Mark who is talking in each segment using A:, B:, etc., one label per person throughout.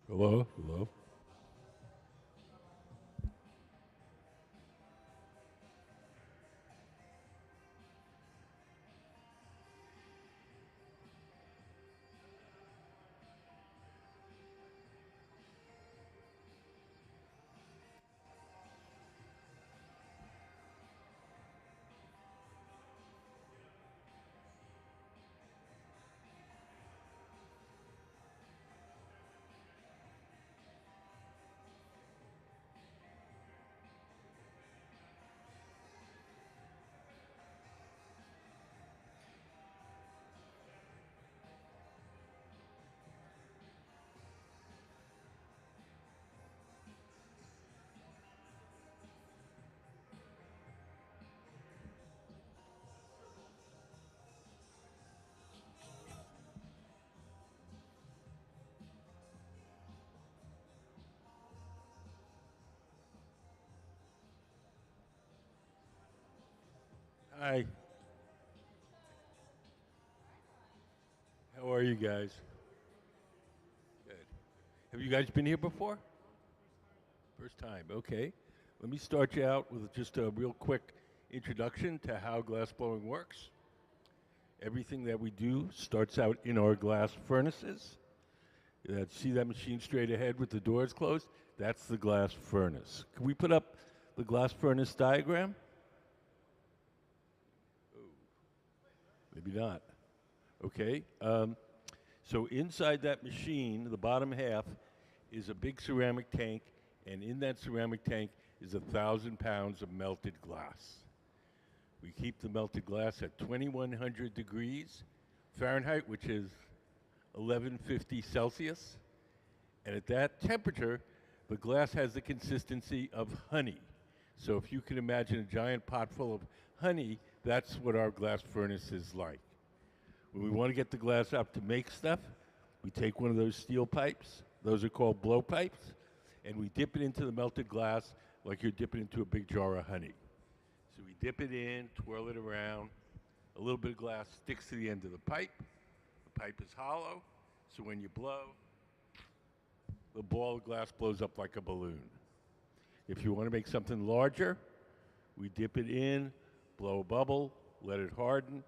A: Hello? Hello? Hi. How are you guys? Good. Have you guys been here before? First time, okay. Let me start you out with just a real quick introduction to how glass blowing works. Everything that we do starts out in our glass furnaces. See that machine straight ahead with the doors closed? That's the glass furnace. Can we put up the glass furnace diagram? Maybe not. Okay. So inside that machine, the bottom half is a big ceramic tank, and in that ceramic tank is 1,000 pounds of melted glass. We keep the melted glass at 2,100 degrees Fahrenheit, which is 1150 Celsius. And at that temperature, the glass has the consistency of honey. So if you can imagine a giant pot full of honey, that's what our glass furnace is like. When we want to get the glass up to make stuff, we take one of those steel pipes, those are called blow pipes, and we dip it into the melted glass like you're dipping into a big jar of honey. So we dip it in, twirl it around, a little bit of glass sticks to the end of the pipe. The pipe is hollow, so when you blow, the ball of glass blows up like a balloon. If you want to make something larger, we dip it in, blow a bubble, let it harden,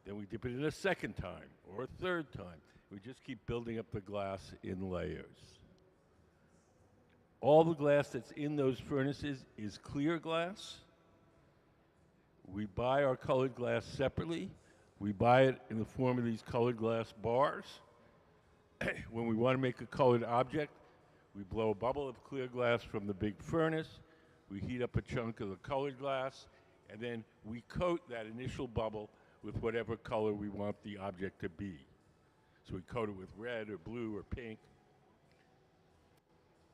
A: then we dip it in a second time or a third time. We just keep building up the glass in layers. All the glass that's in those furnaces is clear glass. We buy our colored glass separately. We buy it in the form of these colored glass bars. When we want to make a colored object, we blow a bubble of clear glass from the big furnace. We heat up a chunk of the colored glass, and then we coat that initial bubble with whatever color we want the object to be. So we coat it with red or blue or pink.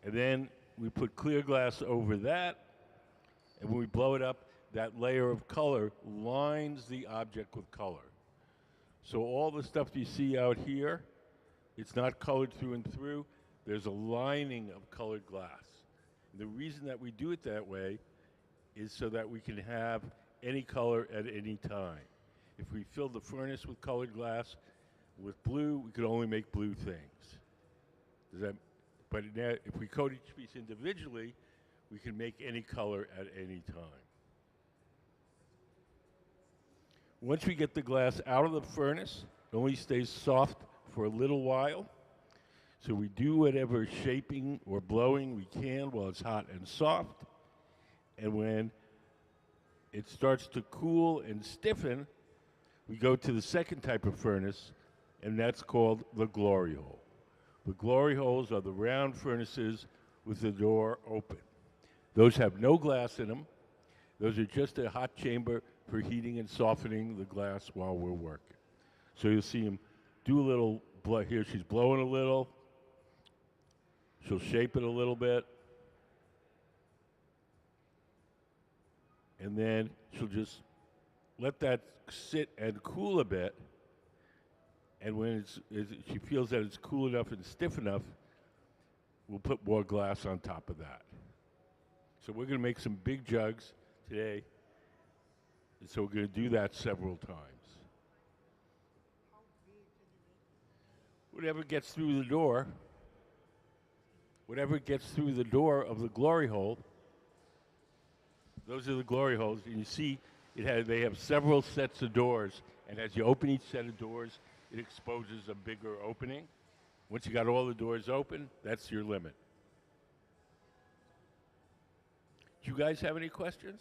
A: And then we put clear glass over that, and when we blow it up, that layer of color lines the object with color. So all the stuff you see out here, it's not colored through and through. There's a lining of colored glass. The reason that we do it that way is so that we can have any color at any time. If we fill the furnace with colored glass with blue, we could only make blue things. But now, if we coat each piece individually, we can make any color at any time. Once we get the glass out of the furnace, it only stays soft for a little while. So we do whatever shaping or blowing we can while it's hot and soft. And when it starts to cool and stiffen, we go to the second type of furnace, and that's called the glory hole. The glory holes are the round furnaces with the door open. Those have no glass in them. Those are just a hot chamber for heating and softening the glass while we're working. So you'll see them do a little blow. Here she's blowing a little. She'll shape it a little bit. And then she'll just let that sit and cool a bit. And when she feels that it's cool enough and stiff enough, we'll put more glass on top of that. So we're going to make some big jugs today. And so we're going to do that several times. Whatever gets through the door. whatever gets through the door of the glory hole, those are the glory holes. And you see, they have several sets of doors, and as you open each set of doors, it exposes a bigger opening. Once you got all the doors open, that's your limit. Do you guys have any questions?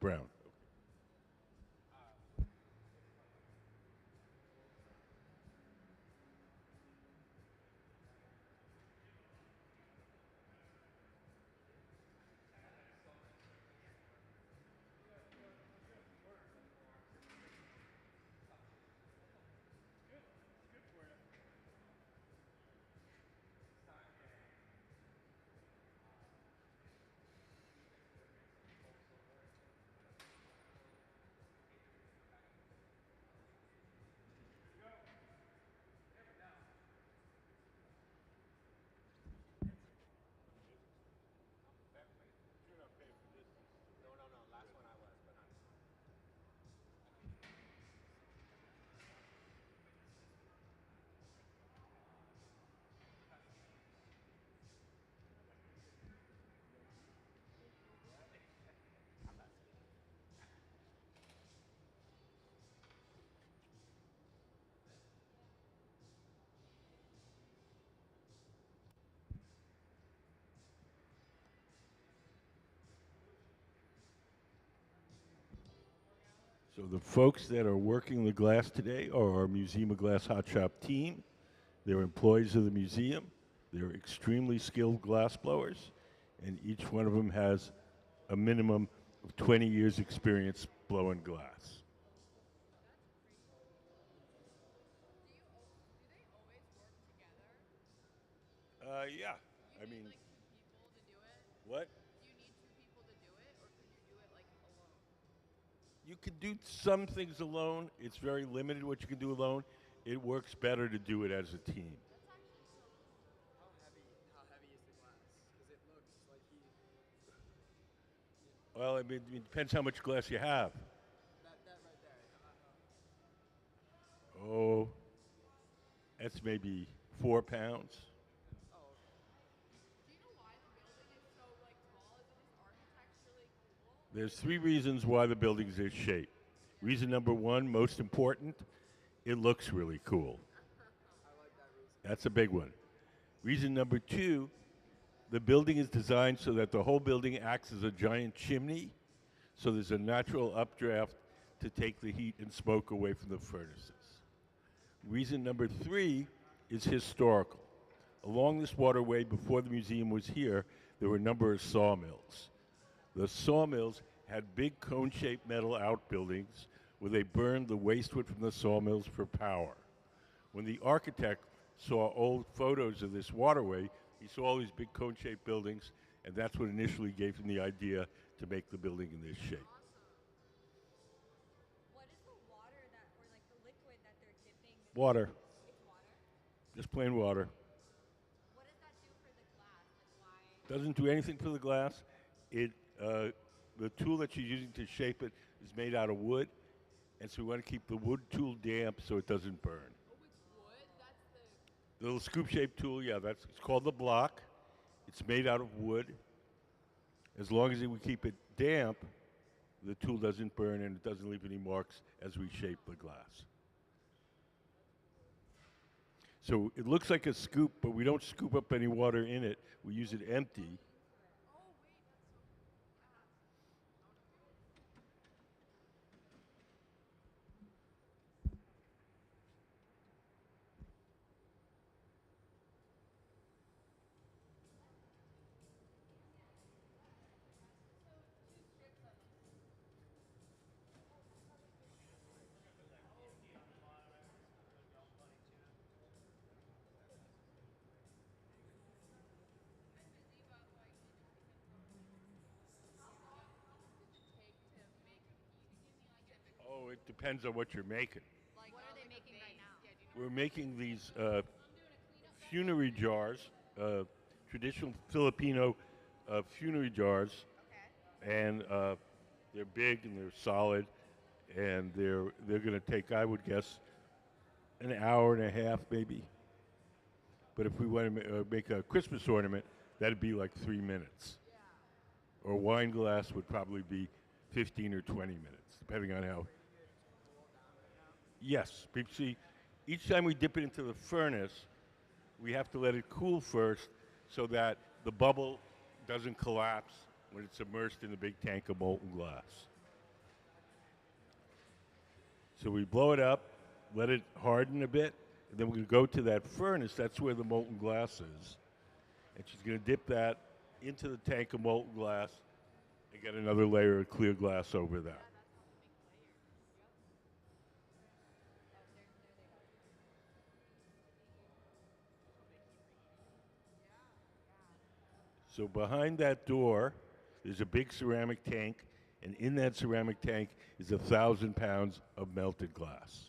A: Brown. So the folks that are working the glass today are our Museum of Glass Hot Shop team. They're employees of the museum. They're extremely skilled glass blowers, and each one of them has a minimum of 20 years experience blowing glass. Yeah. I mean, what? You can do some things alone. It's very limited what you can do alone. It works better to do it as a team. Well, I mean, it depends how much glass you have. Oh, that's maybe 4 pounds. There's three reasons why the building's this shape. Reason number one, most important, it looks really cool. That's a big one. Reason number two, the building is designed so that the whole building acts as a giant chimney, so there's a natural updraft to take the heat and smoke away from the furnaces. Reason number three is historical. Along this waterway, before the museum was here, there were a number of sawmills. The sawmills had big cone-shaped metal outbuildings where they burned the waste wood from the sawmills for power. When the architect saw old photos of this waterway, he saw all these big cone-shaped buildings, and that's what initially gave him the idea to make the building in this shape. Water. Just plain water. Doesn't do anything for the glass. The tool that you're using to shape it is made out of wood, and so we want to keep the wood tool damp so it doesn't burn. The little scoop-shaped tool, yeah, it's called the block. It's made out of wood. As long as we keep it damp, the tool doesn't burn and it doesn't leave any marks as we shape the glass. So it looks like a scoop, but we don't scoop up any water in it. We use it empty. it depends on what you're making.
B: Like, what are they making right now? Yeah, do you know?
A: We're making these funerary jars, traditional Filipino funerary jars,
B: Okay.
A: and they're big and they're solid, and they're going to take, I would guess, an hour and a half maybe. But if we want to make a Christmas ornament, that'd be like 3 minutes. Or wine glass would probably be 15 or 20 minutes, depending on how. Yes, see, each time we dip it into the furnace, we have to let it cool first so that the bubble doesn't collapse when it's immersed in the big tank of molten glass. So we blow it up, let it harden a bit, and then we're going to go to that furnace. That's where the molten glass is. And she's going to dip that into the tank of molten glass and get another layer of clear glass over that. So behind that door, there's a big ceramic tank, and in that ceramic tank is 1,000 pounds of melted glass.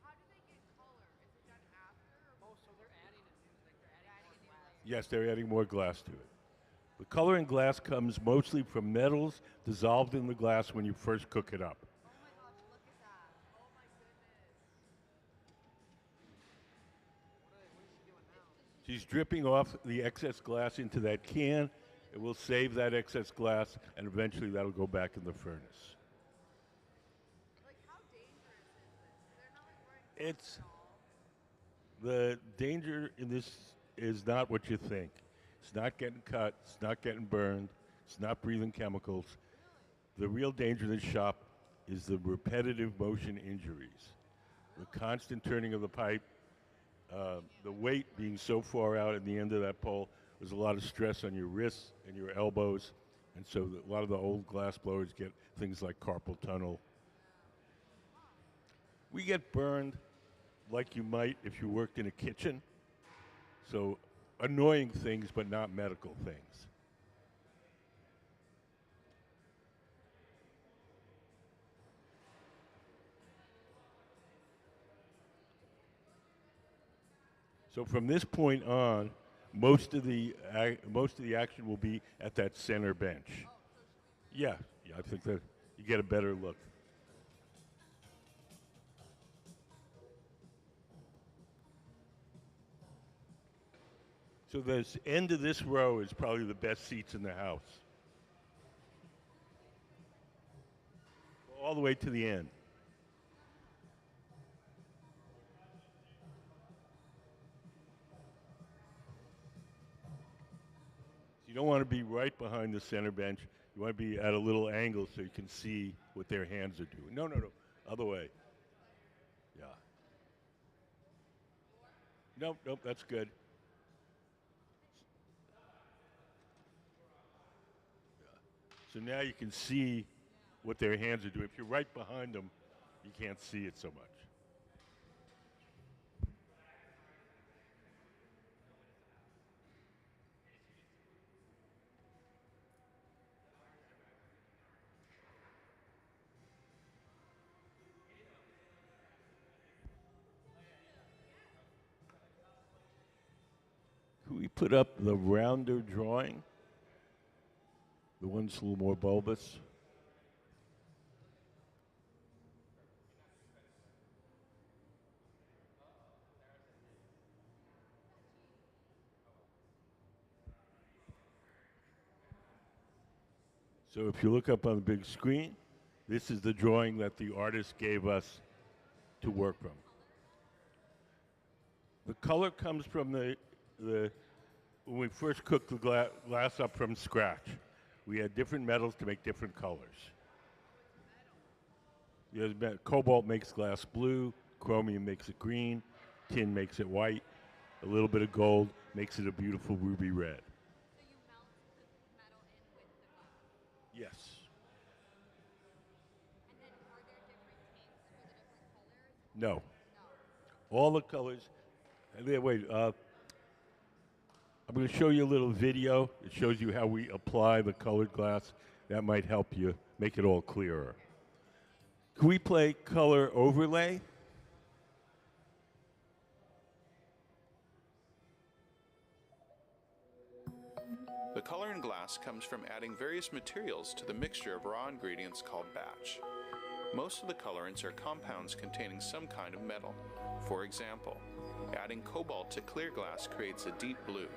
B: How do they get color? Is it done after? Or
C: Oh, so they're adding a new, like they're adding more glass.
A: Yes, they're adding more glass to it. The color in glass comes mostly from metals dissolved in the glass when you first cook it up.
B: oh my gosh, look at that. Oh my goodness.
C: What is she doing now?
A: She's dripping off the excess glass into that can. It will save that excess glass, and eventually that'll go back in the furnace.
B: Like, how dangerous is this? They're not like wearing gloves
A: It's
B: at all.
A: the danger in this is not what you think. It's not getting cut. It's not getting burned. It's not breathing chemicals. The real danger in this shop is the repetitive motion injuries, the constant turning of the pipe, the weight being so far out at the end of that pole. There's a lot of stress on your wrists and your elbows, and so a lot of the old glass blowers get things like carpal tunnel. We get burned like you might if you worked in a kitchen. So annoying things, but not medical things. So from this point on, most of the action will be at that center bench. Yeah, yeah, I think that you get a better look. So the end of this row is probably the best seats in the house. All the way to the end. You don't want to be right behind the center bench. You want to be at a little angle so you can see what their hands are doing. No, no, no. Other way. Yeah. Nope, nope, that's good. So now you can see what their hands are doing. If you're right behind them, you can't see it so much. Could we put up the rounder drawing? The one's a little more bulbous. So if you look up on the big screen, this is the drawing that the artist gave us to work from. The color comes from when we first cooked the glass up from scratch. We had different metals to make different colors. Cobalt makes glass blue, chromium makes it green, tin makes it white, a little bit of gold makes it a beautiful ruby red.
B: So you melt the metal in with the glass.
A: Yes.
B: And then are there different tanks for the different colors?
A: No.
B: No.
A: All the colors. Wait, I'm going to show you a little video. It shows you how we apply the colored glass. That might help you make it all clearer. Can we play color overlay?
D: The color in glass comes from adding various materials to the mixture of raw ingredients called batch. Most of the colorants are compounds containing some kind of metal. For example, adding cobalt to clear glass creates a deep blue.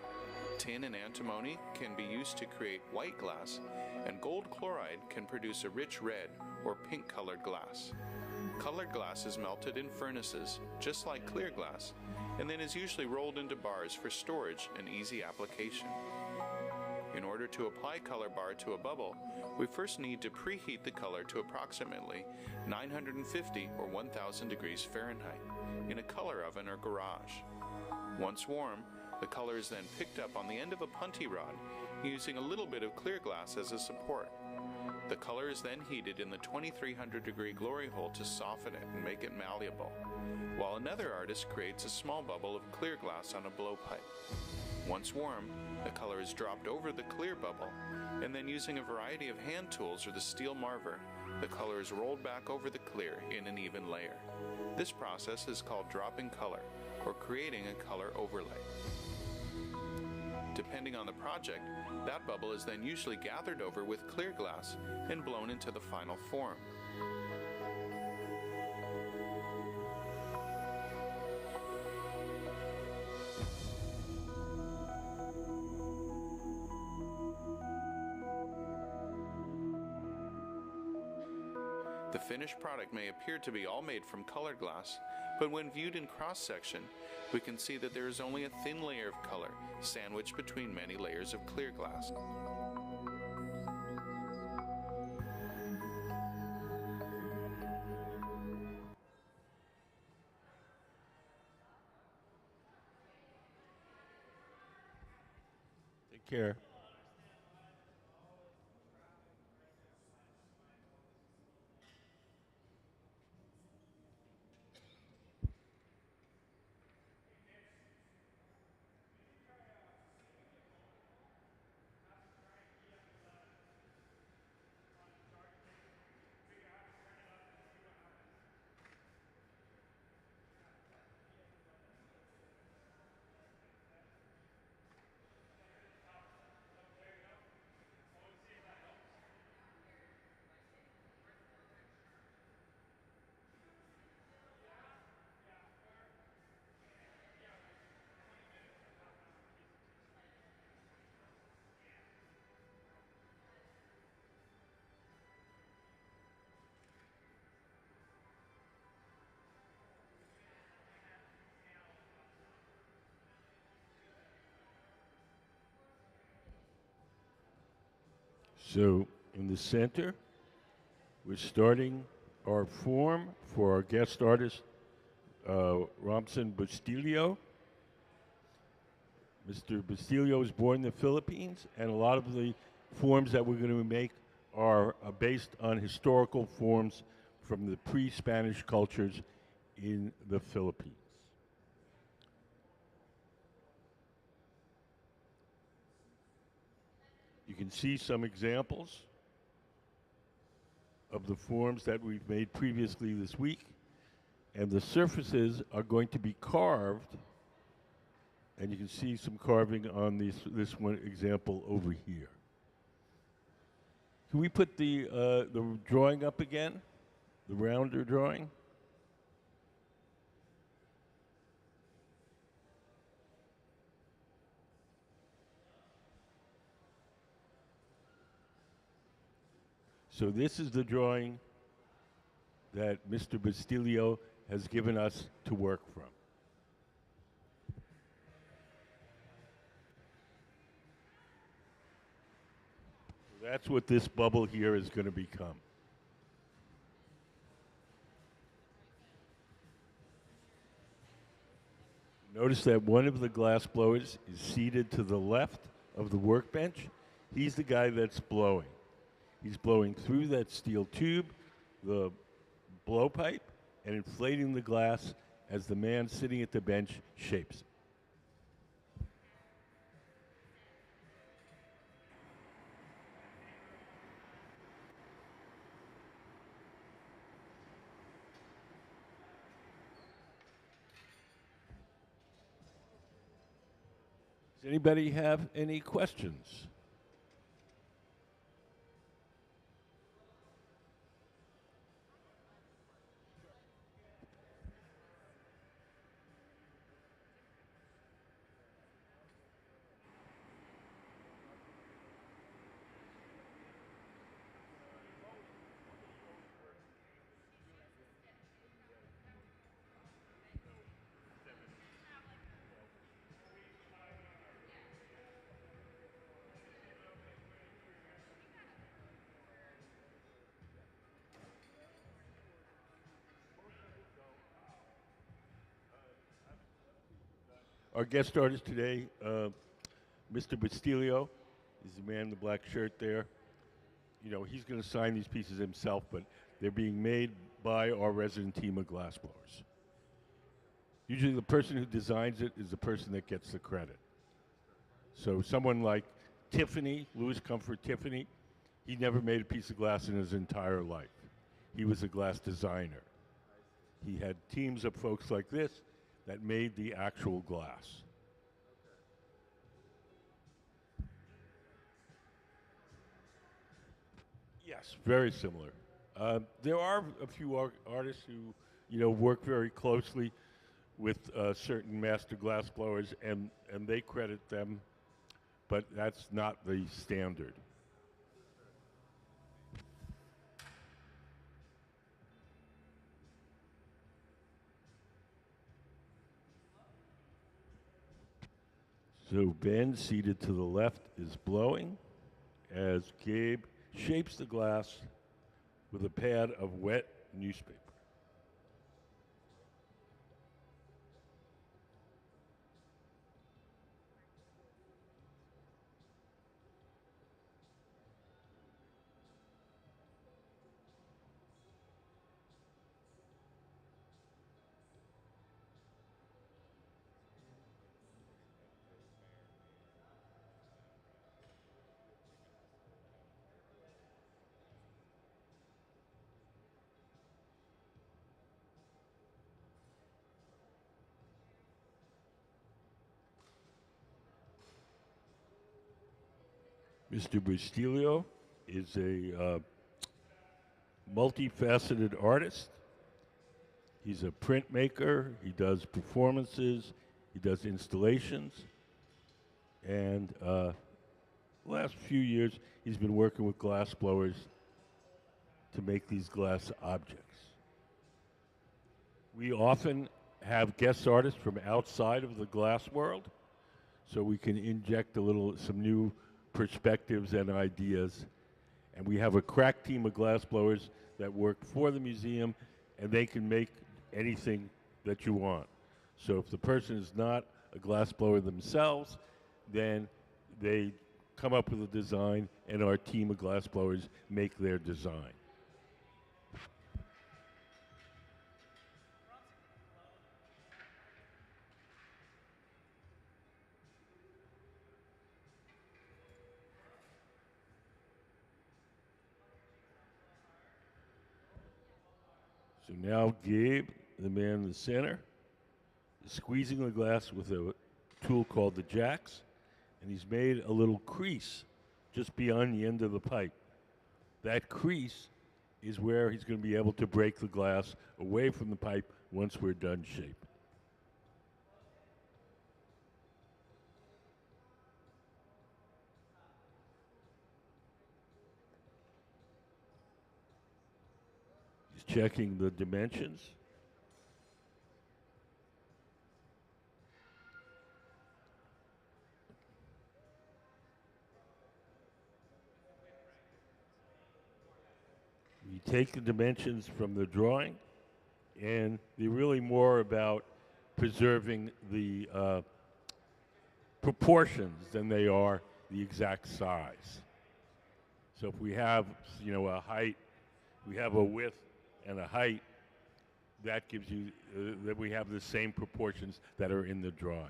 D: Tin and antimony can be used to create white glass, and gold chloride can produce a rich red or pink colored glass. Colored glass is melted in furnaces, just like clear glass, and then is usually rolled into bars for storage and easy application. In order to apply color bar to a bubble, we first need to preheat the color to approximately 950 or 1000 degrees Fahrenheit in a color oven or garage. Once warm, the color is then picked up on the end of a punty rod using a little bit of clear glass as a support. The color is then heated in the 2300 degree glory hole to soften it and make it malleable, while another artist creates a small bubble of clear glass on a blowpipe. Once warm, the color is dropped over the clear bubble, and then using a variety of hand tools or the steel marver, the color is rolled back over the clear in an even layer. This process is called dropping color, or creating a color overlay. Depending on the project, that bubble is then usually gathered over with clear glass and blown into the final form. The finished product may appear to be all made from colored glass, but when viewed in cross-section, we can see that there is only a thin layer of color sandwiched between many layers of clear glass.
A: Take care. So in the center, we're starting our form for our guest artist, Romson Bustillo. Mr. Bustillo was born in the Philippines, and a lot of the forms that we're going to make are based on historical forms from the pre-Spanish cultures in the Philippines. You can see some examples of the forms that we've made previously this week, and the surfaces are going to be carved, and you can see some carving on this one example over here. Can we put the drawing up again, the rounder drawing? So this is the drawing that Mr. Bustillo has given us to work from. So that's what this bubble here is going to become. Notice that one of the glass blowers is seated to the left of the workbench. He's the guy that's blowing. He's blowing through that steel tube, the blowpipe, and inflating the glass as the man sitting at the bench shapes it. Does anybody have any questions? Our guest artist today, Mr. Bustillo, is the man in the black shirt there. You know, he's going to sign these pieces himself, but they're being made by our resident team of glassblowers. Usually the person who designs it is the person that gets the credit. So someone like Tiffany, Louis Comfort Tiffany, he never made a piece of glass in his entire life. He was a glass designer. He had teams of folks like this that made the actual glass. Yes, very similar. There are a few artists who, you know, work very closely with certain master glass blowers, and they credit them, but that's not the standard. So Ben, seated to the left, is blowing as Gabe shapes the glass with a pad of wet newspaper. Mr. Bustillo is a multifaceted artist. He's a printmaker, he does performances, he does installations, and last few years he's been working with glass blowers to make these glass objects. We often have guest artists from outside of the glass world, so we can inject some new perspectives and ideas. And we have a crack team of glass blowers that work for the museum, and they can make anything that you want. So if the person is not a glass blower themselves, then they come up with a design, and our team of glass blowers make their design. So now Gabe, the man in the center, is squeezing the glass with a tool called the jacks, and he's made a little crease just beyond the end of the pipe. That crease is where he's going to be able to break the glass away from the pipe once we're done shaping. He's checking the dimensions. We take the dimensions from the drawing, and they're really more about preserving the proportions than they are the exact size. So if we have, you know, a height, we have a width and a height, that gives you that we have the same proportions that are in the drawing.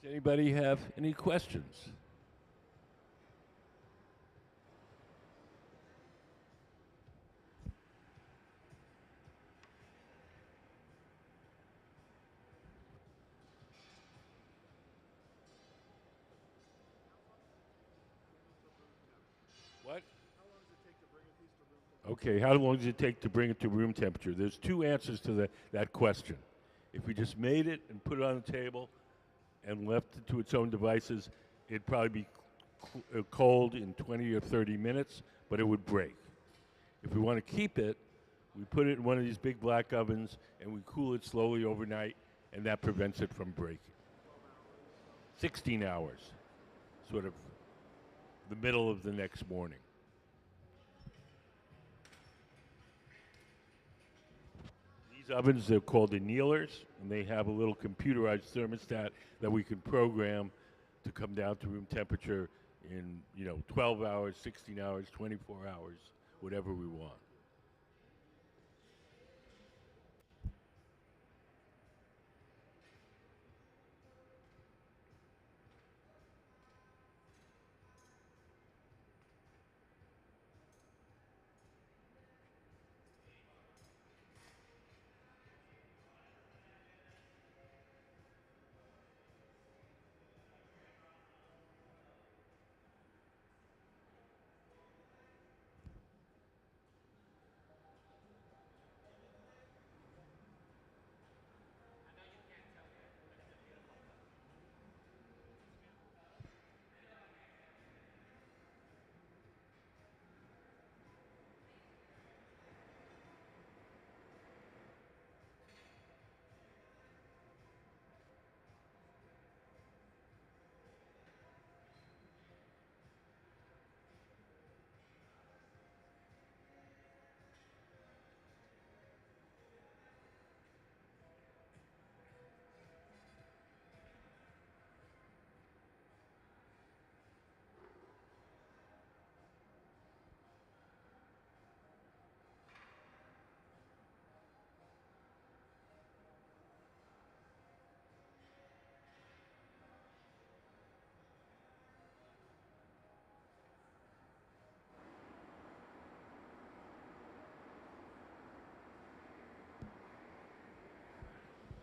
A: Does anybody have any questions? What? Okay, how long does it take to bring it to room temperature? There's two answers to that question. If we just made it and put it on the table and left it to its own devices, it'd probably be cold in 20 or 30 minutes, but it would break. If we want to keep it, we put it in one of these big black ovens and we cool it slowly overnight, and that prevents it from breaking. 16 hours, sort of the middle of the next morning. These ovens, they're called annealers, and they have a little computerized thermostat that we can program to come down to room temperature in 12 hours, 16 hours, 24 hours, whatever we want.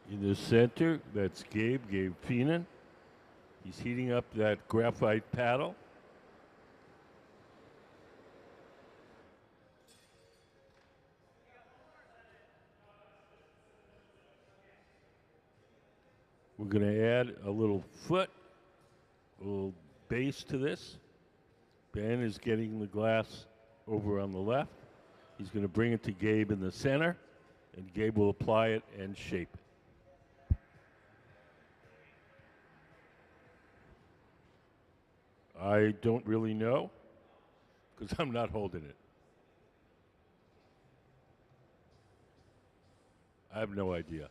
A: In the center, that's Gabe Feenan. He's heating up that graphite paddle. We're going to add a little foot, a little base to this. Ben is getting the glass over on the left. He's going to bring it to Gabe in the center, and Gabe will apply it and shape it. I don't really know, because I'm not holding it. I have no idea.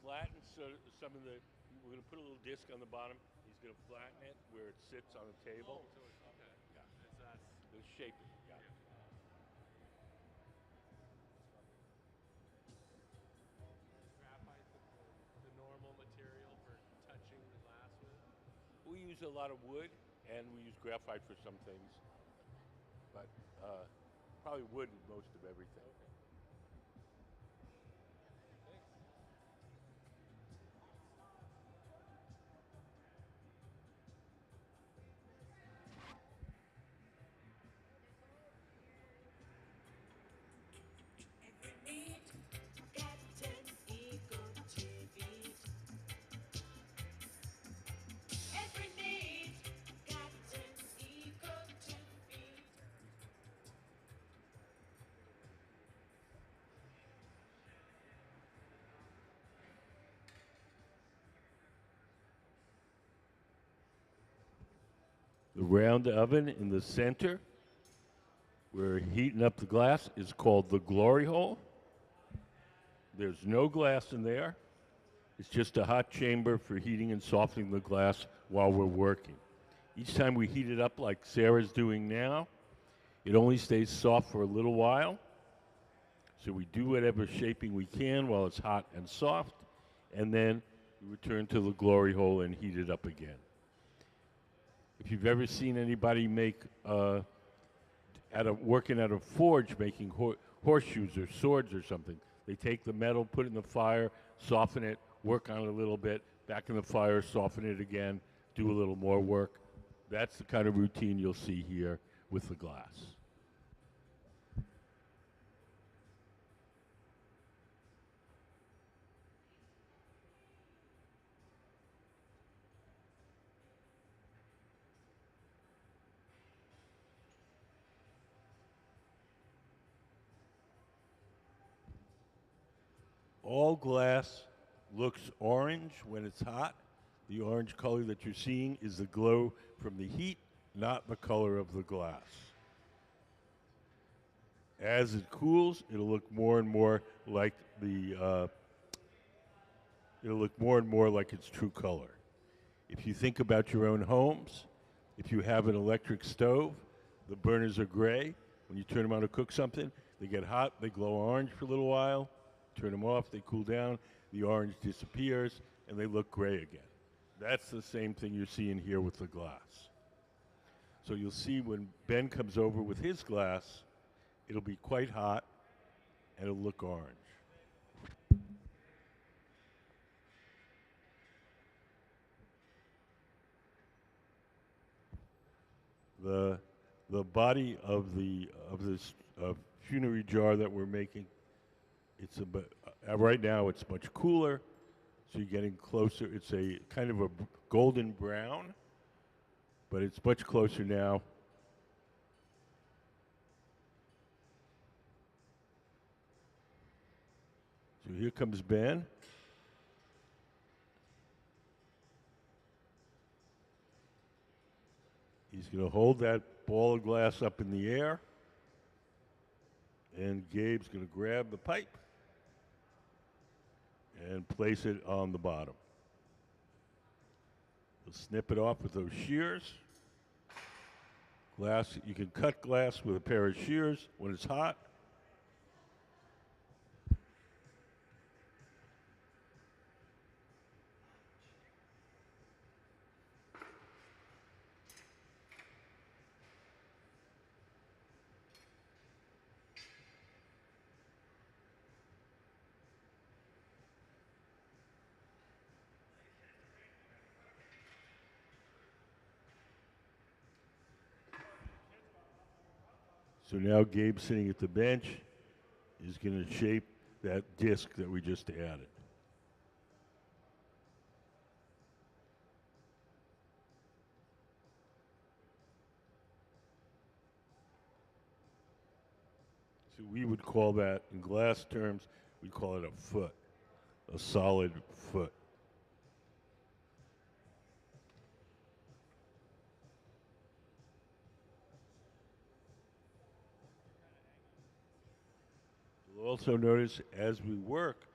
A: Flatten some of the, we're going to put a little disc on the bottom. He's going to flatten it where it sits on the table.
E: Oh, so it's, okay.
A: Yeah.
E: It's that.
A: We'll shape it. Yeah.
E: Graphite the normal material for touching the glass with?
A: We use a lot of wood, and we use graphite for some things, but probably wood in most of everything. The round oven in the center, where we're heating up the glass, is called the glory hole. There's no glass in there. It's just a hot chamber for heating and softening the glass while we're working. Each time we heat it up like Sarah's doing now, it only stays soft for a little while. So we do whatever shaping we can while it's hot and soft, and then we return to the glory hole and heat it up again. If you've ever seen anybody make, working at a forge making horseshoes or swords or something, they take the metal, put it in the fire, soften it, work on it a little bit, back in the fire, soften it again, do a little more work. That's the kind of routine you'll see here with the glass. All glass looks orange when it's hot. The orange color that you're seeing is the glow from the heat, not the color of the glass. As it cools, it'll look more and more like its true color. If you think about your own homes, if you have an electric stove, the burners are gray. When you turn them on to cook something, they get hot, they glow orange for a little while, turn them off, they cool down, the orange disappears, and they look gray again. That's the same thing you're seeing here with the glass. So you'll see when Ben comes over with his glass, it'll be quite hot, and it'll look orange. The body of this funerary jar that we're making, right now it's much cooler, so you're getting closer. It's a kind of a golden brown, but it's much closer now. So here comes Ben. He's going to hold that ball of glass up in the air, and Gabe's going to grab the pipe and place it on the bottom. He'll snip it off with those shears. Glass, you can cut glass with a pair of shears when it's hot. So now Gabe, sitting at the bench, is going to shape that disc that we just added. So we would call that, in glass terms, we call it a foot, a solid foot. You'll also notice as we work,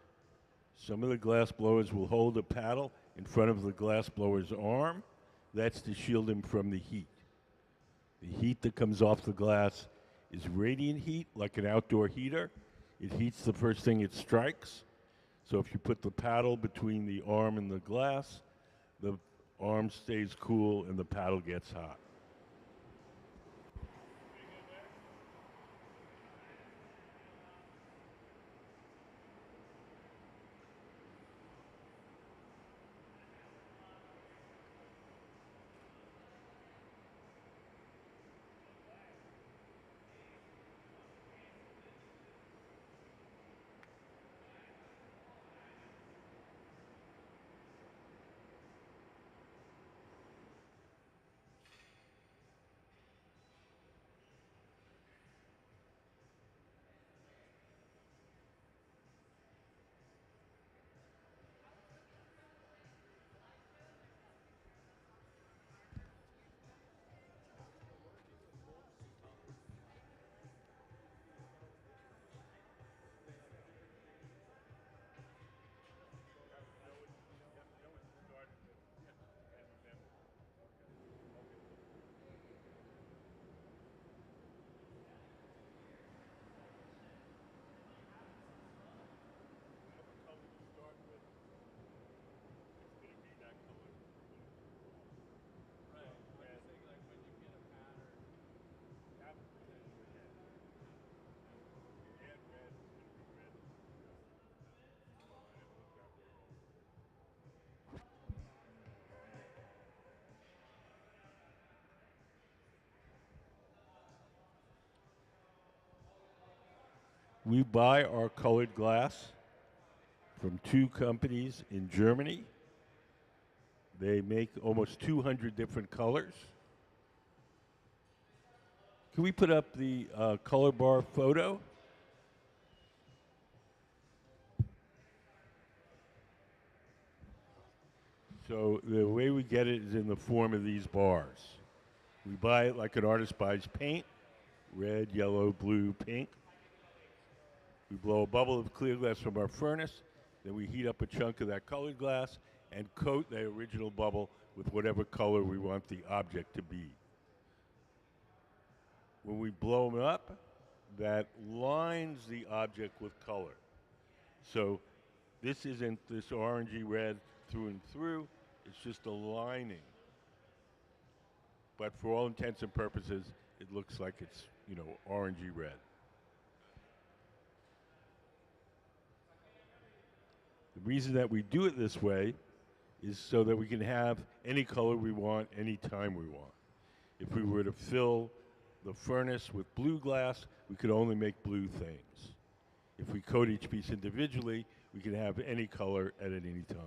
A: some of the glass blowers will hold a paddle in front of the glass blower's arm. That's to shield him from the heat. The heat that comes off the glass is radiant heat, like an outdoor heater. It heats the first thing it strikes. So if you put the paddle between the arm and the glass, the arm stays cool and the paddle gets hot. We buy our colored glass from two companies in Germany. They make almost 200 different colors. Can we put up the color bar photo? So the way we get it is in the form of these bars. We buy it like an artist buys paint, red, yellow, blue, pink. We blow a bubble of clear glass from our furnace, then we heat up a chunk of that colored glass and coat the original bubble with whatever color we want the object to be. When we blow them up, that lines the object with color. So this isn't this orangey red through and through, it's just a lining. But for all intents and purposes, it looks like it's, you know, orangey red. The reason that we do it this way is so that we can have any color we want anytime we want. If we were to fill the furnace with blue glass, we could only make blue things. If we coat each piece individually, we can have any color at any time.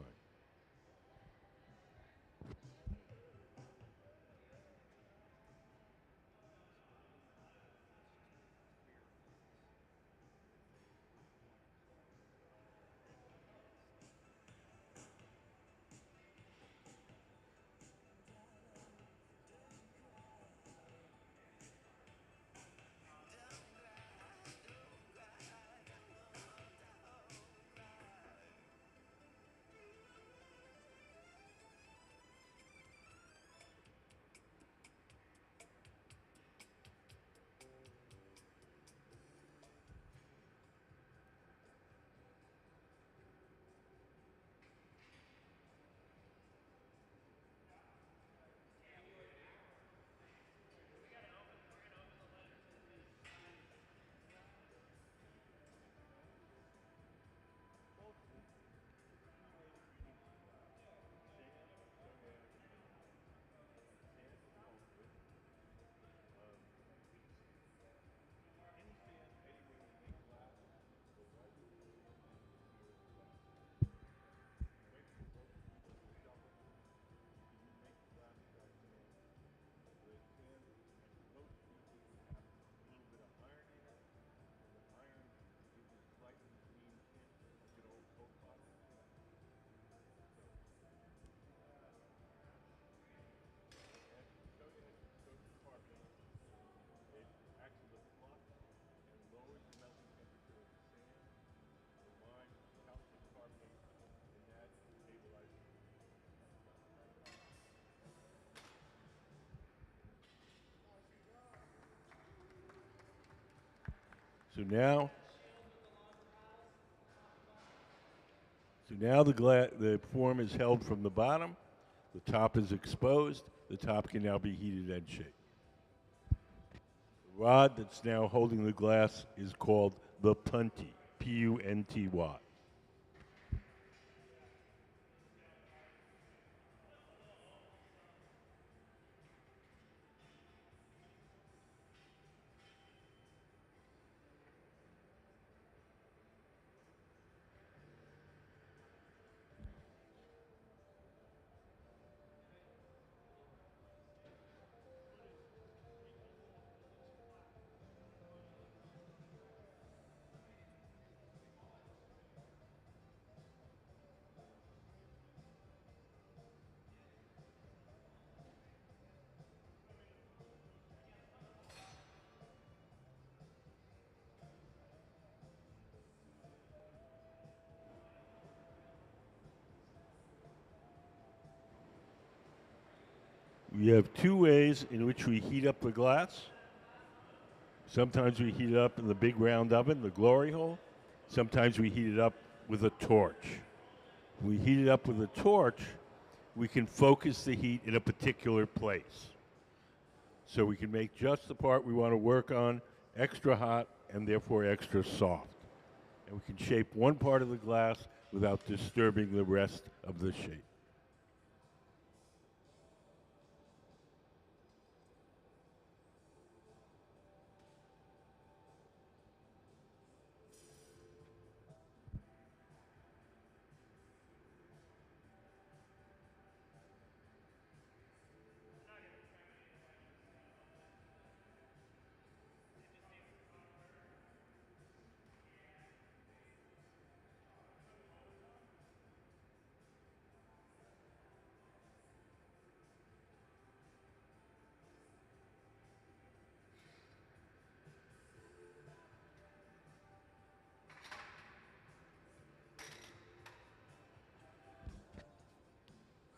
A: So now the form is held from the bottom, the top is exposed, the top can now be heated and shaped. The rod that's now holding the glass is called the punty, P-U-N-T-Y. We have two ways in which we heat up the glass. Sometimes we heat it up in the big round oven, the glory hole. Sometimes we heat it up with a torch. When we heat it up with a torch, we can focus the heat in a particular place. So we can make just the part we want to work on extra hot and therefore extra soft. And we can shape one part of the glass without disturbing the rest of the shape.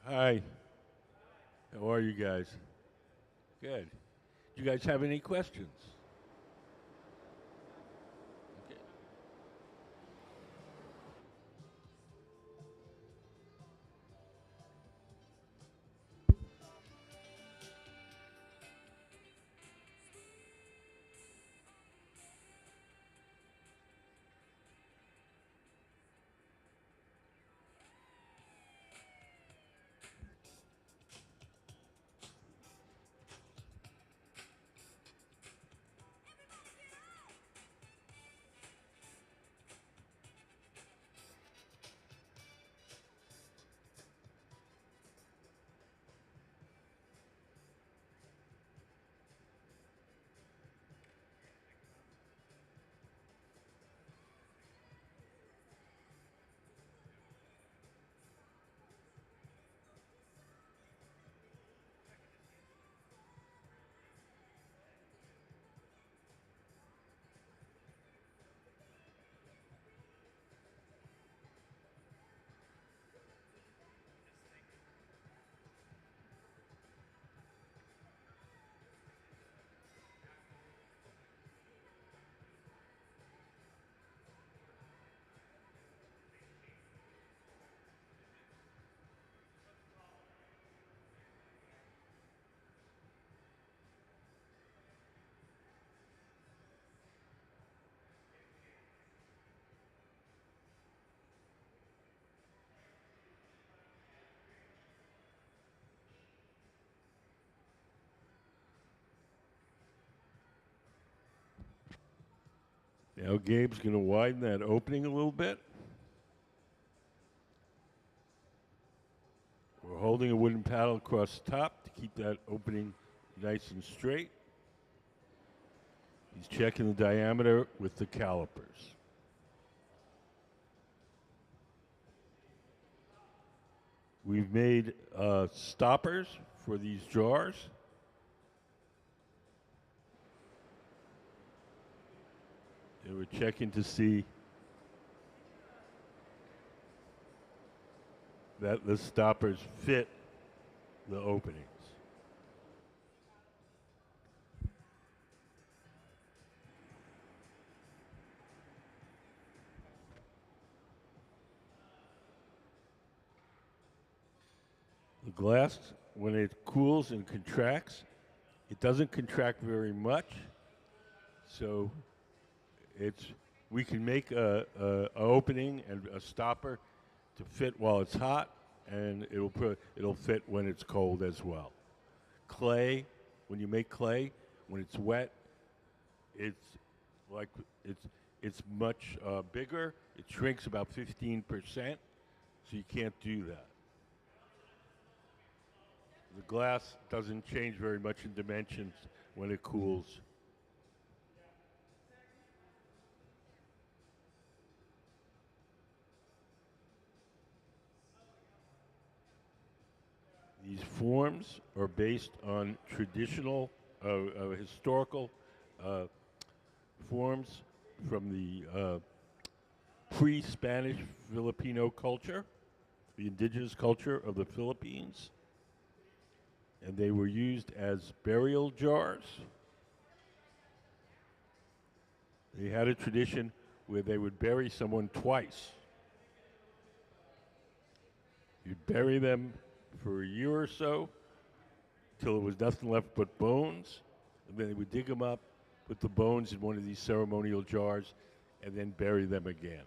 A: Hi. How are you guys? Good. Do you guys have any questions? Okay. Now Gabe's going to widen that opening a little bit. We're holding a wooden paddle across the top to keep that opening nice and straight. He's checking the diameter with the calipers. We've made stoppers for these jars. And we're checking to see that the stoppers fit the openings. The glass, when it cools and contracts, it doesn't contract very much, so we can make a opening and a stopper to fit while it's hot, and it'll fit when it's cold as well. Clay, when you make clay, when it's wet, it's like it's much bigger. It shrinks about 15%, so you can't do that. The glass doesn't change very much in dimensions when it cools. These forms are based on traditional, historical forms from the pre-Spanish Filipino culture, the indigenous culture of the Philippines. And they were used as burial jars. They had a tradition where they would bury someone twice. You'd bury them for a year or so till there was nothing left but bones, and then they would dig them up, put the bones in one of these ceremonial jars, and then bury them again.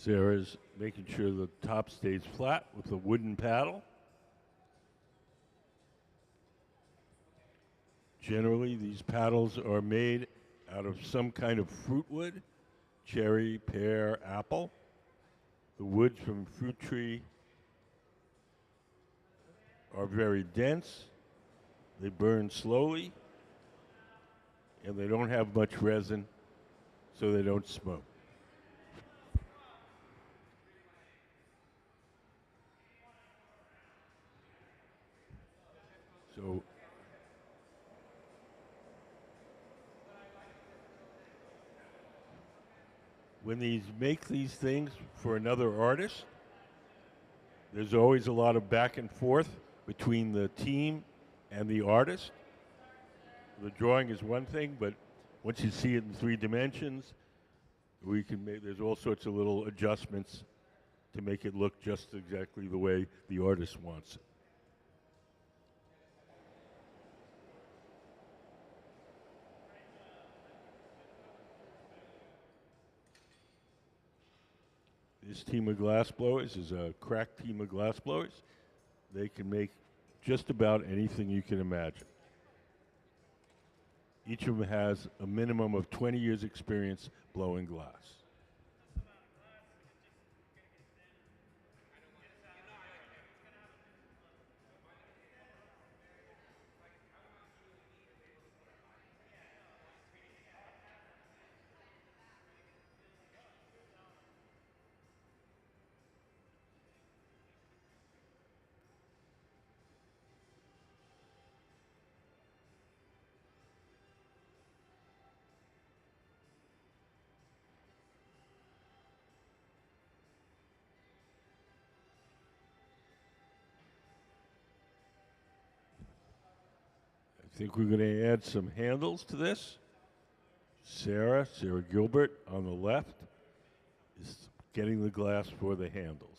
A: Sarah's making sure the top stays flat with a wooden paddle. Generally, these paddles are made out of some kind of fruit wood, cherry, pear, apple. The woods from fruit tree are very dense. They burn slowly, and they don't have much resin, so they don't smoke. So when these make these things for another artist, there's always a lot of back and forth between the team and the artist. The drawing is one thing, but once you see it in 3 dimensions, we can make, there's all sorts of little adjustments to make it look just exactly the way the artist wants it. This team of glass blowers is a crack team of glass blowers. They can make just about anything you can imagine. Each of them has a minimum of 20 years experience blowing glass. I think we're going to add some handles to this. Sarah Gilbert on the left is getting the glass for the handles.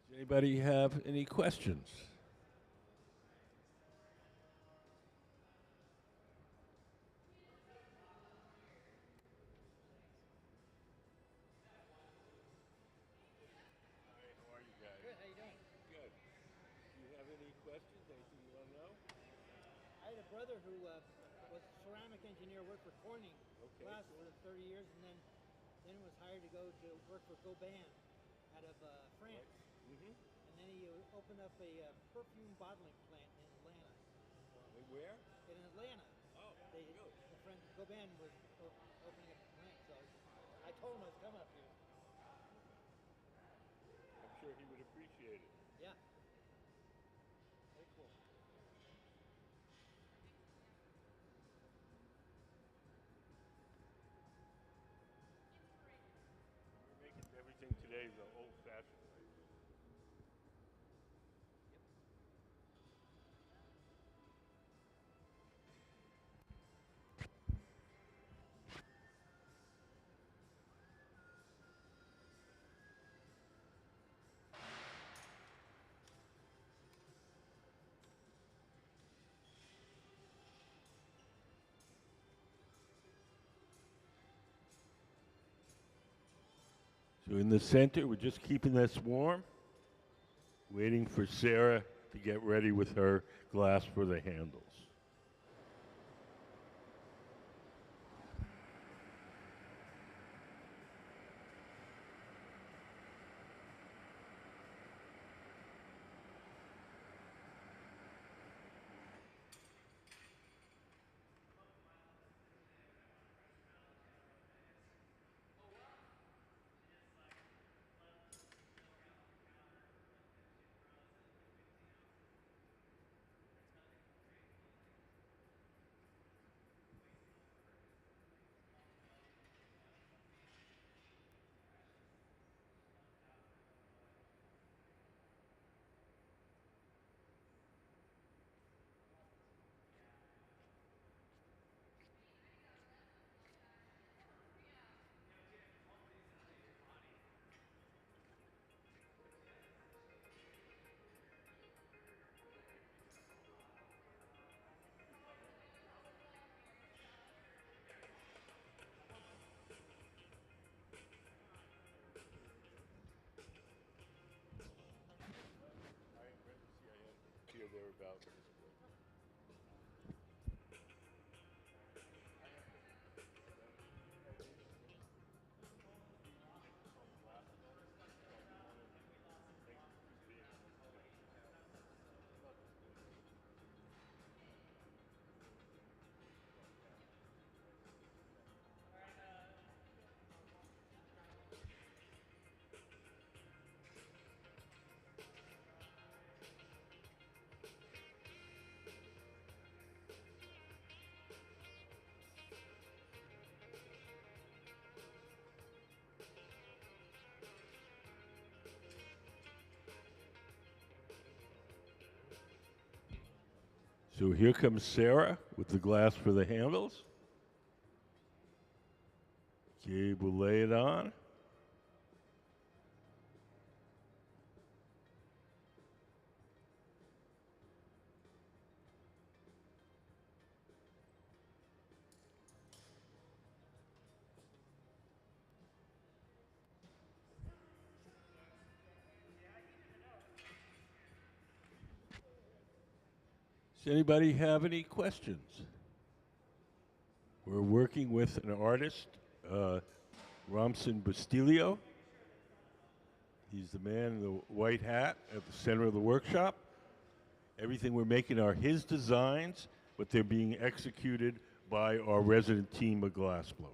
A: Does anybody have any questions?
F: Good, how you doing?
A: Good. Do you have any questions? Anything you want to know?
F: I had a brother who was a ceramic engineer, worked for Corning
A: Okay,
F: glass
A: cool.
F: for 30 years, and then was hired to go to work for Goban out of France.
A: Mm-hmm.
F: And then he opened up a perfume bottling plant in Atlanta.
A: Where?
F: In Atlanta,
A: Oh,
F: they,
A: really?
F: the friend Goban was opening up a plant, so I told him I was coming up here.
A: I'm sure he would appreciate it.
F: Yeah. Very cool.
A: We're making everything today the old-fashioned way. So in the center, we're just keeping this warm, waiting for Sarah to get ready with her glass for the handles. thereabout. So here comes Sarah with the glass for the handles. Gabe will lay it on. Does anybody have any questions? We're working with an artist, Romson Bustillo. He's the man in the white hat at the center of the workshop. Everything we're making are his designs, but they're being executed by our resident team of glassblowers.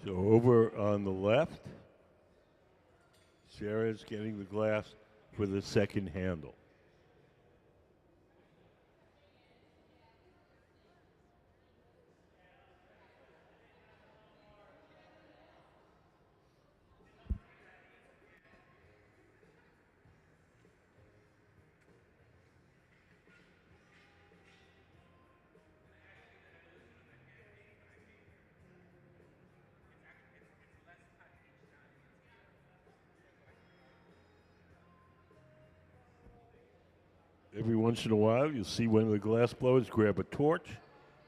A: So over on the left, Sarah's getting the glass for the second handle. Every once in a while, you'll see one of the glass blowers grab a torch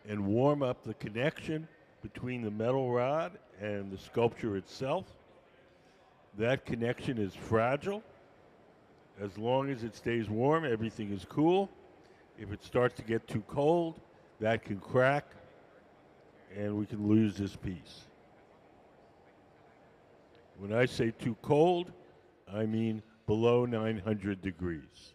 A: and warm up the connection between the metal rod and the sculpture itself. That connection is fragile. As long as it stays warm, everything is cool. If it starts to get too cold, that can crack and we can lose this piece. When I say too cold, I mean below 900 degrees.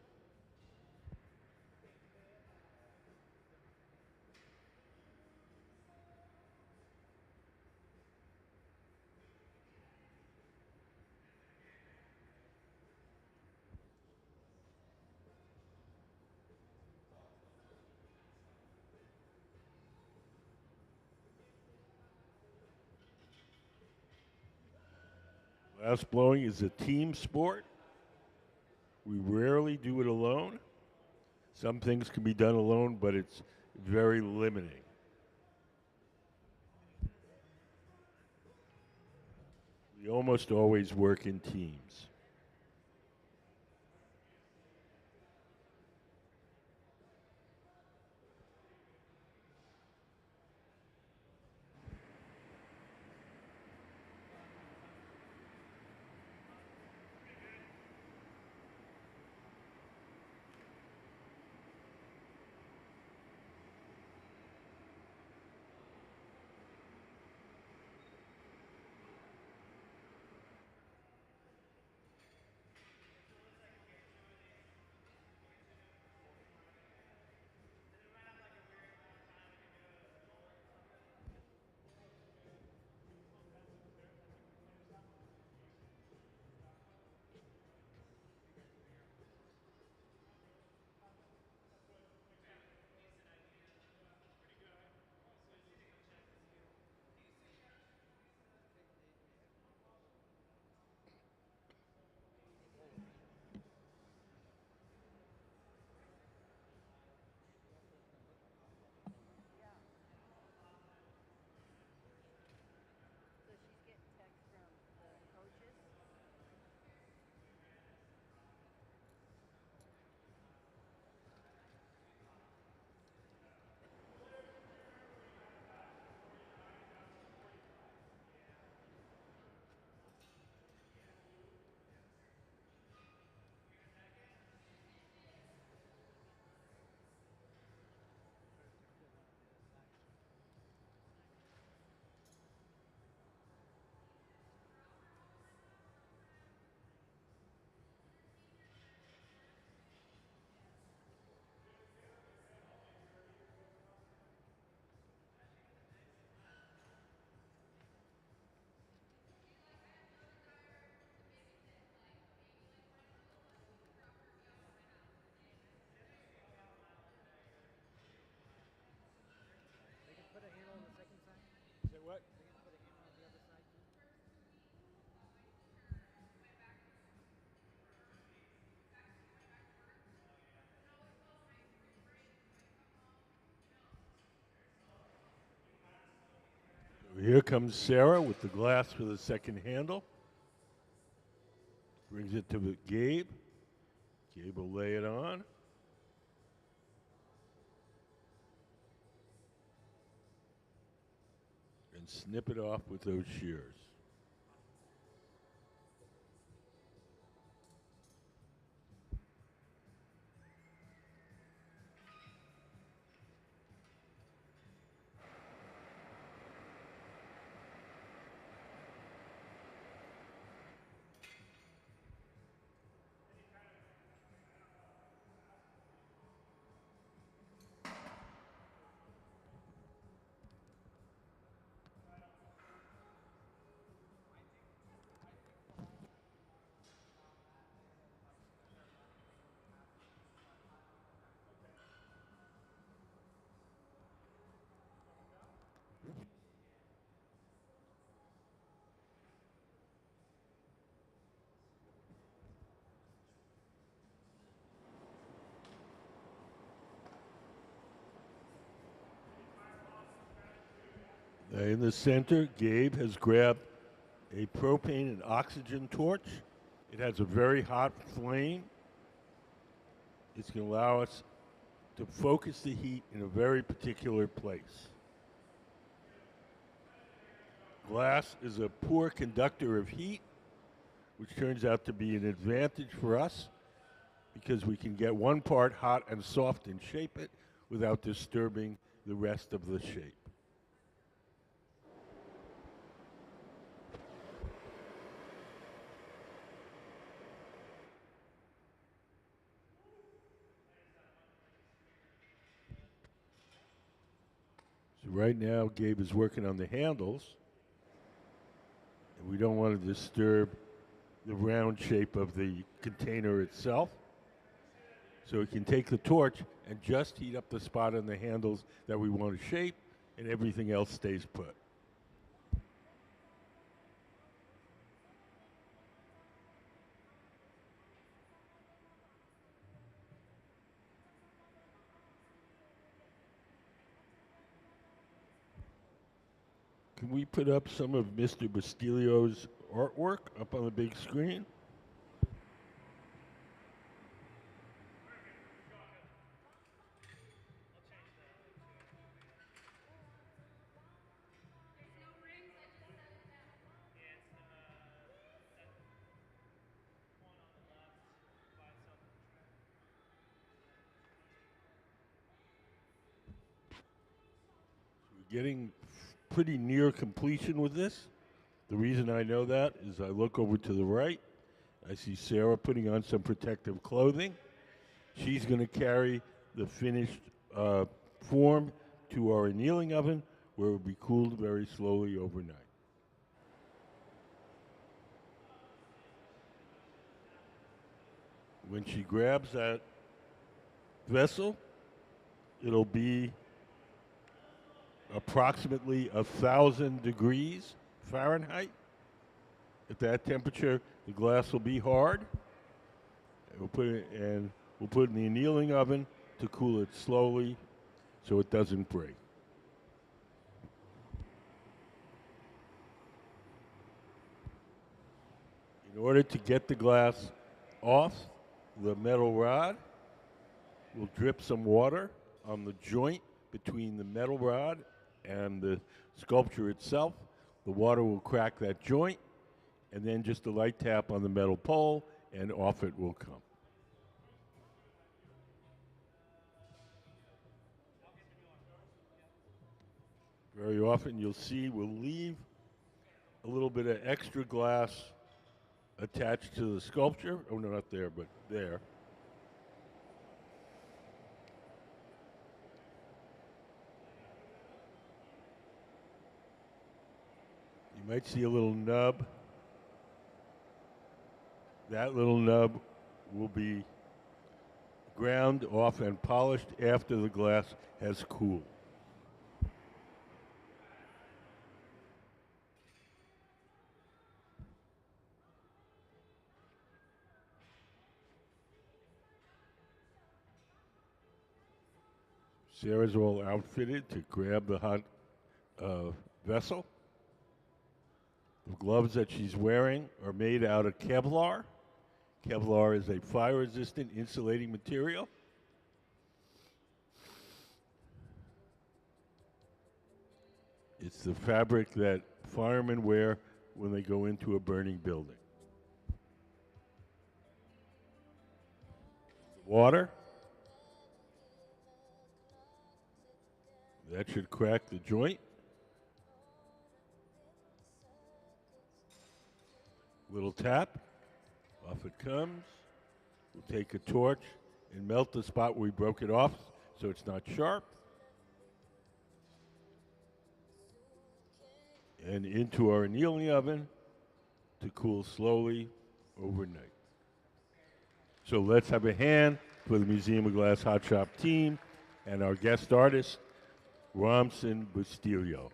A: Glass blowing is a team sport. We rarely do it alone. Some things can be done alone, but it's very limiting. We almost always work in teams. Here comes Sarah with the glass for the second handle. Brings it to Gabe. Gabe will lay it on. And snip it off with those shears. In the center, Gabe has grabbed a propane and oxygen torch. It has a very hot flame. It's going to allow us to focus the heat in a very particular place. Glass is a poor conductor of heat, which turns out to be an advantage for us because we can get one part hot and soft and shape it without disturbing the rest of the shape. So right now, Gabe is working on the handles, and we don't want to disturb the round shape of the container itself. So we can take the torch and just heat up the spot on the handles that we want to shape, and everything else stays put. Can we put up some of Mr. Bustillo's artwork up on the big screen? We're getting pretty near completion with this. The reason I know that is I look over to the right. I see Sarah putting on some protective clothing. She's going to carry the finished form to our annealing oven, where it will be cooled very slowly overnight. When she grabs that vessel, it'll be approximately 1,000 degrees Fahrenheit. At that temperature, the glass will be hard. We'll put it in the annealing oven to cool it slowly so it doesn't break. In order to get the glass off the metal rod, we'll drip some water on the joint between the metal rod and the sculpture itself. The water will crack that joint, and then just a light tap on the metal pole, and off it will come. Very often you'll see we'll leave a little bit of extra glass attached to the sculpture. Oh, no, not there, but there. You might see a little nub. That little nub will be ground off and polished after the glass has cooled. Sarah's all outfitted to grab the hot vessel. The gloves that she's wearing are made out of Kevlar. Kevlar is a fire-resistant insulating material. It's the fabric that firemen wear when they go into a burning building. Water. That should crack the joint. Little tap. Off it comes. We'll take a torch and melt the spot where we broke it off so it's not sharp. And into our annealing oven to cool slowly overnight. So let's have a hand for the Museum of Glass Hot Shop team and our guest artist, Romson Bustillo.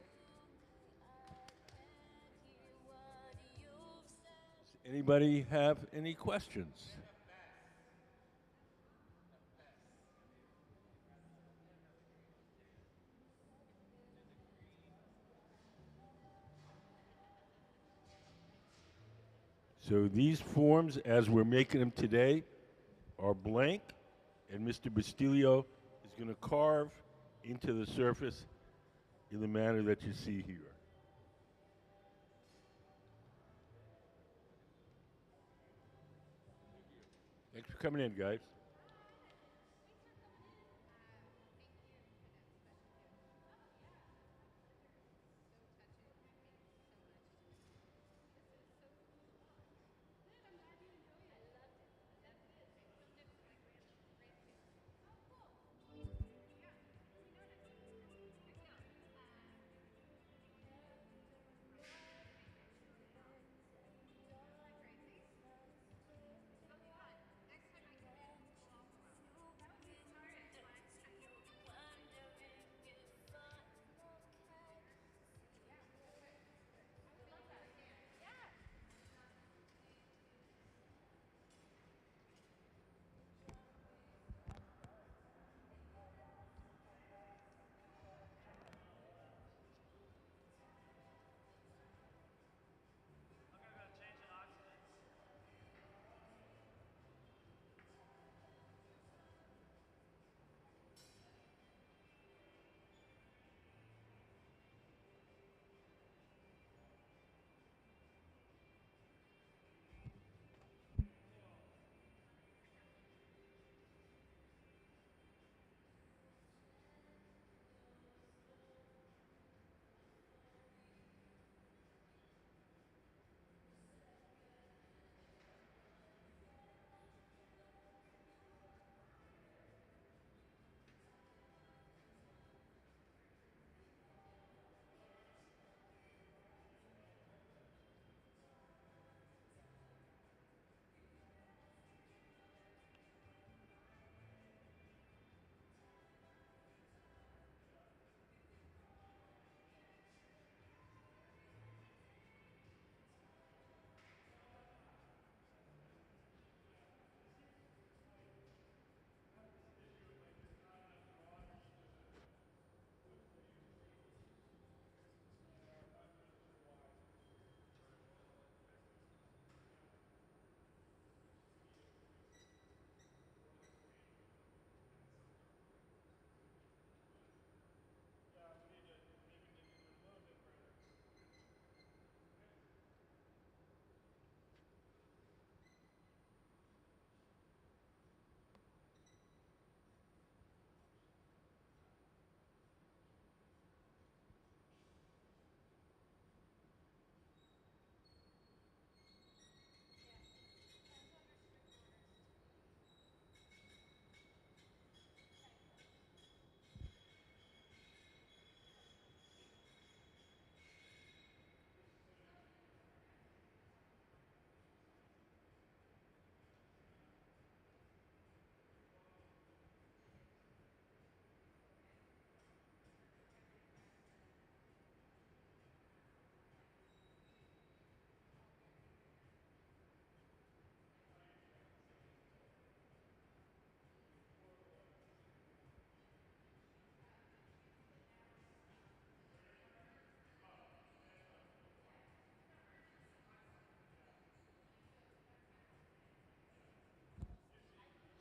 A: Does anybody have any questions? So these forms, as we're making them today, are blank, and Mr. Bustillo is going to carve into the surface in the manner that you see here. Thanks for coming in, guys.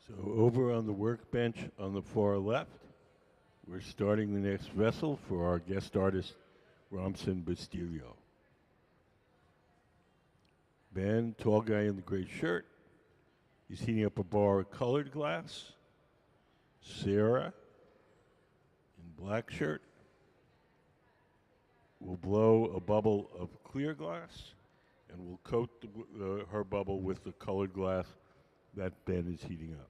A: So over on the workbench on the far left, we're starting the next vessel for our guest artist, Romson Bustillo. Ben, tall guy in the gray shirt, he's heating up a bar of colored glass. Sarah, in black shirt, will blow a bubble of clear glass and will coat her bubble with the colored glass that Ben is heating up.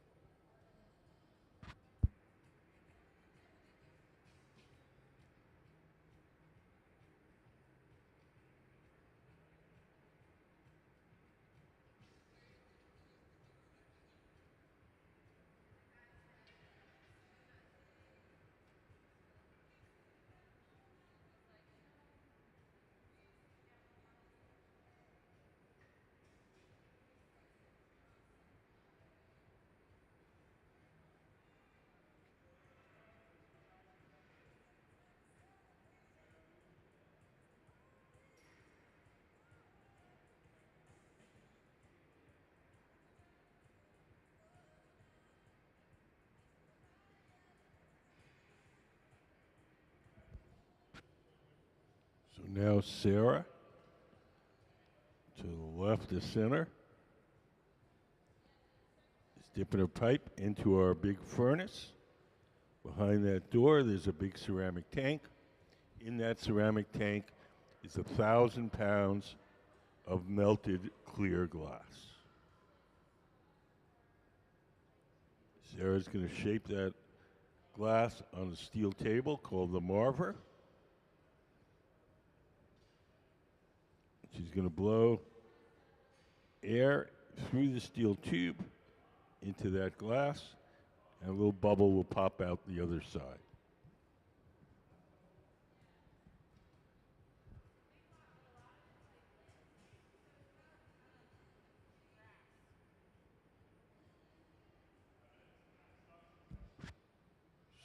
A: So now Sarah, to the left of center, is dipping her pipe into our big furnace. Behind that door, there's a big ceramic tank. In that ceramic tank is 1,000 pounds of melted clear glass. Sarah's going to shape that glass on a steel table called the marver. She's going to blow air through the steel tube into that glass, and a little bubble will pop out the other side.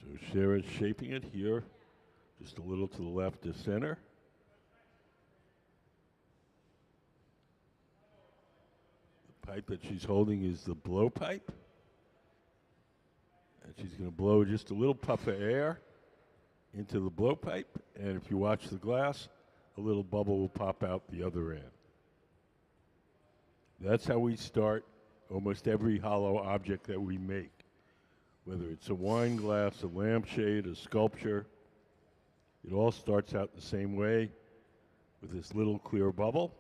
A: So Sarah's shaping it here, just a little to the left of center. The pipe that she's holding is the blow pipe. And she's going to blow just a little puff of air into the blowpipe, and if you watch the glass, a little bubble will pop out the other end. That's how we start almost every hollow object that we make, whether it's a wine glass, a lampshade, a sculpture. It all starts out the same way with this little clear bubble.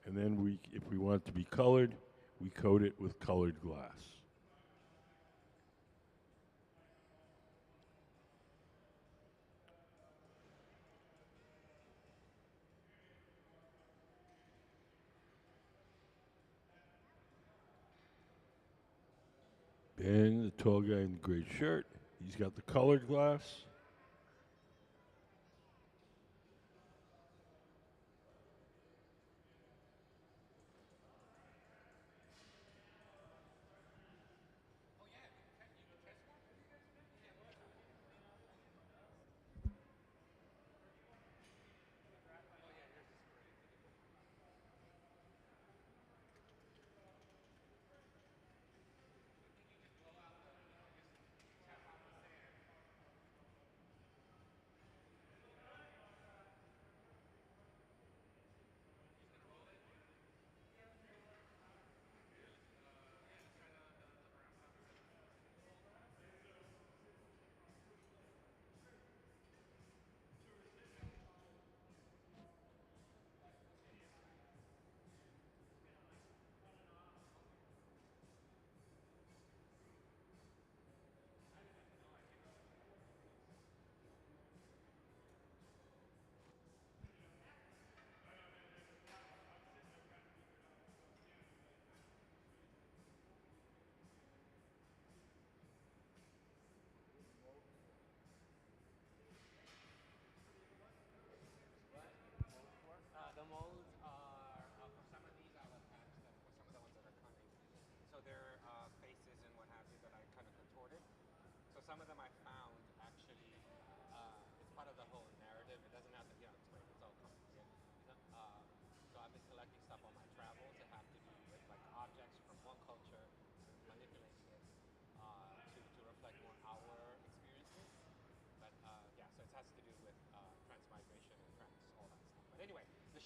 A: And then if we want it to be colored, we coat it with colored glass. Ben, the tall guy in the gray shirt, he's got the colored glass.
C: The molds are for some of these I'll attach them for some of the ones that are coming. So they're faces and what have you that I kind of contorted. So some of them I found actually it's part of the whole narrative. It doesn't have to be on screen. It's all complicated. So I've been collecting stuff on my travels that have to do with like objects from one culture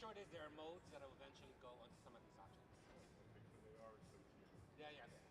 C: short is there are molds that will eventually go onto some of these objects.
A: Okay, so they are associated.
C: Yeah, yeah, yeah.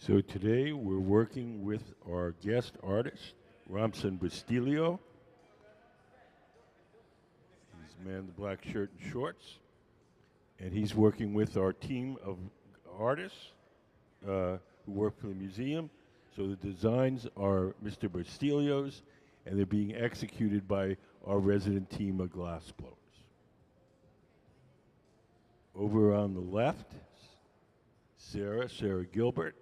A: So today we're working with our guest artist, Romson Bustillo. He's the man in the black shirt and shorts. And he's working with our team of artists who work for the museum. So the designs are Mr. Bustillo's, and they're being executed by our resident team of glass blowers. Over on the left, Sarah Gilbert,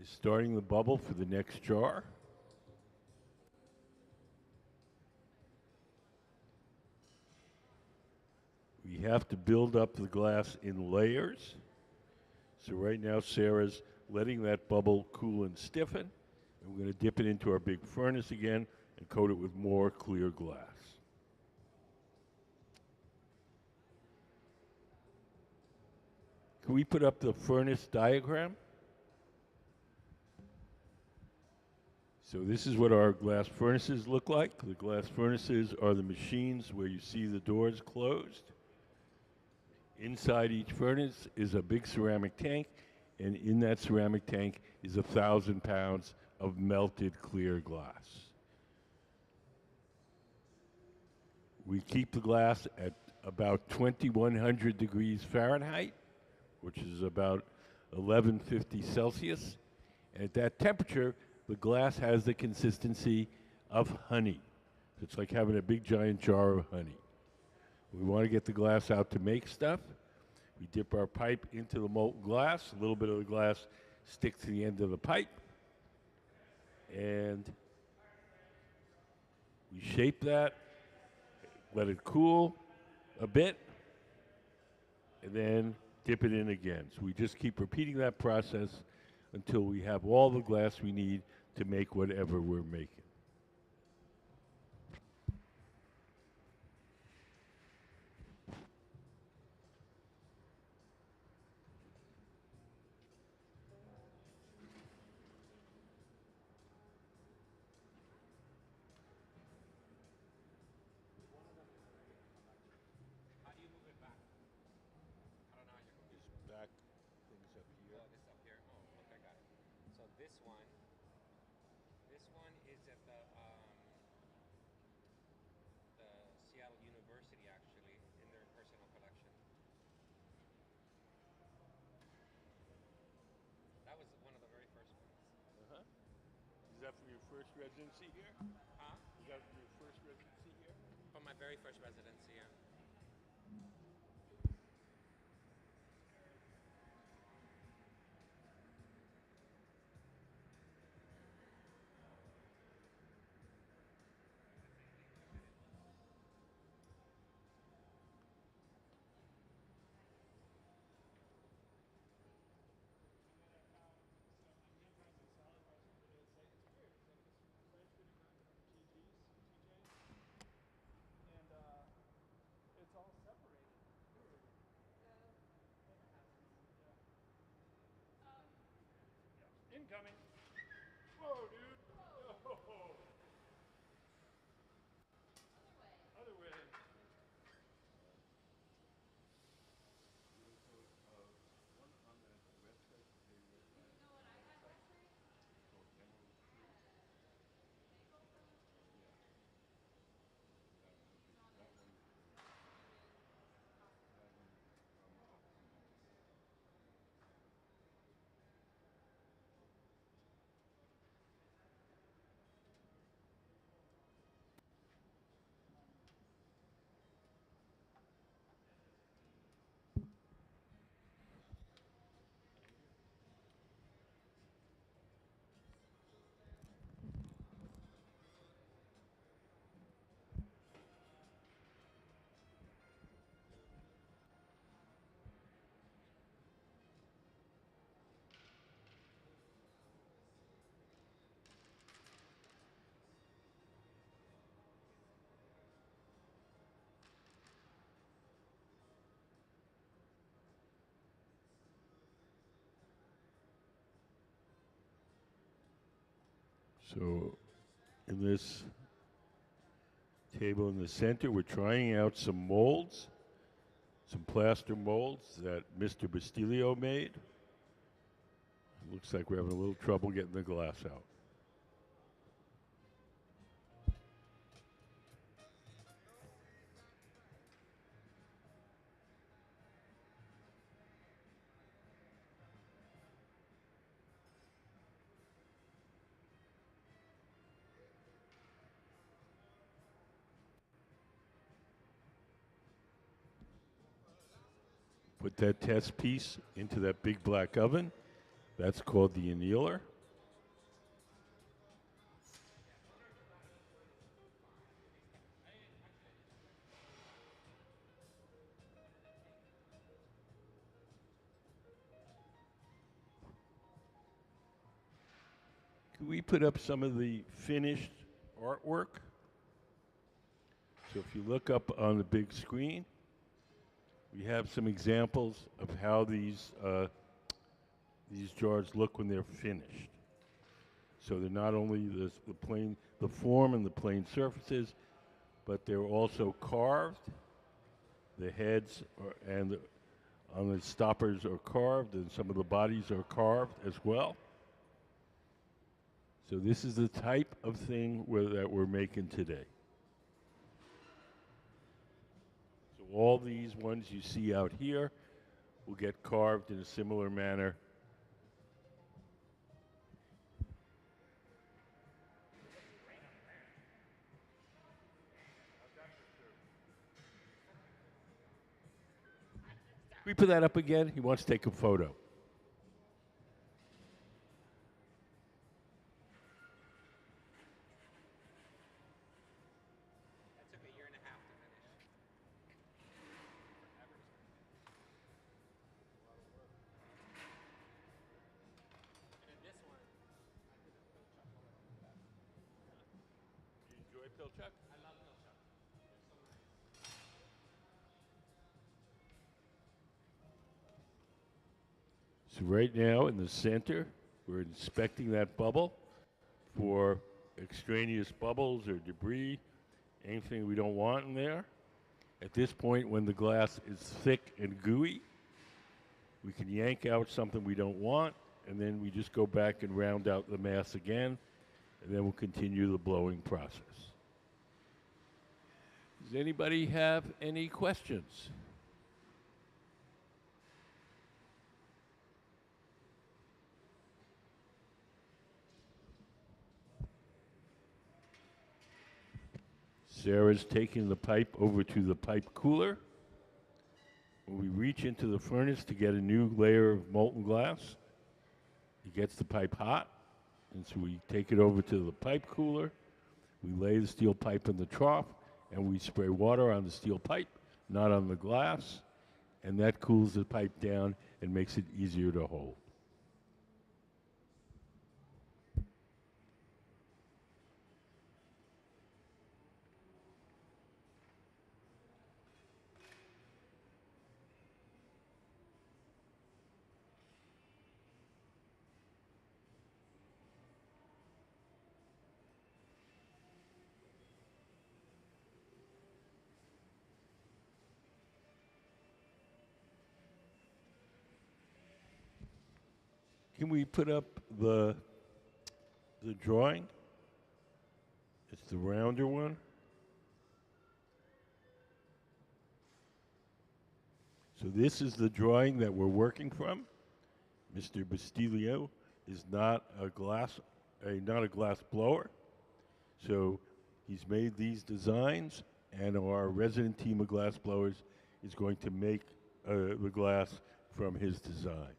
A: is starting the bubble for the next jar. We have to build up the glass in layers. So right now Sarah's letting that bubble cool and stiffen. And we're going to dip it into our big furnace again and coat it with more clear glass. Can we put up the furnace diagram? So this is what our glass furnaces look like. The glass furnaces are the machines where you see the doors closed. Inside each furnace is a big ceramic tank, and in that ceramic tank is 1,000 pounds of melted clear glass. We keep the glass at about 2,100 degrees Fahrenheit, which is about 1150 Celsius. And at that temperature, the glass has the consistency of honey. It's like having a big giant jar of honey. We want to get the glass out to make stuff. We dip our pipe into the molten glass. A little bit of the glass sticks to the end of the pipe. And we shape that, let it cool a bit, and then dip it in again. So we just keep repeating that process until we have all the glass we need to make whatever we're making.
C: How do you move it back? I don't know how you move it.
A: Just back things up here.
C: Oh, this up here. Oh, okay, got it. So this one is at the Seattle University, actually, in their personal collection. That was one of the very first ones.
A: Uh-huh. Is that from your first residency here?
C: Huh?
A: Is that from your first residency here?
C: From my very first residency, yeah.
A: Incoming. Whoa, dude. Whoa. Other way. So in this table in the center, we're trying out some molds, some plaster molds that Mr. Bustillo made. Looks like we're having a little trouble getting the glass out. Put that test piece into that big black oven. That's called the annealer. Can we put up some of the finished artwork? So if you look up on the big screen, we have some examples of how these jars look when they're finished. So they're not only the form and the plain surfaces, but they're also carved. The heads on the stoppers are carved, and some of the bodies are carved as well. So this is the type of thing that we're making today. So all these ones you see out here will get carved in a similar manner. Can we put that up again? He wants to take a photo.
C: That took a year and a half to finish. And in this one, I did a Pilchuck all over the back.
A: You enjoy Pilchuck?
C: I love Pilchuck. They're so nice.
A: So right now in the center, we're inspecting that bubble for extraneous bubbles or debris, anything we don't want in there. At this point, when the glass is thick and gooey, we can yank out something we don't want, and then we just go back and round out the mass again, and then we'll continue the blowing process. Does anybody have any questions? Sarah's taking the pipe over to the pipe cooler. When we reach into the furnace to get a new layer of molten glass, it gets the pipe hot, and so we take it over to the pipe cooler. We lay the steel pipe in the trough, and we spray water on the steel pipe, not on the glass, and that cools the pipe down and makes it easier to hold. Can we put up the drawing? It's the rounder one. So this is the drawing that we're working from. Mr. Bustillo is not a glass blower. So he's made these designs, and our resident team of glass blowers is going to make the glass from his designs.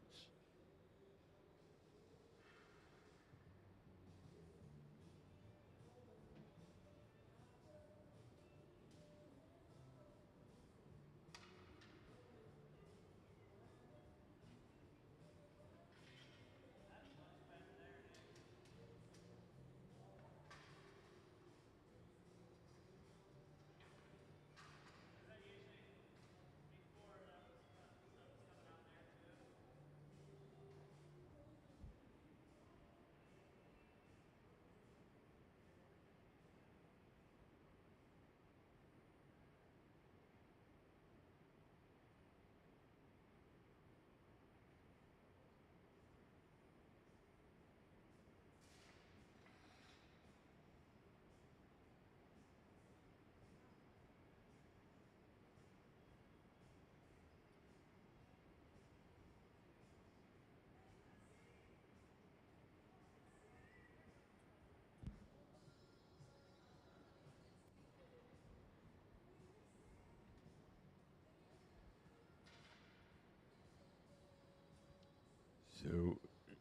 A: So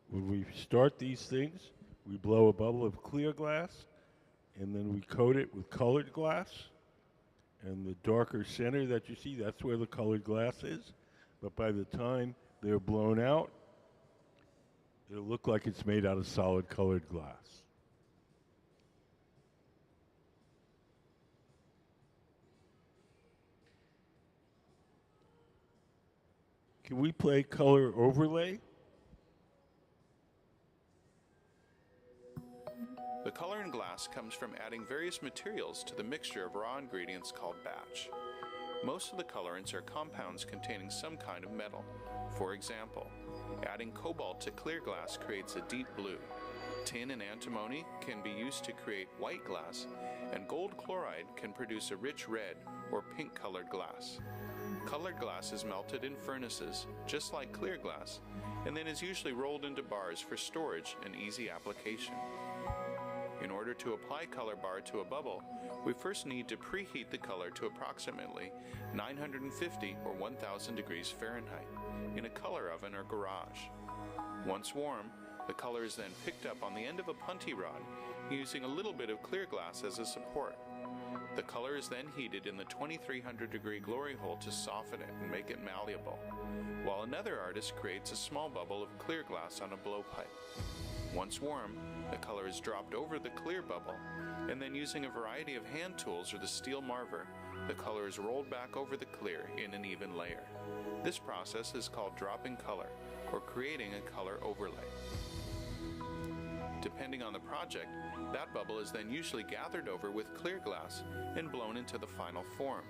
A: when we start these things, we blow a bubble of clear glass, and then we coat it with colored glass. And the darker center that you see, that's where the colored glass is. But by the time they're blown out, it'll look like it's made out of solid colored glass. Can we play color overlay?
D: The color in glass comes from adding various materials to the mixture of raw ingredients called batch. Most of the colorants are compounds containing some kind of metal. For example, adding cobalt to clear glass creates a deep blue. Tin and antimony can be used to create white glass, and gold chloride can produce a rich red or pink colored glass. Colored glass is melted in furnaces, just like clear glass, and then is usually rolled into bars for storage and easy application. In order to apply color bar to a bubble, we first need to preheat the color to approximately 950 or 1000 degrees Fahrenheit in a color oven or garage. Once warm, the color is then picked up on the end of a punty rod using a little bit of clear glass as a support. The color is then heated in the 2300 degree glory hole to soften it and make it malleable, while another artist creates a small bubble of clear glass on a blowpipe. Once warm, the color is dropped over the clear bubble, and then using a variety of hand tools or the steel marver, the color is rolled back over the clear in an even layer. This process is called dropping color, or creating a color overlay. Depending on the project, that bubble is then usually gathered over with clear glass and blown into the final form.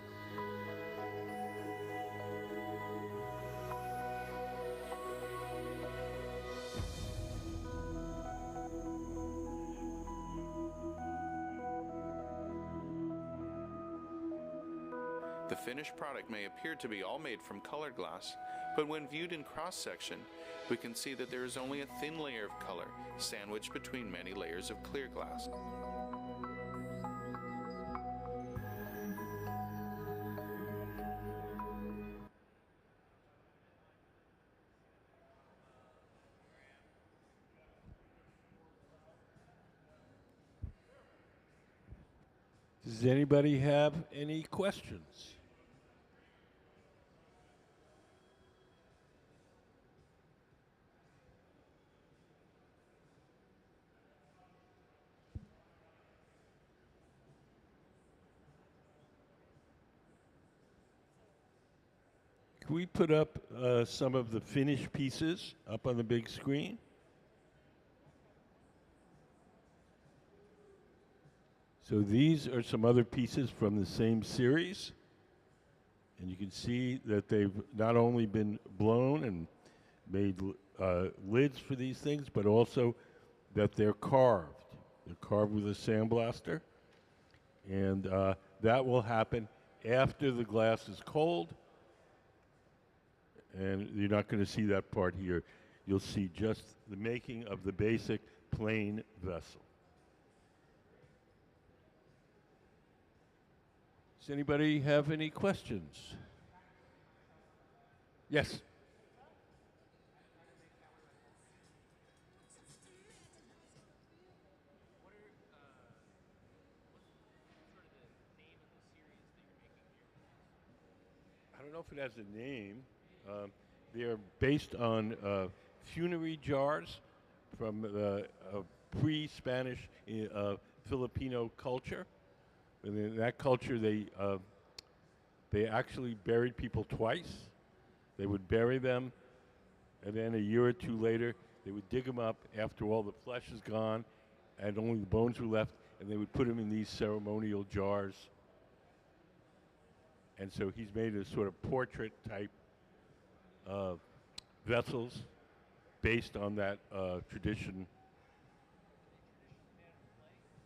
D: The finished product may appear to be all made from colored glass, but when viewed in cross-section, we can see that there is only a thin layer of color sandwiched between many layers of clear glass.
A: Does anybody have any questions? Can we put up some of the finished pieces up on the big screen? So these are some other pieces from the same series. And you can see that they've not only been blown and made lids for these things, but also that they're carved. They're carved with a sandblaster. And that will happen after the glass is cold. And you're not going to see that part here. You'll see just the making of the basic plain vessel. Does anybody have any questions? Yes. I don't know if it has a name. They are based on funerary jars from the pre-Spanish Filipino culture. And in that culture, they actually buried people twice. They would bury them, and then a year or two later, they would dig them up after all the flesh is gone, and only the bones were left, and they would put them in these ceremonial jars. And so he's made a sort of portrait type vessels based on that tradition.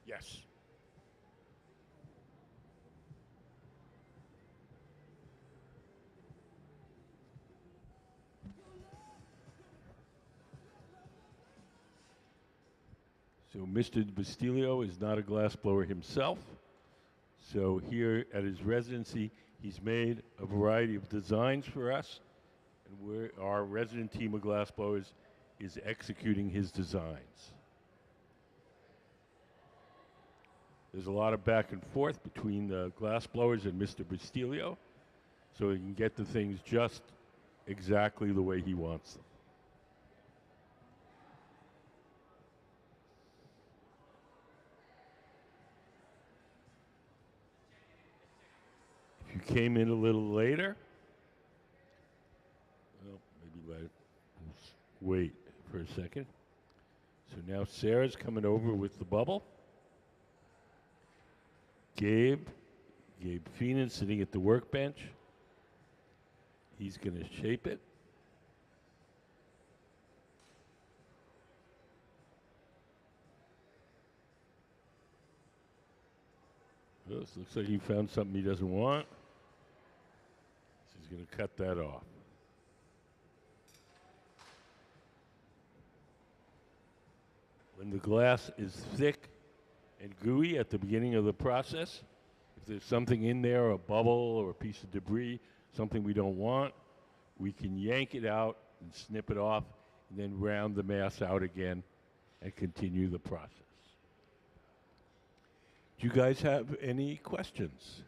A: Yes. So Mr. Bustillo is not a glassblower himself. So here at his residency, he's made a variety of designs for us. And our resident team of glassblowers is executing his designs. There's a lot of back and forth between the glass blowers and Mr. Bustillo, so he can get the things just exactly the way he wants them. If you came in a little later, well, maybe wait for a second. So now Sarah's coming over with the bubble. Gabe Feenan sitting at the workbench. He's going to shape it. Oh, this looks like he found something he doesn't want. So he's going to cut that off. When the glass is thick and gooey at the beginning of the process, if there's something in there, a bubble or a piece of debris, something we don't want, we can yank it out and snip it off and then round the mass out again and continue the process. Do you guys have any questions?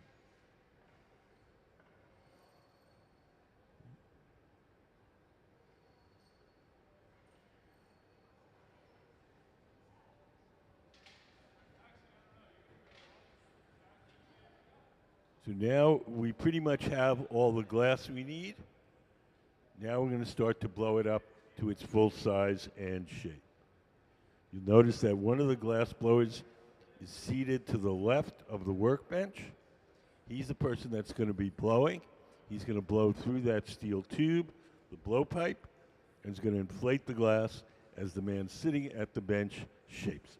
A: So now we pretty much have all the glass we need. Now we're going to start to blow it up to its full size and shape. You'll notice that one of the glass blowers is seated to the left of the workbench. He's the person that's going to be blowing. He's going to blow through that steel tube, the blowpipe, and is going to inflate the glass as the man sitting at the bench shapes it.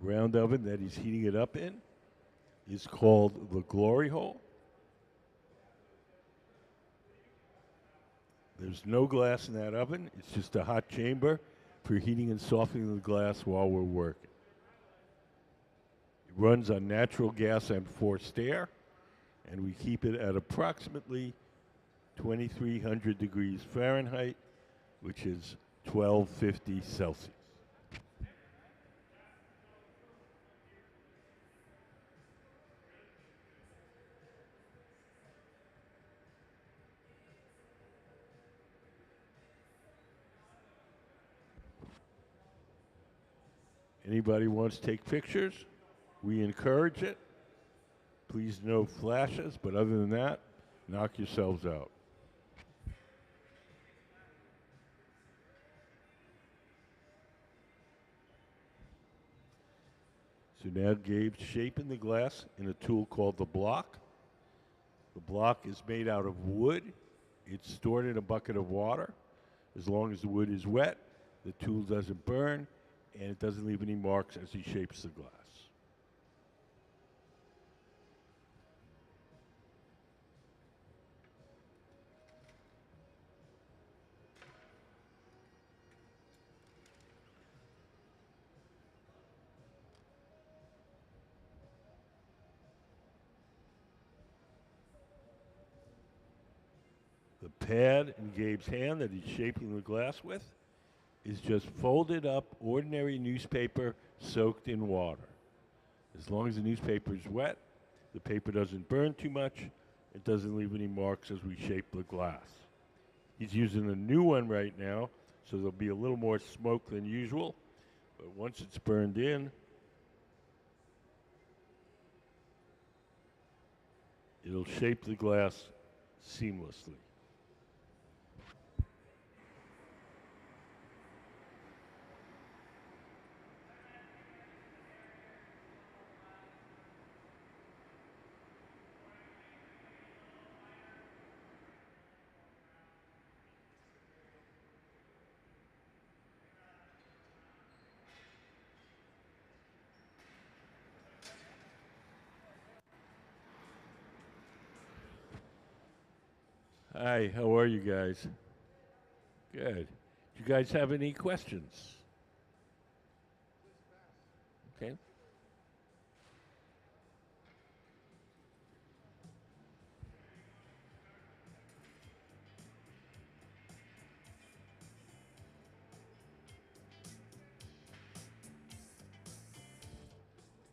A: Round oven that he's heating it up in is called the glory hole. There's no glass in that oven. It's just a hot chamber for heating and softening the glass while we're working. It runs on natural gas and forced air, and we keep it at approximately 2,300 degrees Fahrenheit, which is 1250 Celsius. Anybody wants to take pictures? We encourage it. Please no flashes, but other than that, knock yourselves out. So now Gabe's shaping the glass in a tool called the block. The block is made out of wood. It's stored in a bucket of water. As long as the wood is wet, the tool doesn't burn, and it doesn't leave any marks as he shapes the glass. The pad in Gabe's hand that he's shaping the glass with is just folded up ordinary newspaper soaked in water. As long as the newspaper is wet, the paper doesn't burn too much, it doesn't leave any marks as we shape the glass. He's using a new one right now, so there'll be a little more smoke than usual, but once it's burned in, it'll shape the glass seamlessly. Hi, how are you guys? Good. Do you guys have any questions? Okay.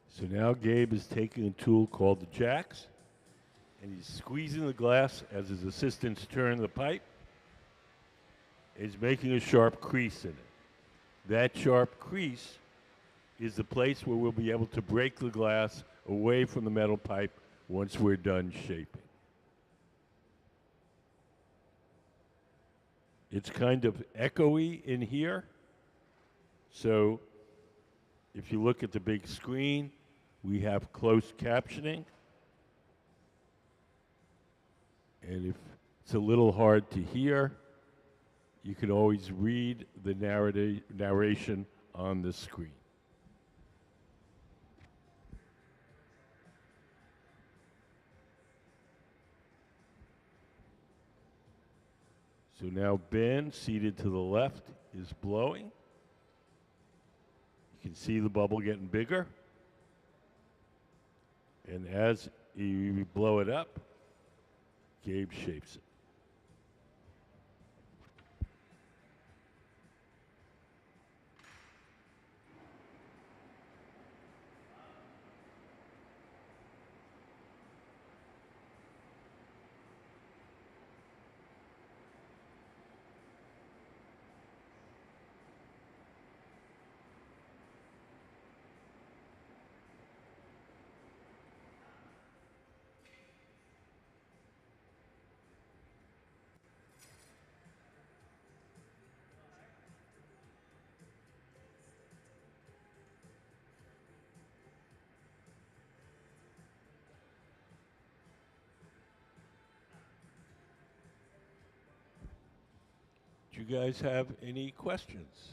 A: So now Gabe is taking a tool called the jacks, and he's squeezing the glass as his assistants turn the pipe. He's making a sharp crease in it. That sharp crease is the place where we'll be able to break the glass away from the metal pipe once we're done shaping. It's kind of echoey in here, so if you look at the big screen, we have closed captioning. And if it's a little hard to hear, you can always read the narration on the screen. So now Ben, seated to the left, is blowing. You can see the bubble getting bigger. And as you blow it up, Gabe shapes it. Do you guys have any questions?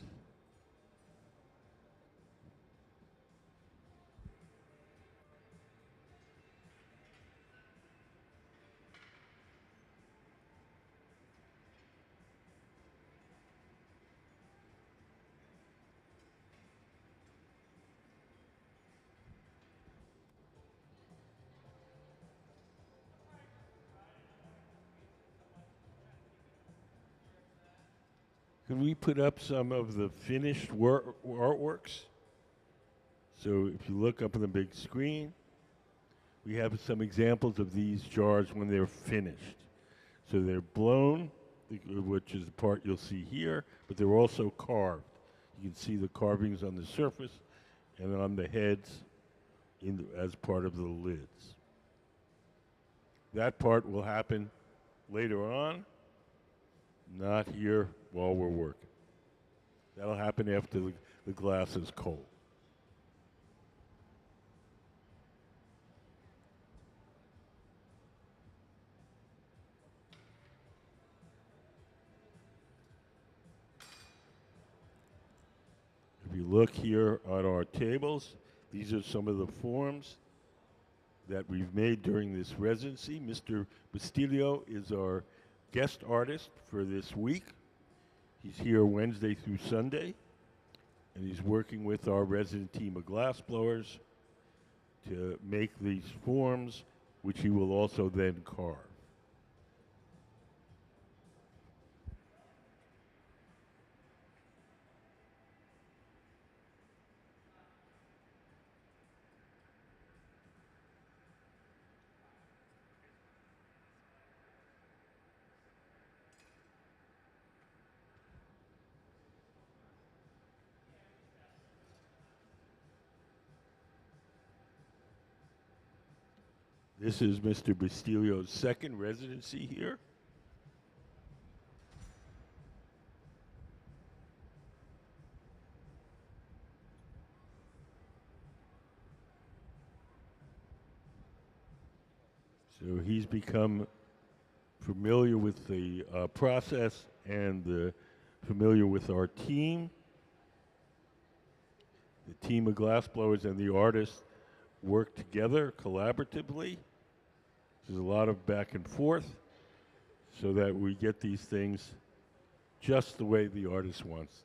A: Can we put up some of the finished artworks? So if you look up on the big screen, we have some examples of these jars when they're finished. So they're blown, which is the part you'll see here, but they're also carved. You can see the carvings on the surface and on the heads as part of the lids. That part will happen later on, not here while we're working. That'll happen after the glass is cold. If you look here on our tables, these are some of the forms that we've made during this residency. Mr. Bustillo is our guest artist for this week. He's here Wednesday through Sunday, and he's working with our resident team of glassblowers to make these forms, which he will also then carve. This is Mr. Bustillo's second residency here. So he's become familiar with the process and familiar with our team. The team of glassblowers and the artists work together collaboratively. There's a lot of back and forth. so that we get these things just the way the artist wants.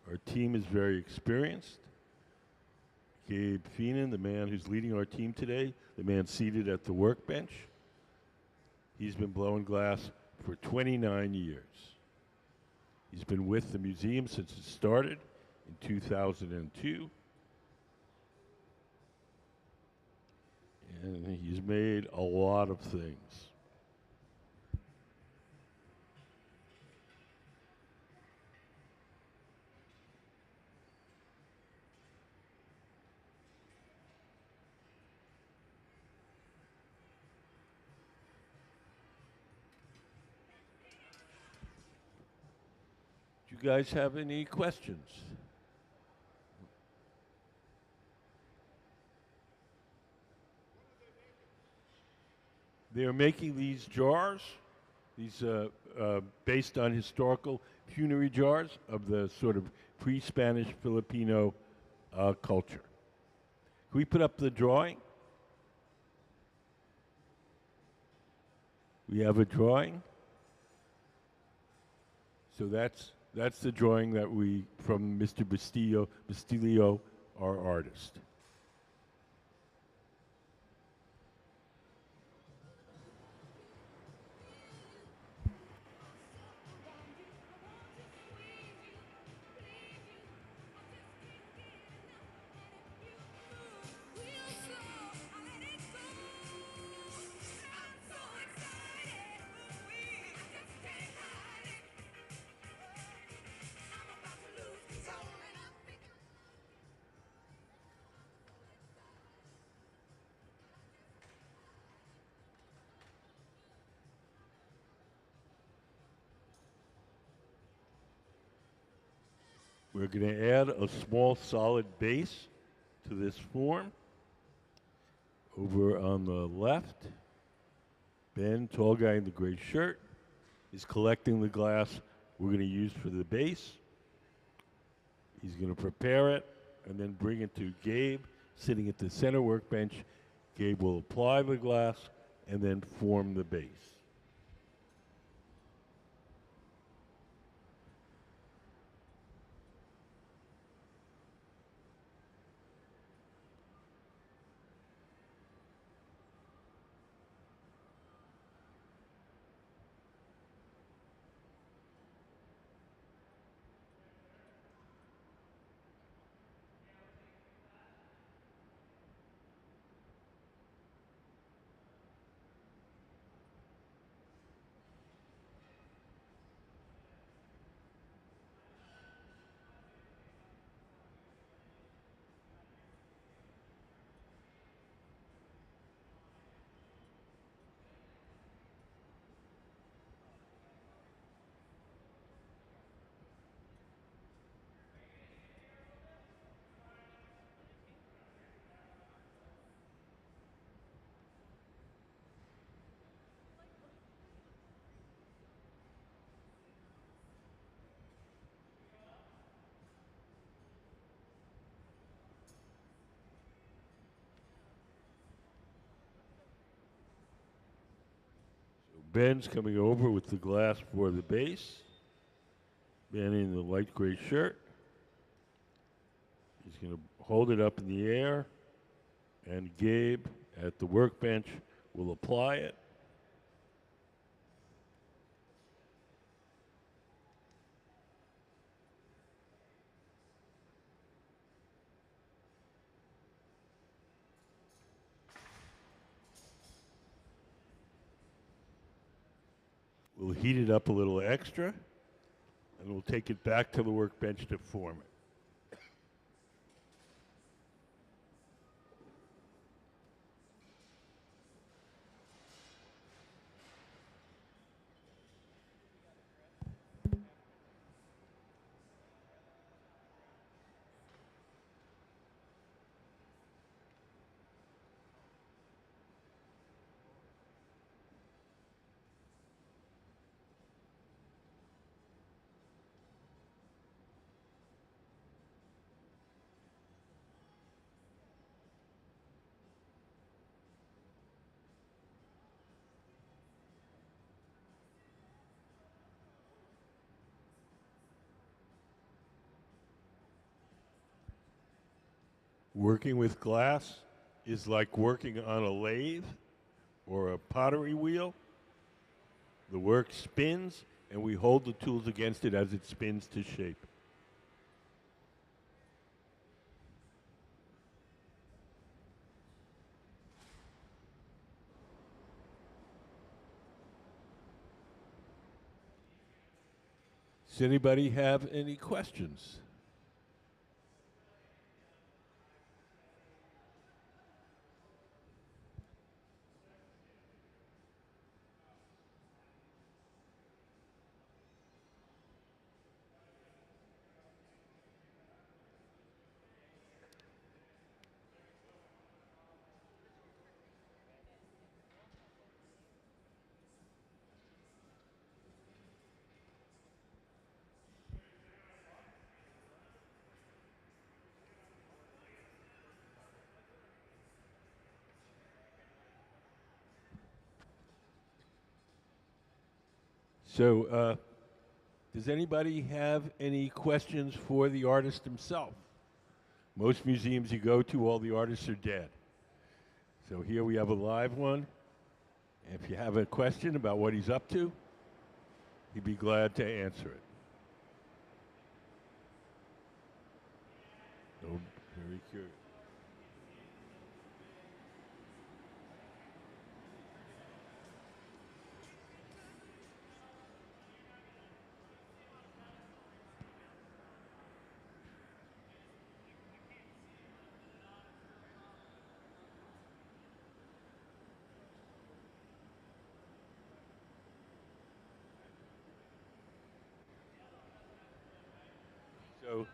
A: Our team is very experienced. Gabe Feenan, the man who's leading our team today, the man seated at the workbench, he's been blowing glass for 29 years. He's been with the museum since it started in 2002. And he's made a lot of things. Do you guys have any questions? They're making these jars, these based on historical funerary jars of the sort of pre-Spanish Filipino culture. Can we put up the drawing? We have a drawing. So that's the drawing that we, from Mr. Bustillo, our artist. We're going to add a small solid base to this form. Over on the left, Ben, tall guy in the gray shirt, is collecting the glass we're going to use for the base. He's going to prepare it and then bring it to Gabe, sitting at the center workbench. Gabe will apply the glass and then form the base. Ben's coming over with the glass for the base. Ben in the light gray shirt. He's going to hold it up in the air, and Gabe at the workbench will apply it. We'll heat it up a little extra, and we'll take it back to the workbench to form it. Working with glass is like working on a lathe or a pottery wheel. The work spins, and we hold the tools against it as it spins to shape. Does anybody have any questions? So, does anybody have any questions for the artist himself? Most museums you go to, all the artists are dead. So here we have a live one. If you have a question about what he's up to, he'd be glad to answer it. So, very curious. So,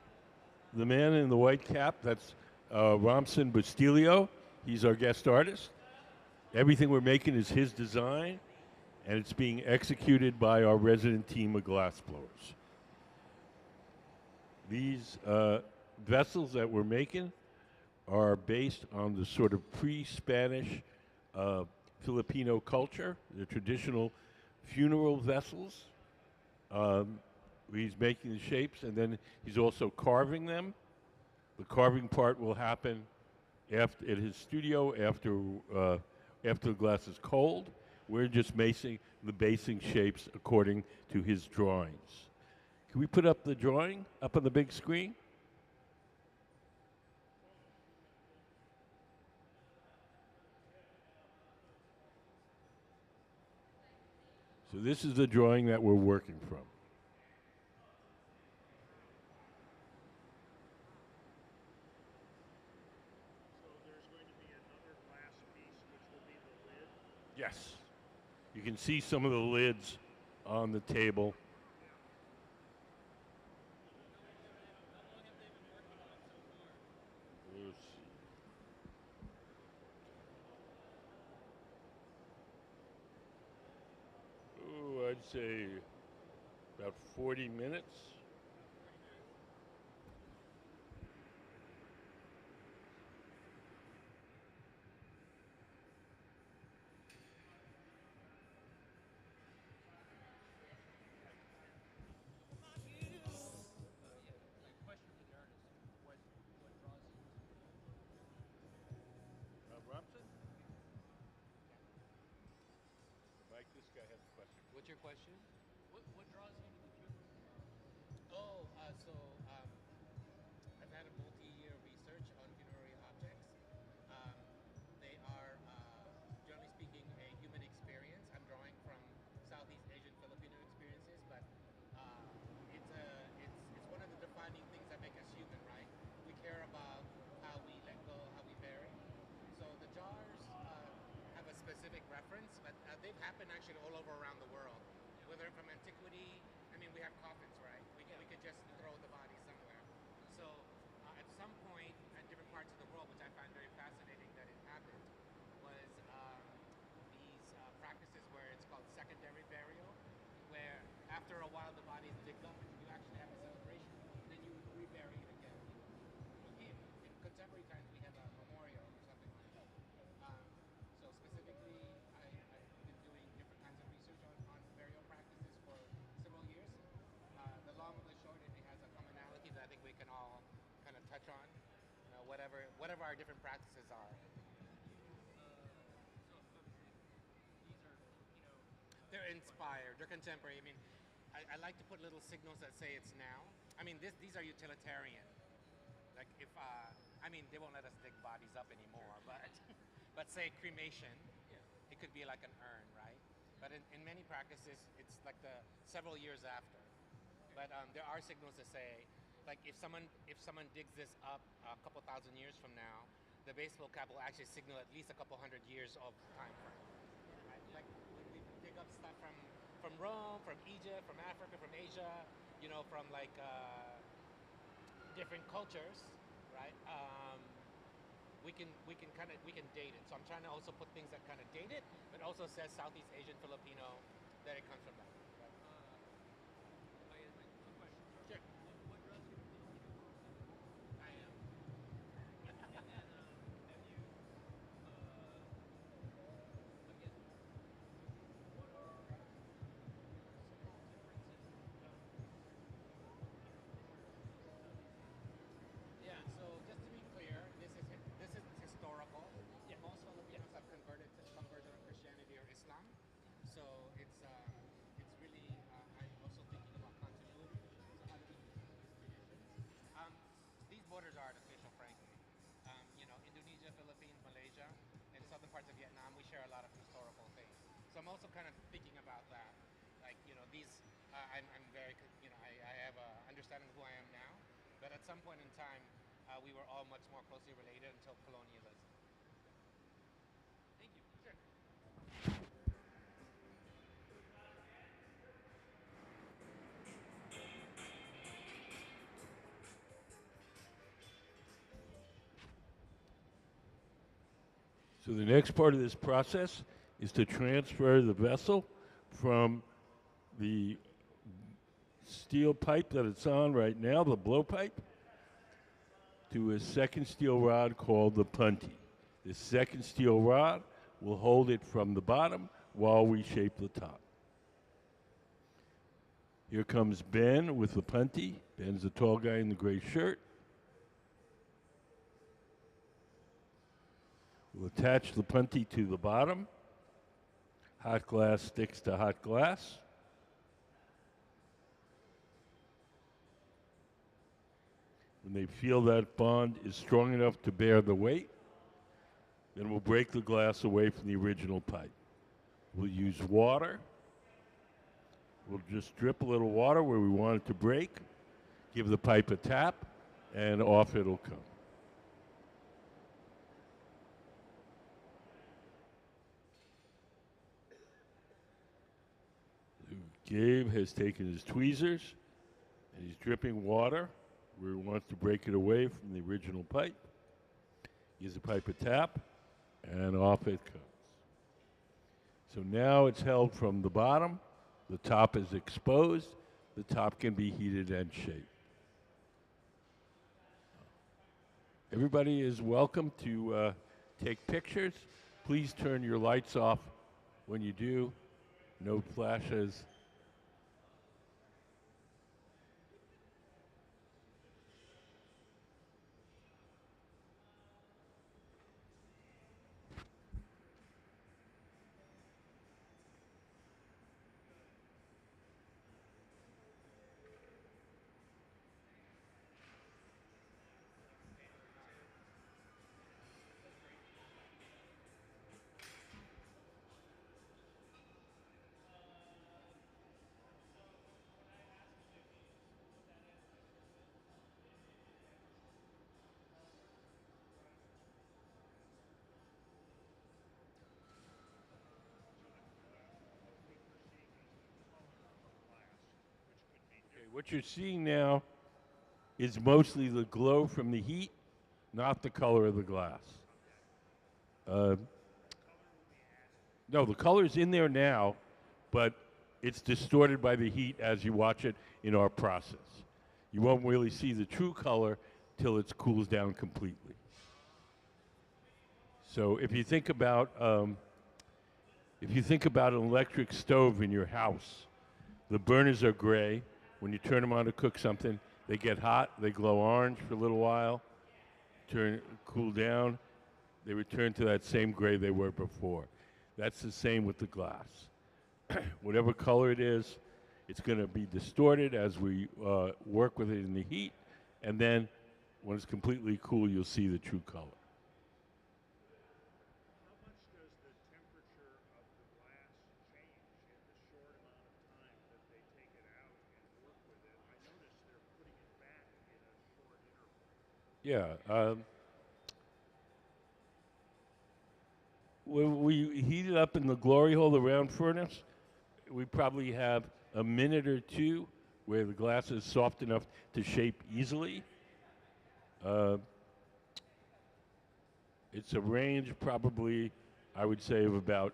A: the man in the white cap, that's Romson Bustillo. He's our guest artist. Everything we're making is his design, and it's being executed by our resident team of glassblowers. These vessels that we're making are based on the sort of pre-Spanish Filipino culture, the traditional funeral vessels. He's making the shapes, and then he's also carving them. The carving part will happen after at his studio after the glass is cold. We're just basing shapes according to his drawings. Can we put up the drawing up on the big screen? So this is the drawing that we're working from. Yes. You can see some of the lids on the table. Let's see. Oh, I'd say about 40 minutes. Robson? Mike, this guy has a question.
G: What's your question? What draws you to the funeral? I've had a multi-year research on funerary objects. Um, they are, generally speaking, a human experience. I'm drawing from Southeast Asian Filipino experiences, but it's one of the defining things that make us human, right? We care about how we let go, how we bury. So the jars have a specific reference, but they've happened actually all over around the world, whether from antiquity. I mean, we have coffins, right? We could just throw the body somewhere. So at some point, at different parts of the world, which I find very fascinating that it happened, was these practices where it's called secondary burial, where after a while the body is digged up, you actually have a celebration, then you rebury it again. In contemporary times, we have a memorial or something like that. So specifically, I've been doing different kinds of research on burial practices for several years. The long and the short, if you whatever our different practices are. They're inspired. They're contemporary. I mean, I like to put little signals that say it's now. I mean, these are utilitarian. Like if I mean, they won't let us dig bodies up anymore, but but say cremation, it could be like an urn, right? But in many practices, it's like the several years after. But there are signals that say, like if someone digs this up a couple thousand years from now, the baseball cap will actually signal at least a couple hundred years of time frame. Right? Like when we dig up stuff from Rome, from Egypt, from Africa, from Asia, you know, from like different cultures, right? We can date it. So I'm trying to also put things that kind of date it, but also says Southeast Asian Filipino, that it comes from that. Sure. I am. Yeah. So just to be clear, this is historical. Most Filipinos have converted to some version of Christianity or Islam. So it's really I'm also thinking about continuity. So how do we keep these traditions? These borders are artificial, frankly. You know, Indonesia, Philippines, Malaysia, and southern parts of Vietnam, we share a lot of historical things. So I'm also kind of thinking about that. Like, you know, these, I'm very, you know, I have a understanding of who I am now, but at some point in time, we were all much more closely related until colonialism. Thank you. Sure.
A: So the next part of this process is to transfer the vessel from the steel pipe that it's on right now, the blowpipe, to a second steel rod called the punty. This second steel rod will hold it from the bottom while we shape the top. Here comes Ben with the punty. Ben's the tall guy in the gray shirt. We'll attach the punty to the bottom. Hot glass sticks to hot glass. When they feel that bond is strong enough to bear the weight, then we'll break the glass away from the original pipe. We'll use water. We'll just drip a little water where we want it to break, give the pipe a tap, and off it'll come. Gabe has taken his tweezers and he's dripping water where he wants to break it away from the original pipe. Gives the pipe a tap, and off it comes. So now it's held from the bottom. The top is exposed. The top can be heated and shaped. Everybody is welcome to take pictures. Please turn your lights off when you do. No flashes. What you're seeing now is mostly the glow from the heat, not the color of the glass. No, the color's in there now, but it's distorted by the heat as you watch it in our process. You won't really see the true color till it cools down completely. So if you think about an electric stove in your house, the burners are gray. When you turn them on to cook something, they get hot, they glow orange for a little while. cool down, they return to that same gray they were before. That's the same with the glass. Whatever color it is, it's going to be distorted as we work with it in the heat, and then when it's completely cool, you'll see the true color.
H: How much does the temperature of the glass change in the short amount of time that they take it out and work with it? I noticed they're putting it back in a short interval.
A: Yeah. When we heat it up in the glory hole, the round furnace, we probably have a minute or two where the glass is soft enough to shape easily. It's a range probably, I would say, of about,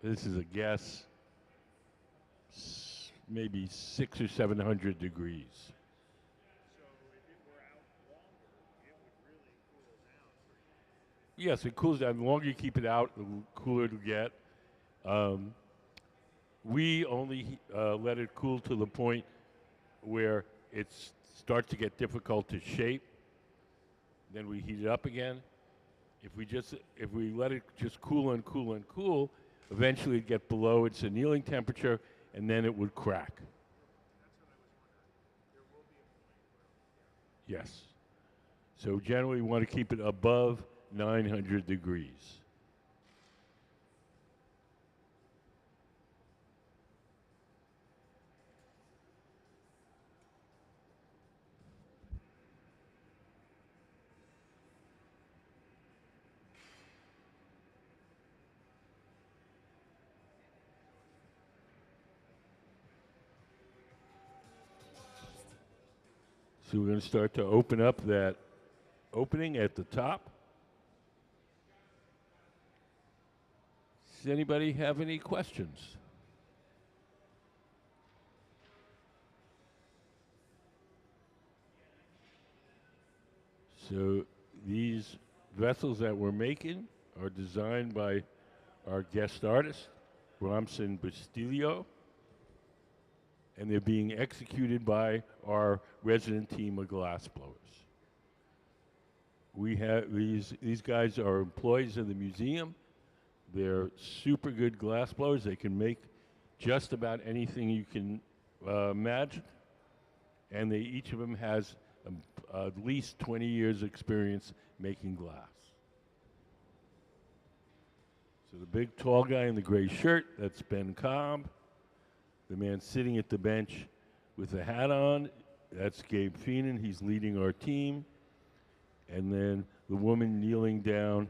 A: this is a guess, maybe 600 or 700 degrees.
H: So if it were out longer, it would really cool down pretty much.
A: Yes, it cools down. The longer you keep it out, the cooler it'll get. We only let it cool to the point where it starts to get difficult to shape. Then we heat it up again. If we let it just cool and cool and cool, eventually it'd get below its annealing temperature, and then it would crack.
H: That's what I was wondering. There will be a point where
A: Yes. So generally, we want to keep it above 900 degrees. So we're going to start to open up that opening at the top. Does anybody have any questions? So these vessels that we're making are designed by our guest artist, Romson Bustillo, and they're being executed by our resident team of glassblowers. We have these guys are employees of the museum. They're super good glassblowers. They can make just about anything you can imagine, and each of them has at least 20 years experience making glass. So the big tall guy in the gray shirt, that's Ben Cobb. The man sitting at the bench with the hat on, that's Gabe Feenan. He's leading our team. And then the woman kneeling down,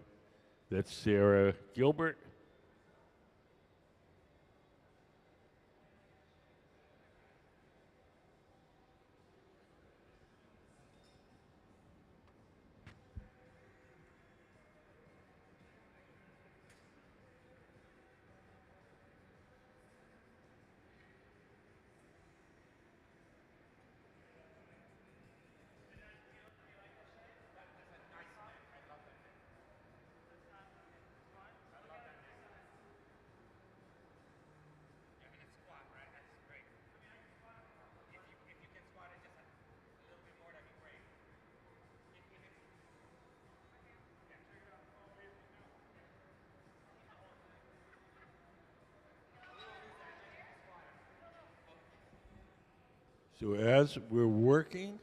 A: that's Sarah Gilbert. So as we're working,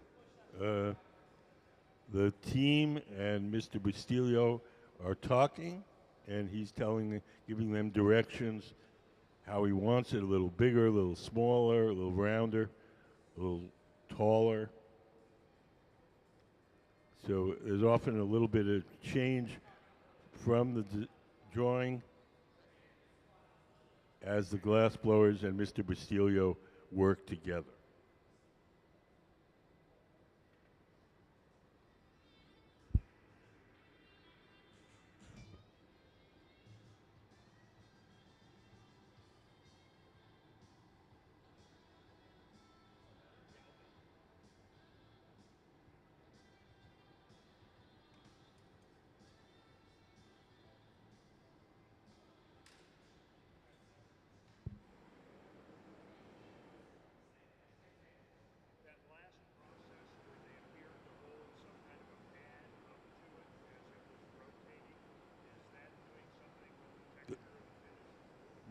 A: the team and Mr. Bustillo are talking, and he's giving them directions, how he wants it, a little bigger, a little smaller, a little rounder, a little taller. So there's often a little bit of change from the drawing as the glass blowers and Mr. Bustillo work together.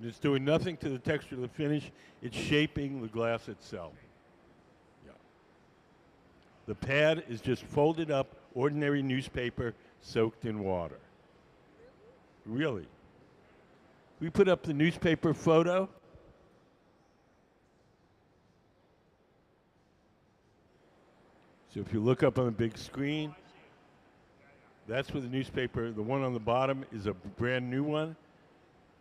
A: it's doing nothing to the texture of the finish. It's shaping the glass itself. Yeah. The pad is just folded up, ordinary newspaper soaked in water. Really? We put up the newspaper photo. So if you look up on the big screen, that's where the newspaper, the one on the bottom is a brand new one,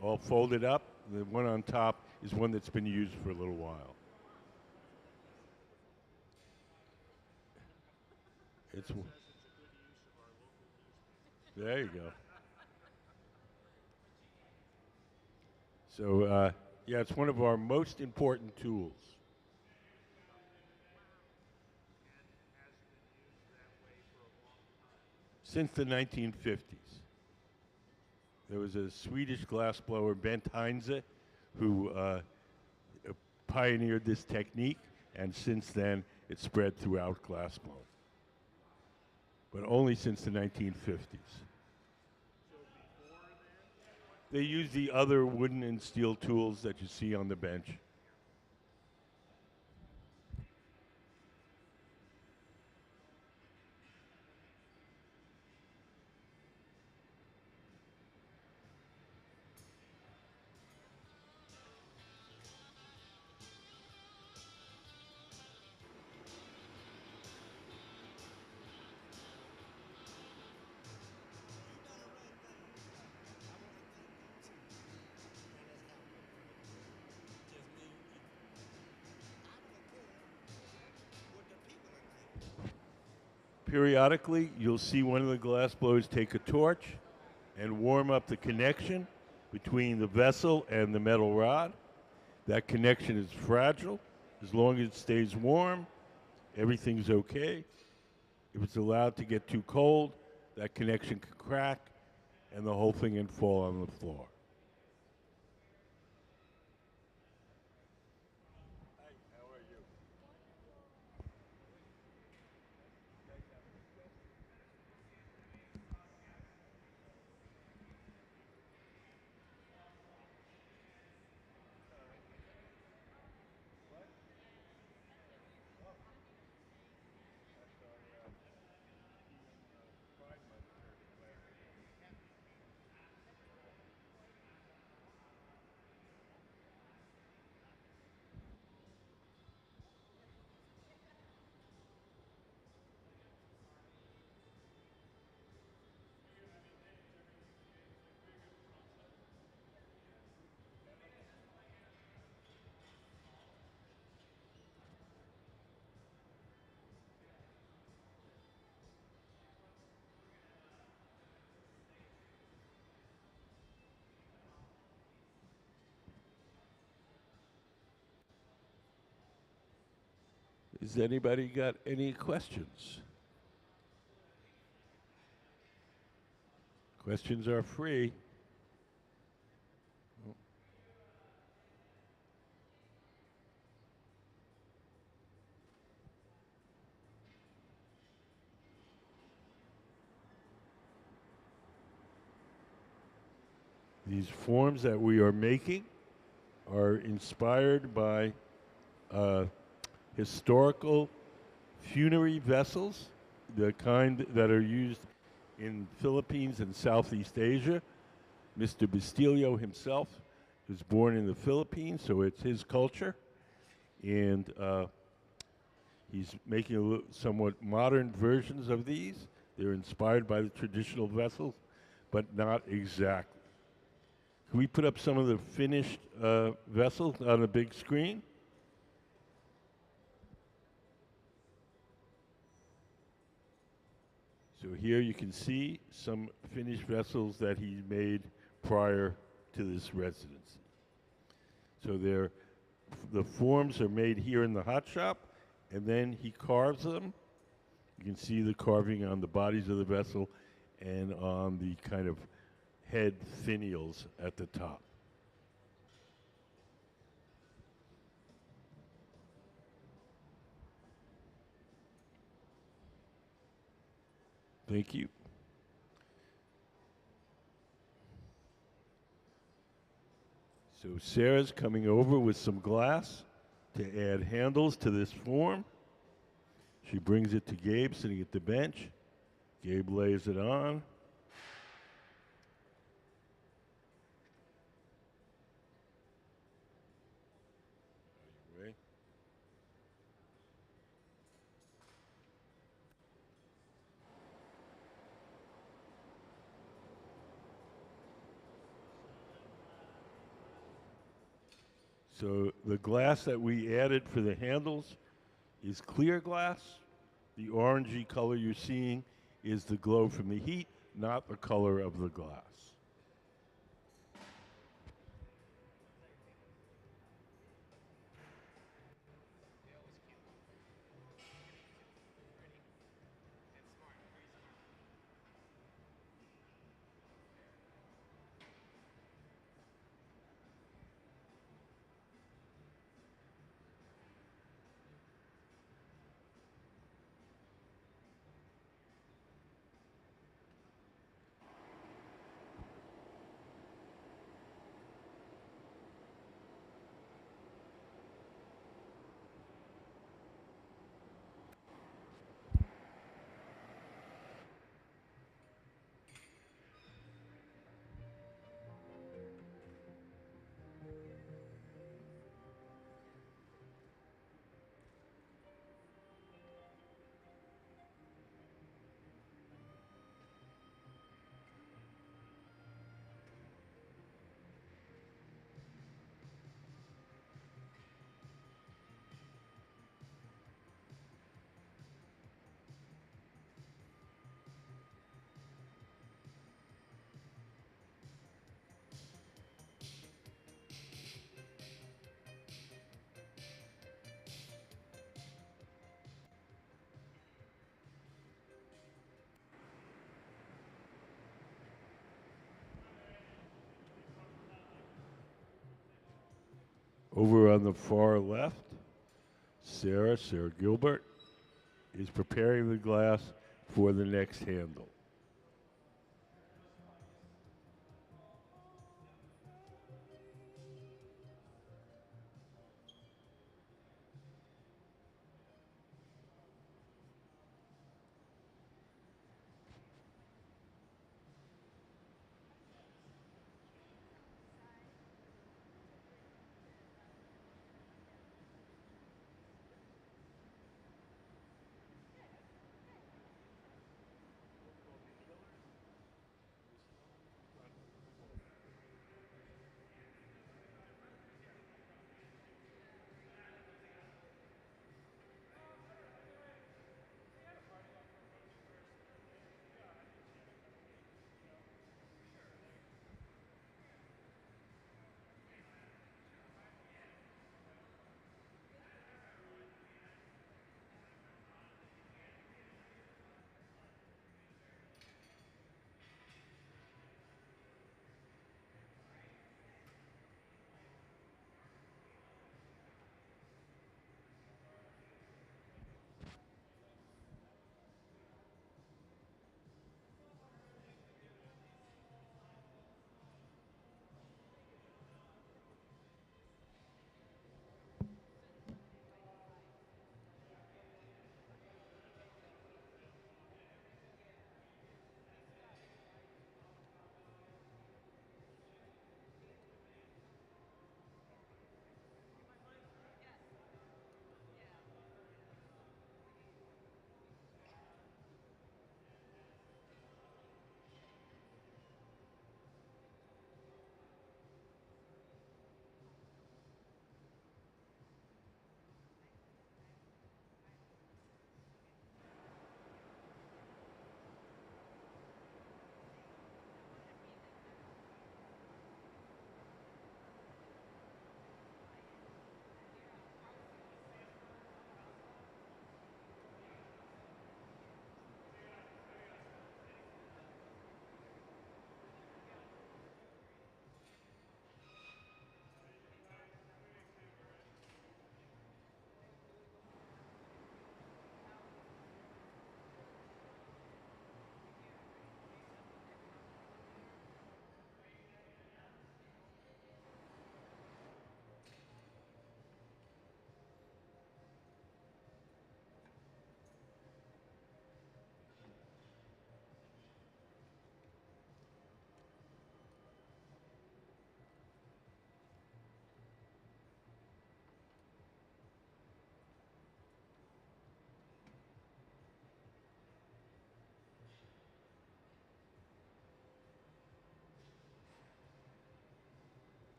A: all folded up. The one on top is one that's been used for a little while. There you go. So, yeah, it's one of our most important tools. Since the 1950s. There was a Swedish glassblower, Bent Heinze, who pioneered this technique, and since then it spread throughout glassblowing. But only since the 1950s. They used the other wooden and steel tools that you see on the bench. Periodically, you'll see one of the glass blowers take a torch and warm up the connection between the vessel and the metal rod. That connection is fragile. As long as it stays warm, everything's okay. If it's allowed to get too cold, that connection can crack and the whole thing can fall on the floor. Has anybody got any questions? Questions are free. These forms that we are making are inspired by historical funerary vessels, the kind that are used in Philippines and Southeast Asia. Mr. Bustillo himself was born in the Philippines, so it's his culture. And he's making somewhat modern versions of these. They're inspired by the traditional vessels, but not exactly. Can we put up some of the finished vessels on a big screen? So here you can see some finished vessels that he made prior to this residency. So the forms are made here in the hot shop, and then he carves them. You can see the carving on the bodies of the vessel and on the kind of head finials at the top. Thank you. So Sarah's coming over with some glass to add handles to this form. She brings it to Gabe sitting at the bench. Gabe lays it on. Ready? So the glass that we added for the handles is clear glass. The orangey color you're seeing is the glow from the heat, not the color of the glass. Over on the far left, Sarah Gilbert, is preparing the glass for the next handle.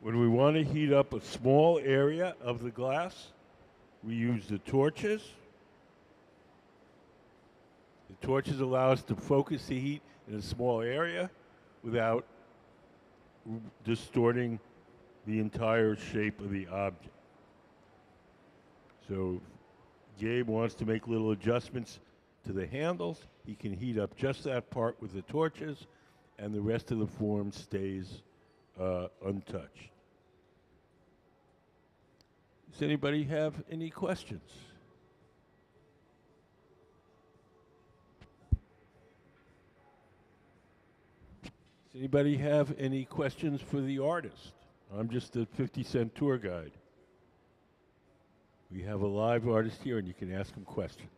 A: When we want to heat up a small area of the glass, we use the torches. The torches allow us to focus the heat in a small area without distorting the entire shape of the object. So if Gabe wants to make little adjustments to the handles, he can heat up just that part with the torches, and the rest of the form stays untouched. Does anybody have any questions? Does anybody have any questions for the artist? I'm just a 50-cent tour guide. We have a live artist here, and you can ask him questions.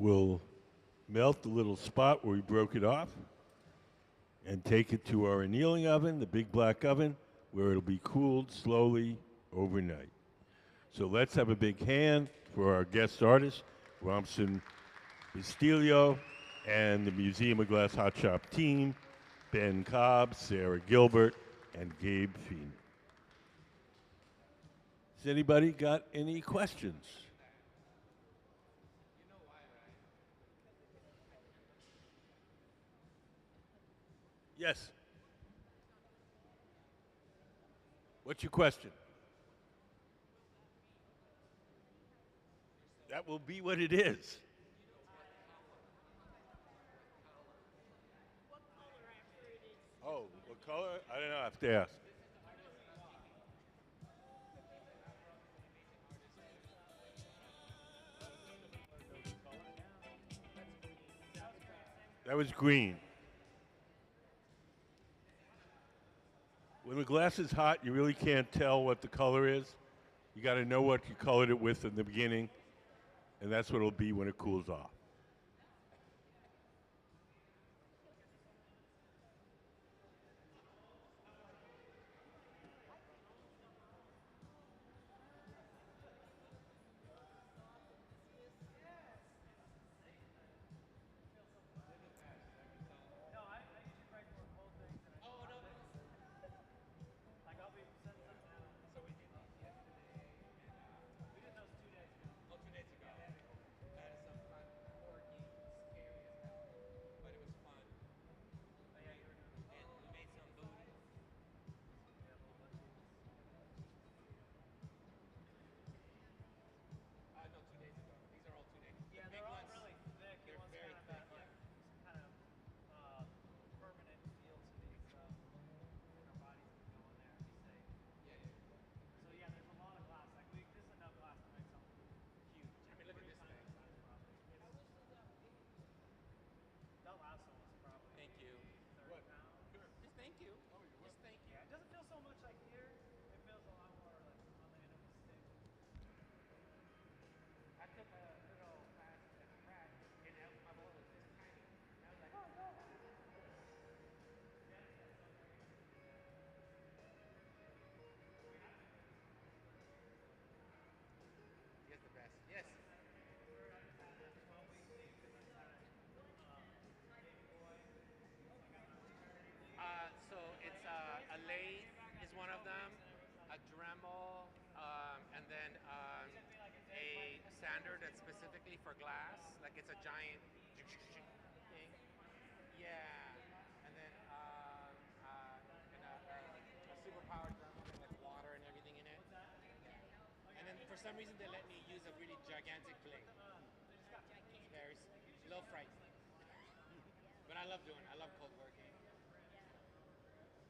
A: we'll melt the little spot where we broke it off and take it to our annealing oven, the big black oven, where it'll be cooled slowly overnight. So let's have a big hand for our guest artist, Romson Bustillo, and the Museum of Glass Hot Shop team, Ben Cobb, Sarah Gilbert, and Gabe Feen. Has anybody got any questions? Yes. What's your question? That will be what it is. Oh, what color? I don't know. I have to ask. That was green. When the glass is hot, you really can't tell what the color is. You got to know what you colored it with in the beginning, and that's what it'll be when it cools off.
G: So it's a lathe is one of them, a Dremel, and then a sander that's specifically for glass. Like it's a giant thing. Yeah. And then a super powered Dremel with like water and everything in it. And then for some reason they let me use a really gigantic blade. It's very, a little frightening. But I love doing it. I love cold working.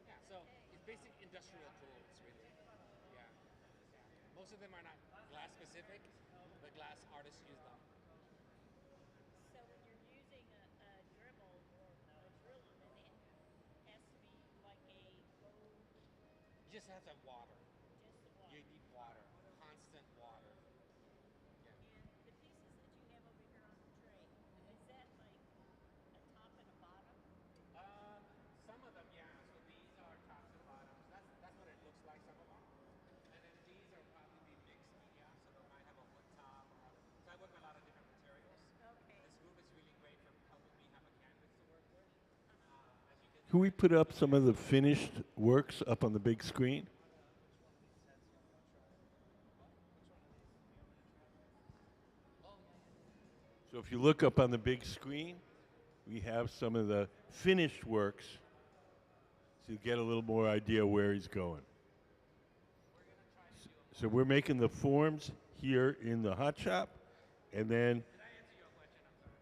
G: Yeah, so it's basic industrial tools, really. Yeah. Most of them are not glass specific, but glass artists use them.
I: So when you're using a dribble or a drill on it, it has to be like a low,
G: You just have to have water.
I: just the water.
G: You need water, constant water. Yeah.
I: And the pieces that you have over here on the tray, is that like a top and a bottom?
G: Some of them, yeah. So these are tops and bottoms. That's what it looks like. Some of them. And then these are probably be mixed media, so they might have a wood top. So I work with a lot of different materials.
I: Okay.
G: This group is really great for helping me have a canvas to work with. As you can
A: Can we put up some of the finished works up on the big screen? So if you look up on the big screen, we have some of the finished works so you get a little more idea where he's going. So we're making the forms here in the hot shop, and then
G: Did I answer your question? I'm sorry.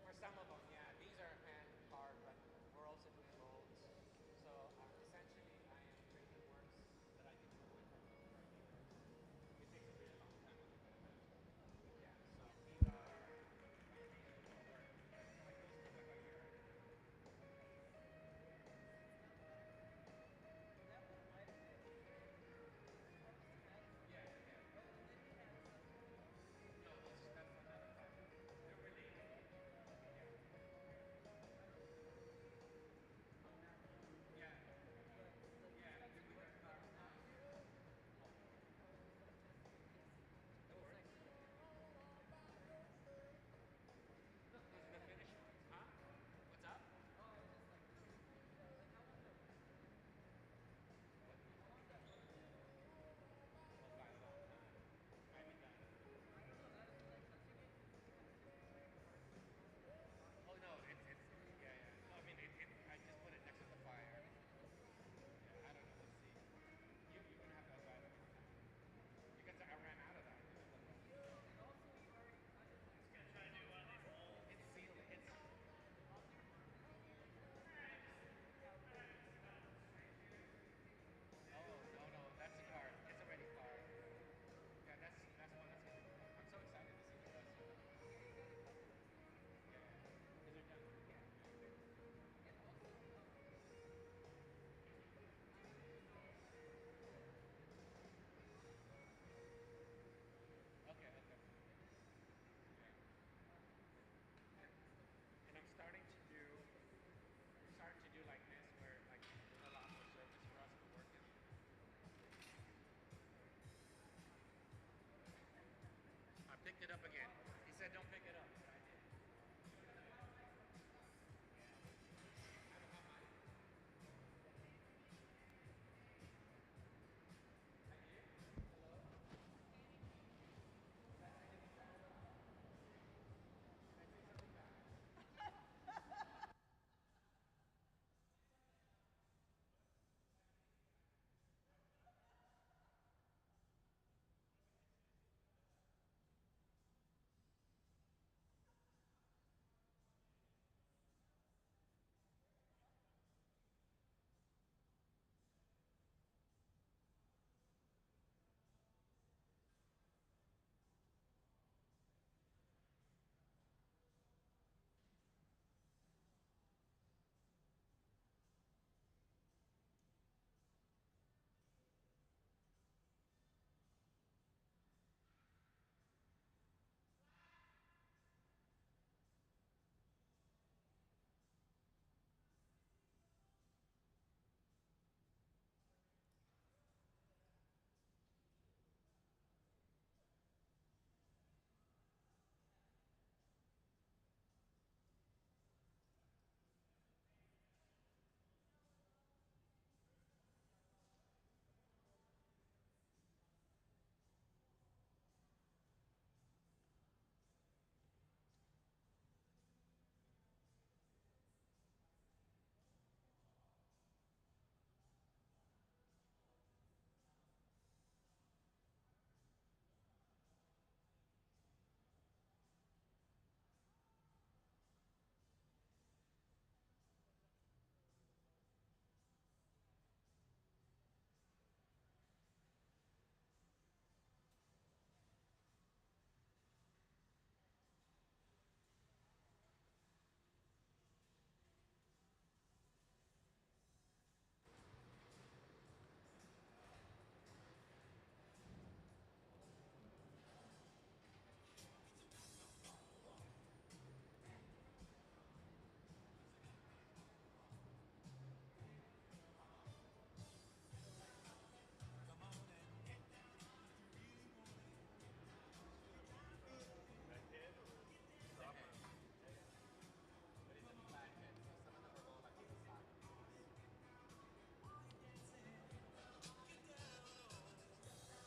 G: For some of them, yeah. These are hand carved, but we're also doing molds. So essentially, I am making works that I can do wood from right here. It takes a really long time with the wood. Yeah. So these are like those two right here.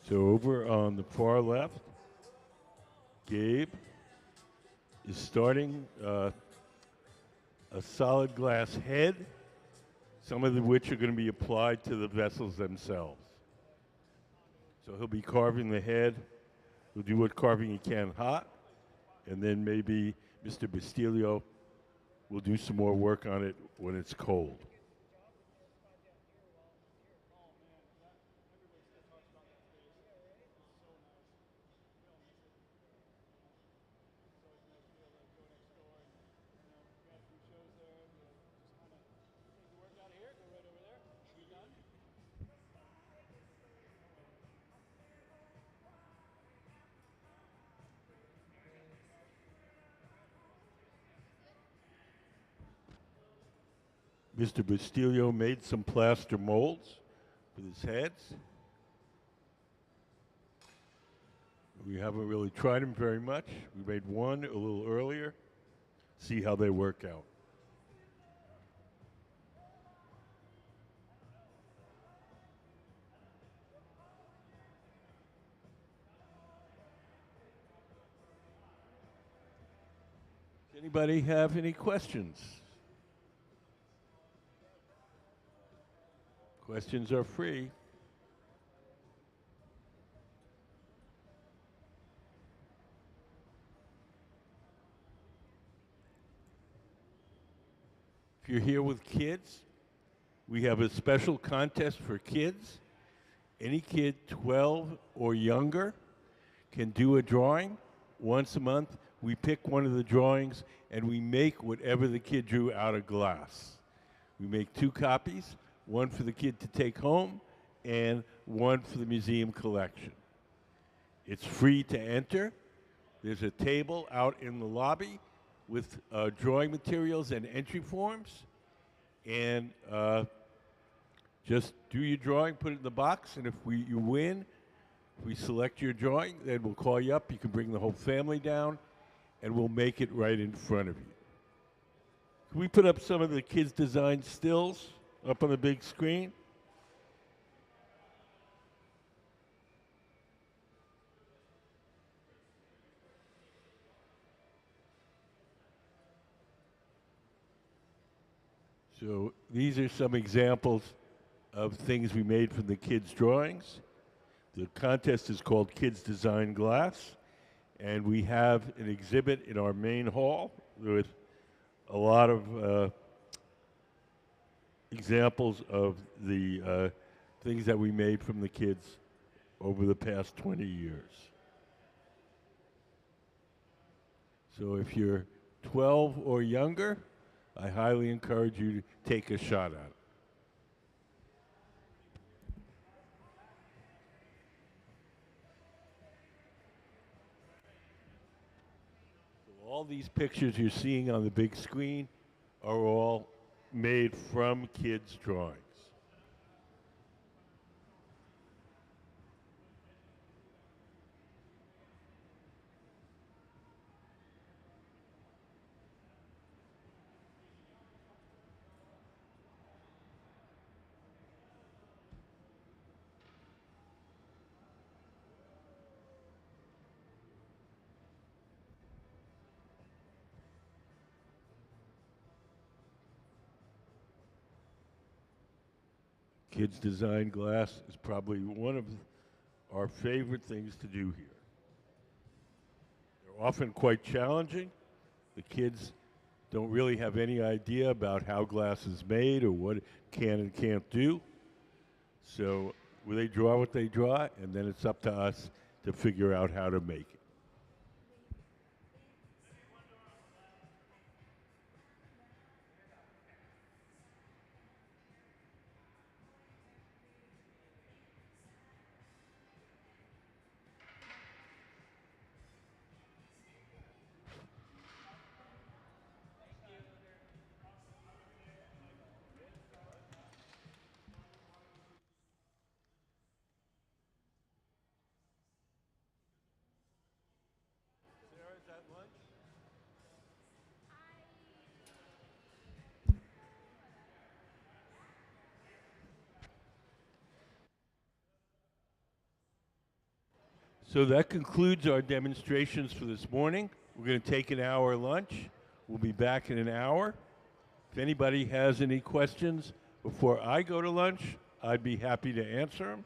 A: So over on the far left, Gabe is starting a solid glass head, some of which are going to be applied to the vessels themselves. So he'll be carving the head. He'll do what carving he can hot, and then maybe Mr. Bustillo will do some more work on it when it's cold. Mr. Bustillo made some plaster molds for his heads. We haven't really tried them very much. We made one a little earlier. See how they work out. Does anybody have any questions? Questions are free. If you're here with kids, we have a special contest for kids. Any kid 12 or younger can do a drawing once a month. We pick one of the drawings and we make whatever the kid drew out of glass. We make 2 copies, one for the kid to take home and one for the museum collection. It's free to enter. There's a table out in the lobby with drawing materials and entry forms. And just do your drawing, put it in the box, and if you win, if we select your drawing, then we'll call you up. You can bring the whole family down, and we'll make it right in front of you. Can we put up some of the kids' designed stills up on the big screen? So these are some examples of things we made from the kids' drawings. The contest is called Kids Design Glass, and we have an exhibit in our main hall with a lot of examples of the things that we made from the kids over the past 20 years. So if you're 12 or younger, I highly encourage you to take a shot at it. So all these pictures you're seeing on the big screen are all made from kids' drawings. Kids Design Glass is probably one of our favorite things to do here. They're often quite challenging. The kids don't really have any idea about how glass is made or what it can and can't do. So they draw what they draw, and then it's up to us to figure out how to make it. So that concludes our demonstrations for this morning. We're going to take an hour lunch. We'll be back in an hour. If anybody has any questions before I go to lunch, I'd be happy to answer them.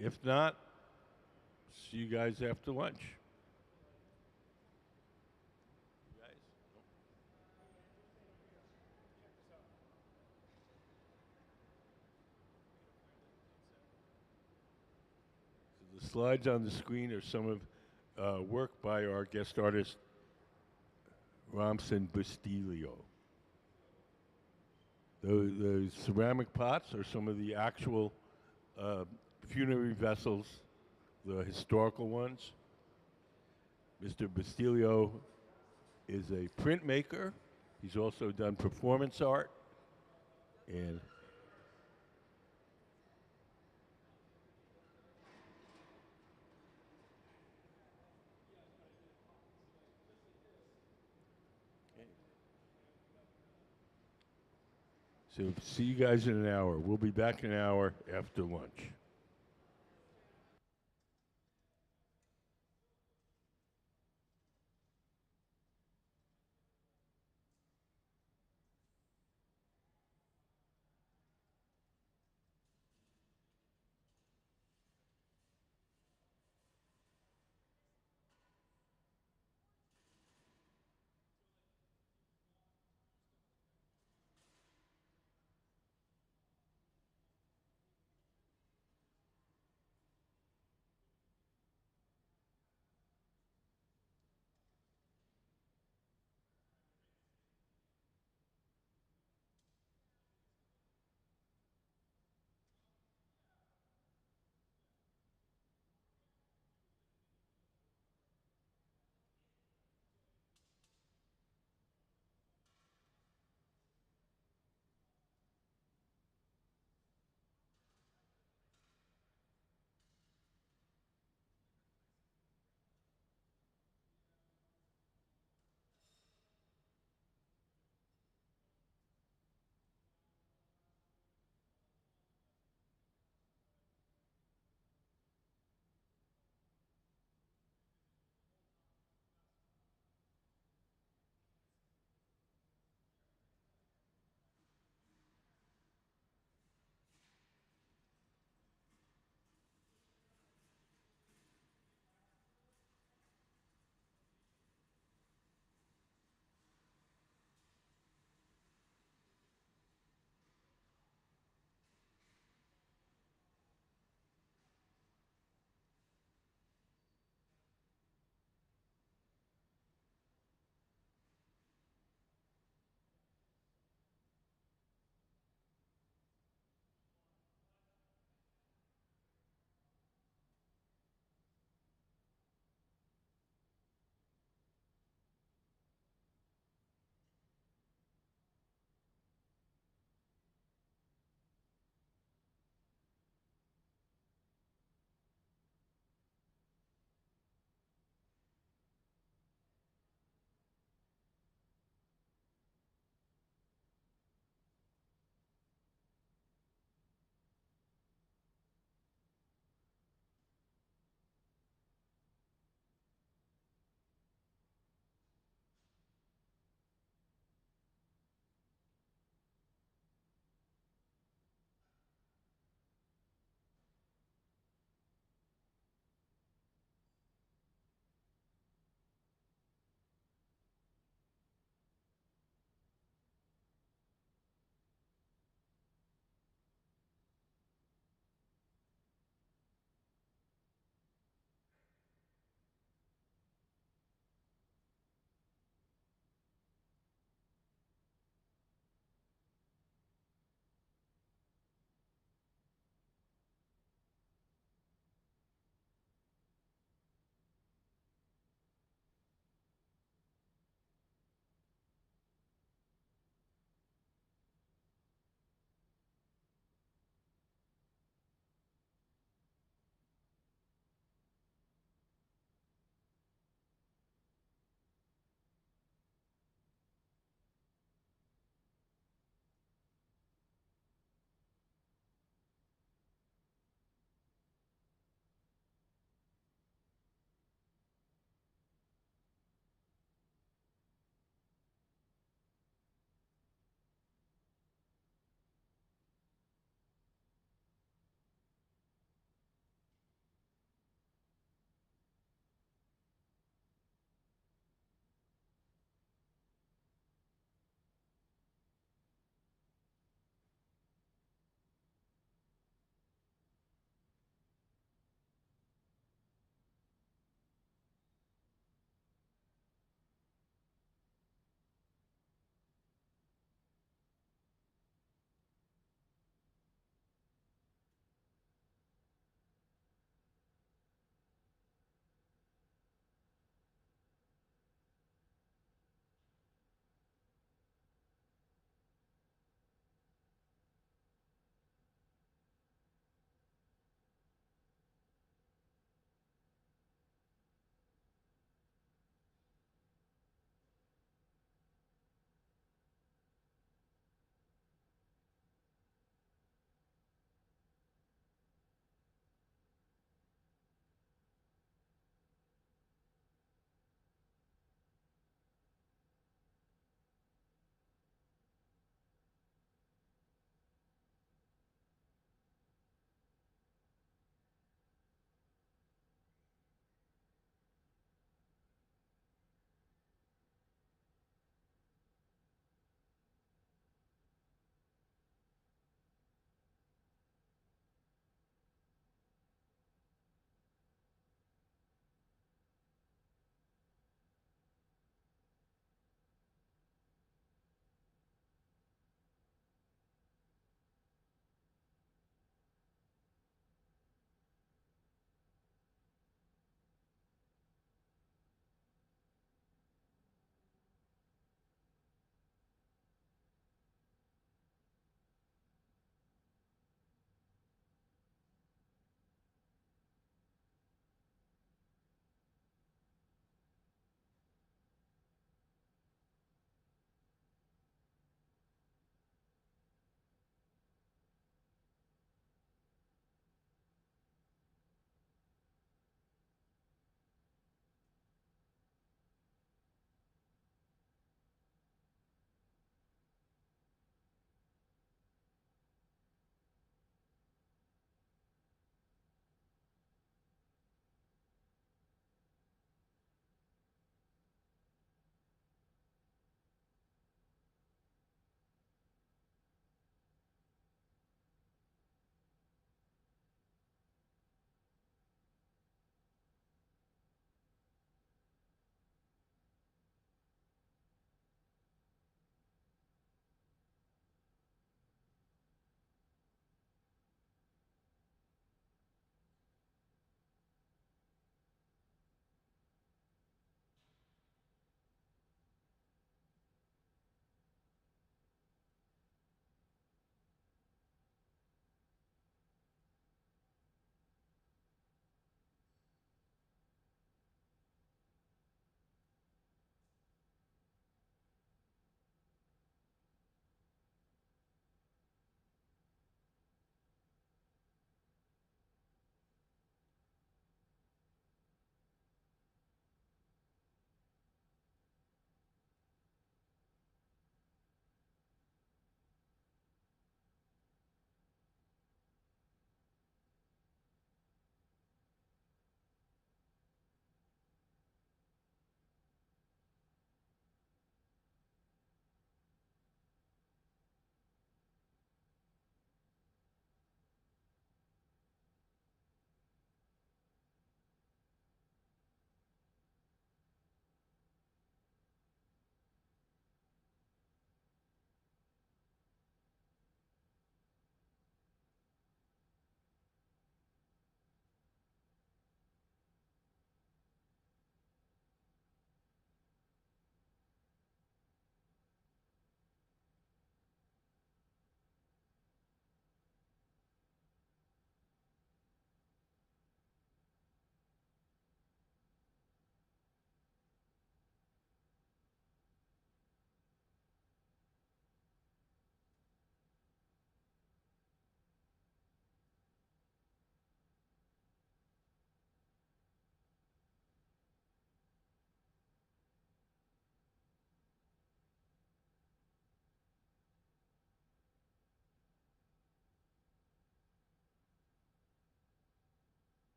A: If not, see you guys after lunch. The slides on the screen are some of work by our guest artist, Romson Bustillo. The ceramic pots are some of the actual funerary vessels, the historical ones. Mr. Bustillo is a printmaker. He's also done performance art. And so see you guys in an hour. We'll be back in an hour after lunch.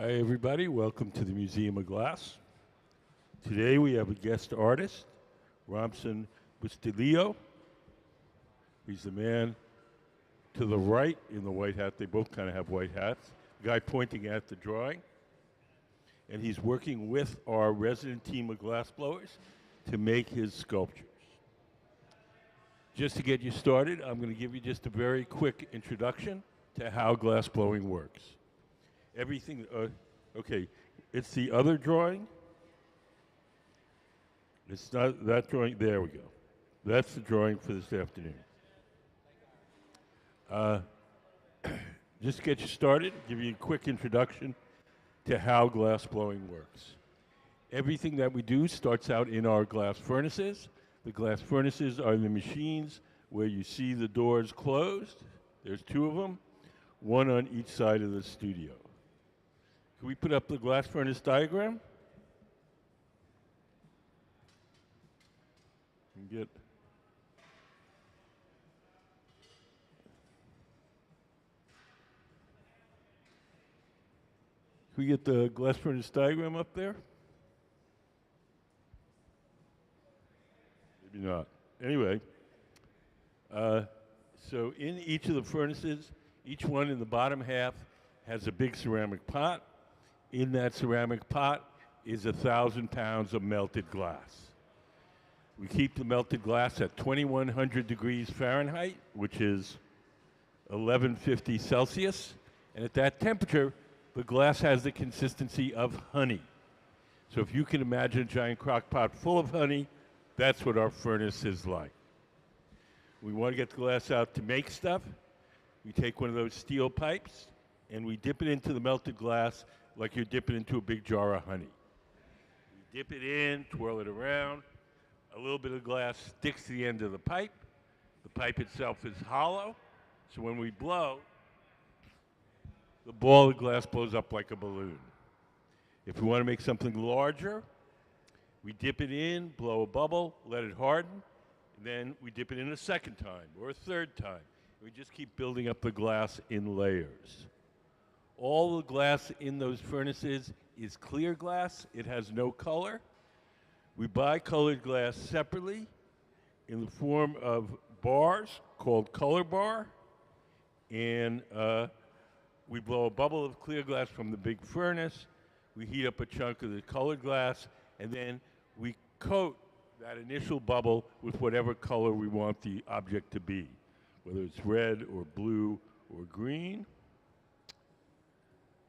A: Hi, everybody. Welcome to the Museum of Glass. Today we have a guest artist, Romson Bustillo. He's the man to the right in the white hat. They both kind of have white hats. The guy pointing at the drawing. And he's working with our resident team of glassblowers to make his sculptures. Just to get you started, I'm going to give you just a very quick introduction to how glassblowing works. Everything, okay, it's the other drawing. It's not that drawing, there we go. That's the drawing for this afternoon. Just to get you started, give you a quick introduction to how glassblowing works. Everything that we do starts out in our glass furnaces. The glass furnaces are the machines where you see the doors closed. There's two of them, one on each side of the studio. Can we put up the glass furnace diagram? And get Can we get the glass furnace diagram up there? Maybe not. Anyway, so in each of the furnaces, each one in the bottom half has a big ceramic pot. In that ceramic pot is 1,000 pounds of melted glass. We keep the melted glass at 2,100 degrees Fahrenheit, which is 1150 Celsius. And at that temperature, the glass has the consistency of honey. So if you can imagine a giant crock pot full of honey, that's what our furnace is like. We want to get the glass out to make stuff. We take one of those steel pipes and we dip it into the melted glass like you're dipping into a big jar of honey. We dip it in, twirl it around. A little bit of glass sticks to the end of the pipe. The pipe itself is hollow, so when we blow, the ball of glass blows up like a balloon. If we want to make something larger, we dip it in, blow a bubble, let it harden, and then we dip it in a second time or a third time. We just keep building up the glass in layers. All the glass in those furnaces is clear glass. It has no color. We buy colored glass separately in the form of bars called color bar, and we blow a bubble of clear glass from the big furnace. We heat up a chunk of the colored glass, and then we coat that initial bubble with whatever color we want the object to be, whether it's red or blue or green.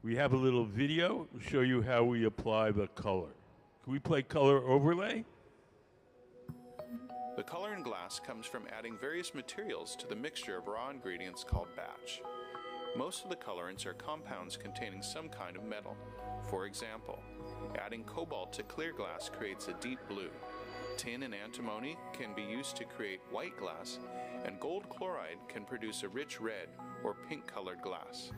A: We have a little video to show you how we apply the color. Can we play color overlay?
D: The color in glass comes from adding various materials to the mixture of raw ingredients called batch. Most of the colorants are compounds containing some kind of metal. For example, adding cobalt to clear glass creates a deep blue. Tin and antimony can be used to create white glass, and gold chloride can produce a rich red or pink colored glass.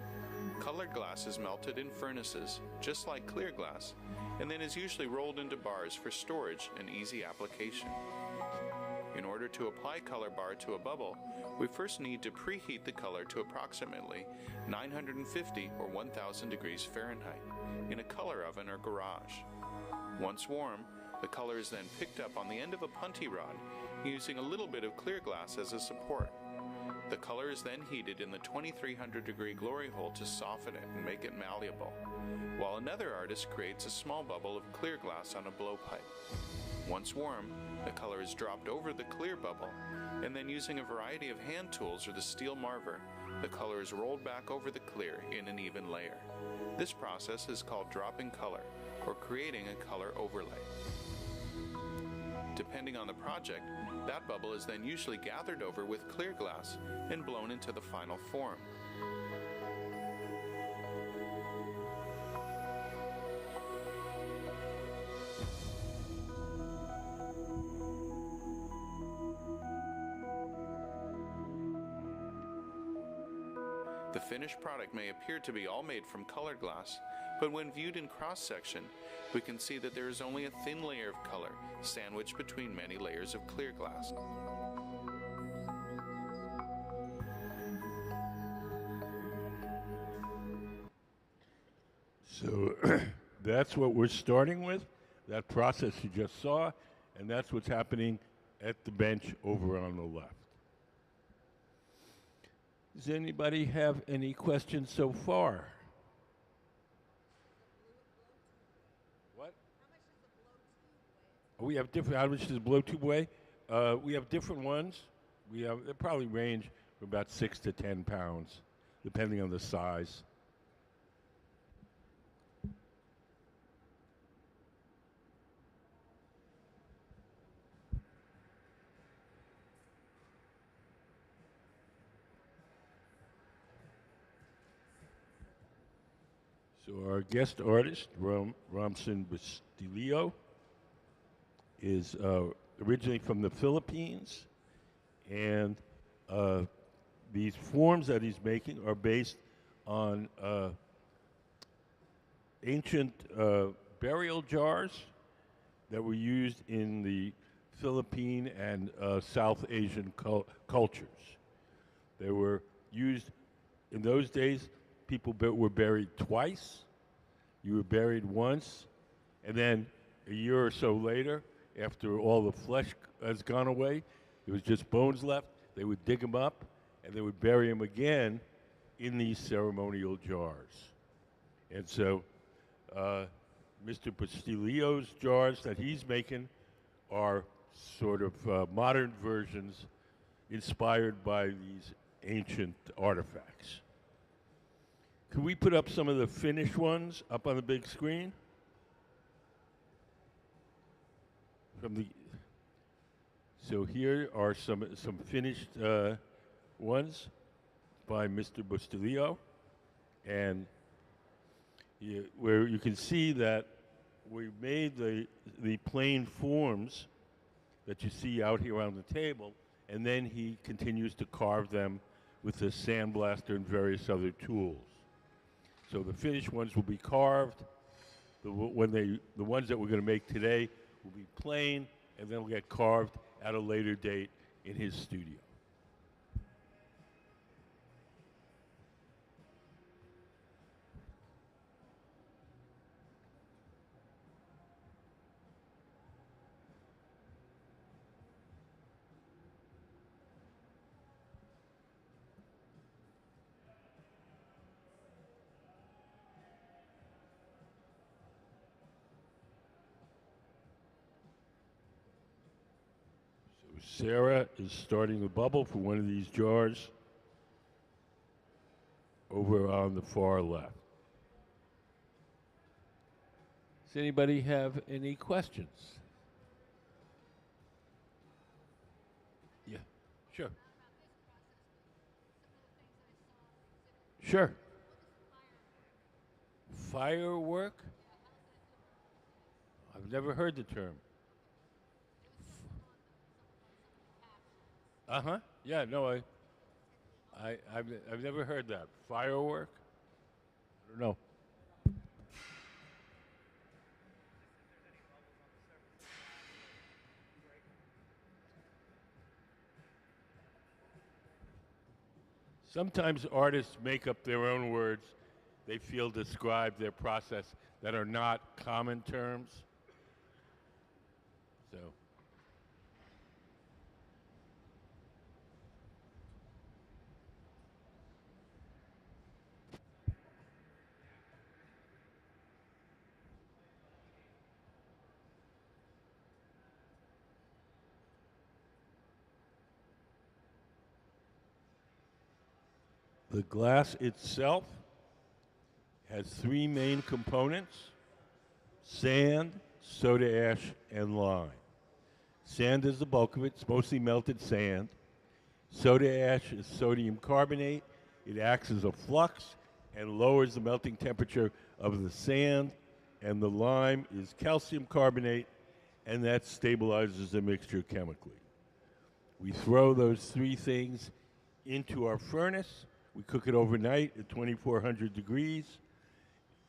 D: Colored glass is melted in furnaces, just like clear glass, and then is usually rolled into bars for storage and easy application. In order to apply color bar to a bubble, we first need to preheat the color to approximately 950 or 1000 degrees Fahrenheit in a color oven or garage. Once warm, the color is then picked up on the end of a punty rod using a little bit of clear glass as a support. The color is then heated in the 2300 degree glory hole to soften it and make it malleable, while another artist creates a small bubble of clear glass on a blowpipe. Once warm, the color is dropped over the clear bubble, and then using a variety of hand tools or the steel marver, the color is rolled back over the clear in an even layer. This process is called dropping color, or creating a color overlay. Depending on the project, that bubble is then usually gathered over with clear glass and blown into the final form. The finished product may appear to be all made from colored glass, but when viewed in cross-section, we can see that there is only a thin layer of color sandwiched between many layers of clear glass.
A: So that's what we're starting with, that process you just saw, and that's what's happening at the bench over on the left. Does anybody have any questions so far? What? We have different, how much does blow tube weigh? We have different ones. They probably range from about 6 to 10 pounds, depending on the size. So our guest artist, Romson Bustillo, is originally from the Philippines, and these forms that he's making are based on ancient burial jars that were used in the Philippine and South Asian cultures. They were used in those days. People were buried twice. You were buried once, and then a year or so later, after all the flesh has gone away, there was just bones left. They would dig them up, and they would bury them again in these ceremonial jars. And so Mr. Bustillo's jars that he's making are sort of modern versions inspired by these ancient artifacts. Can we put up some of the finished ones up on the big screen? So here are some finished ones by Mr. Bustillo, and where you can see that we made the plain forms that you see out here on the table, and then he continues to carve them with the sandblaster and various other tools. So the finished ones will be carved. The ones that we're going to make today will be plain, and then will get carved at a later date in his studio. Sarah is starting the bubble for one of these jars over on the far left. Does anybody have any questions? Yeah, sure. Sure. Firework? I've never heard the term. Uh-huh. Yeah, no, I've never heard that. Firework? I don't know. Sometimes artists make up their own words they feel describe their process that are not common terms. So. The glass itself has three main components: sand, soda ash, and lime. Sand is the bulk of it. It's mostly melted sand. Soda ash is sodium carbonate. It acts as a flux and lowers the melting temperature of the sand. And the lime is calcium carbonate, and that stabilizes the mixture chemically. We throw those three things into our furnace. We cook it overnight at 2,400 degrees.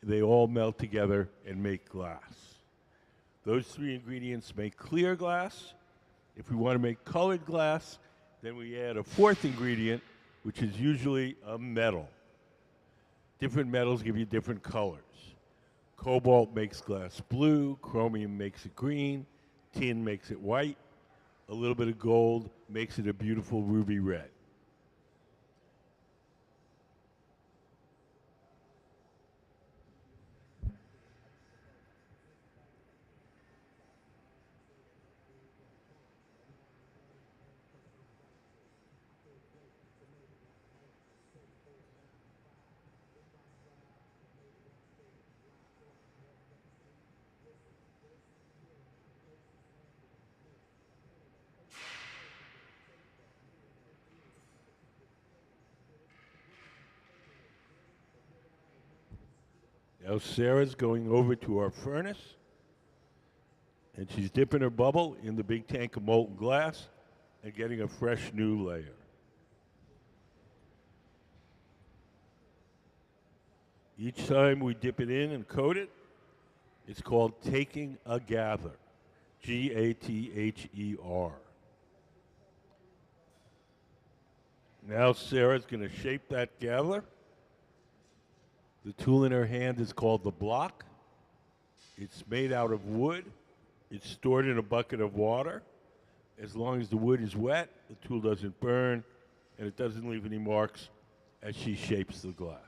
A: They all melt together and make glass. Those three ingredients make clear glass. If we want to make colored glass, then we add a fourth ingredient, which is usually a metal. Different metals give you different colors. Cobalt makes glass blue, chromium makes it green, tin makes it white, a little bit of gold makes it a beautiful ruby red. Now Sarah's going over to our furnace, and she's dipping her bubble in the big tank of molten glass and getting a fresh new layer. Each time we dip it in and coat it, it's called taking a gather, G-A-T-H-E-R. Now Sarah's going to shape that gather. The tool in her hand is called the block. It's made out of wood. It's stored in a bucket of water. As long as the wood is wet, the tool doesn't burn, and it doesn't leave any marks as she shapes the glass.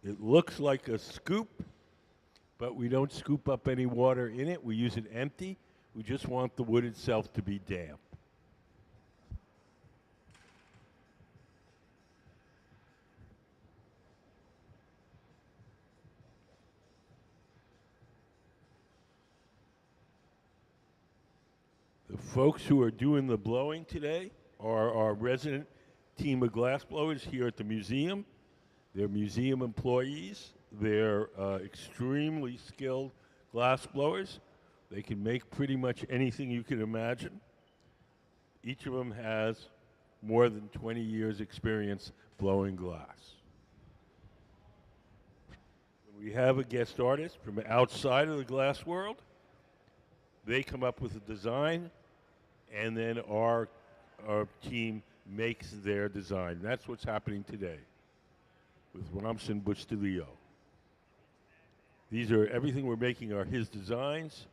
A: It looks like a scoop, but we don't scoop up any water in it. We use it empty. We just want the wood itself to be damp. The folks who are doing the blowing today are our resident team of glass blowers here at the museum. They're museum employees. They're extremely skilled glass blowers. They can make pretty much anything you can imagine. Each of them has more than 20 years experience blowing glass. When we have a guest artist from outside of the glass world, they come up with a design, and then our team makes their design. That's what's happening today with Romson Bustillo. These are, everything we're making are his designs,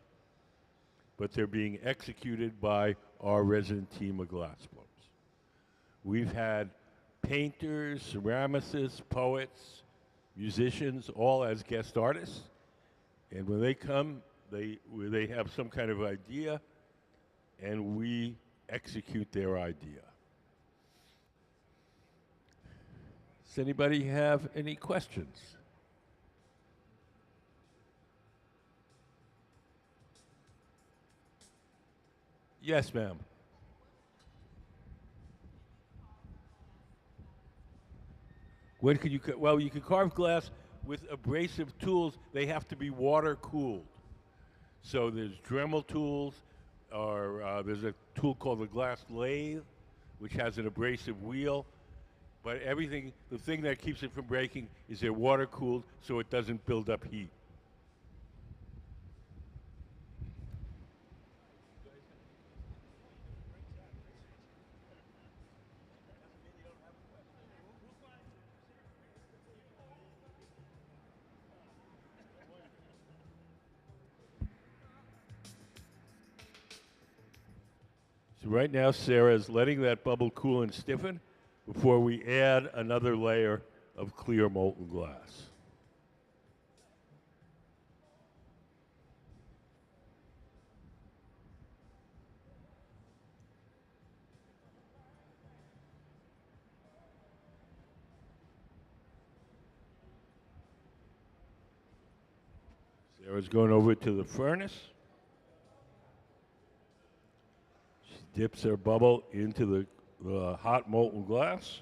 A: but they're being executed by our resident team of glass blowers. We've had painters, ceramicists, poets, musicians, all as guest artists. And when they come, they have some kind of idea, and we execute their idea. Does anybody have any questions? Yes, ma'am. When could you? Well, you can carve glass with abrasive tools. They have to be water cooled. So there's Dremel tools, or there's a tool called the glass lathe, which has an abrasive wheel. But everything, the thing that keeps it from breaking is they're water cooled so it doesn't build up heat. So right now, Sarah is letting that bubble cool and stiffen before we add another layer of clear molten glass. Sarah's going over to the furnace. She dips her bubble into the hot molten glass.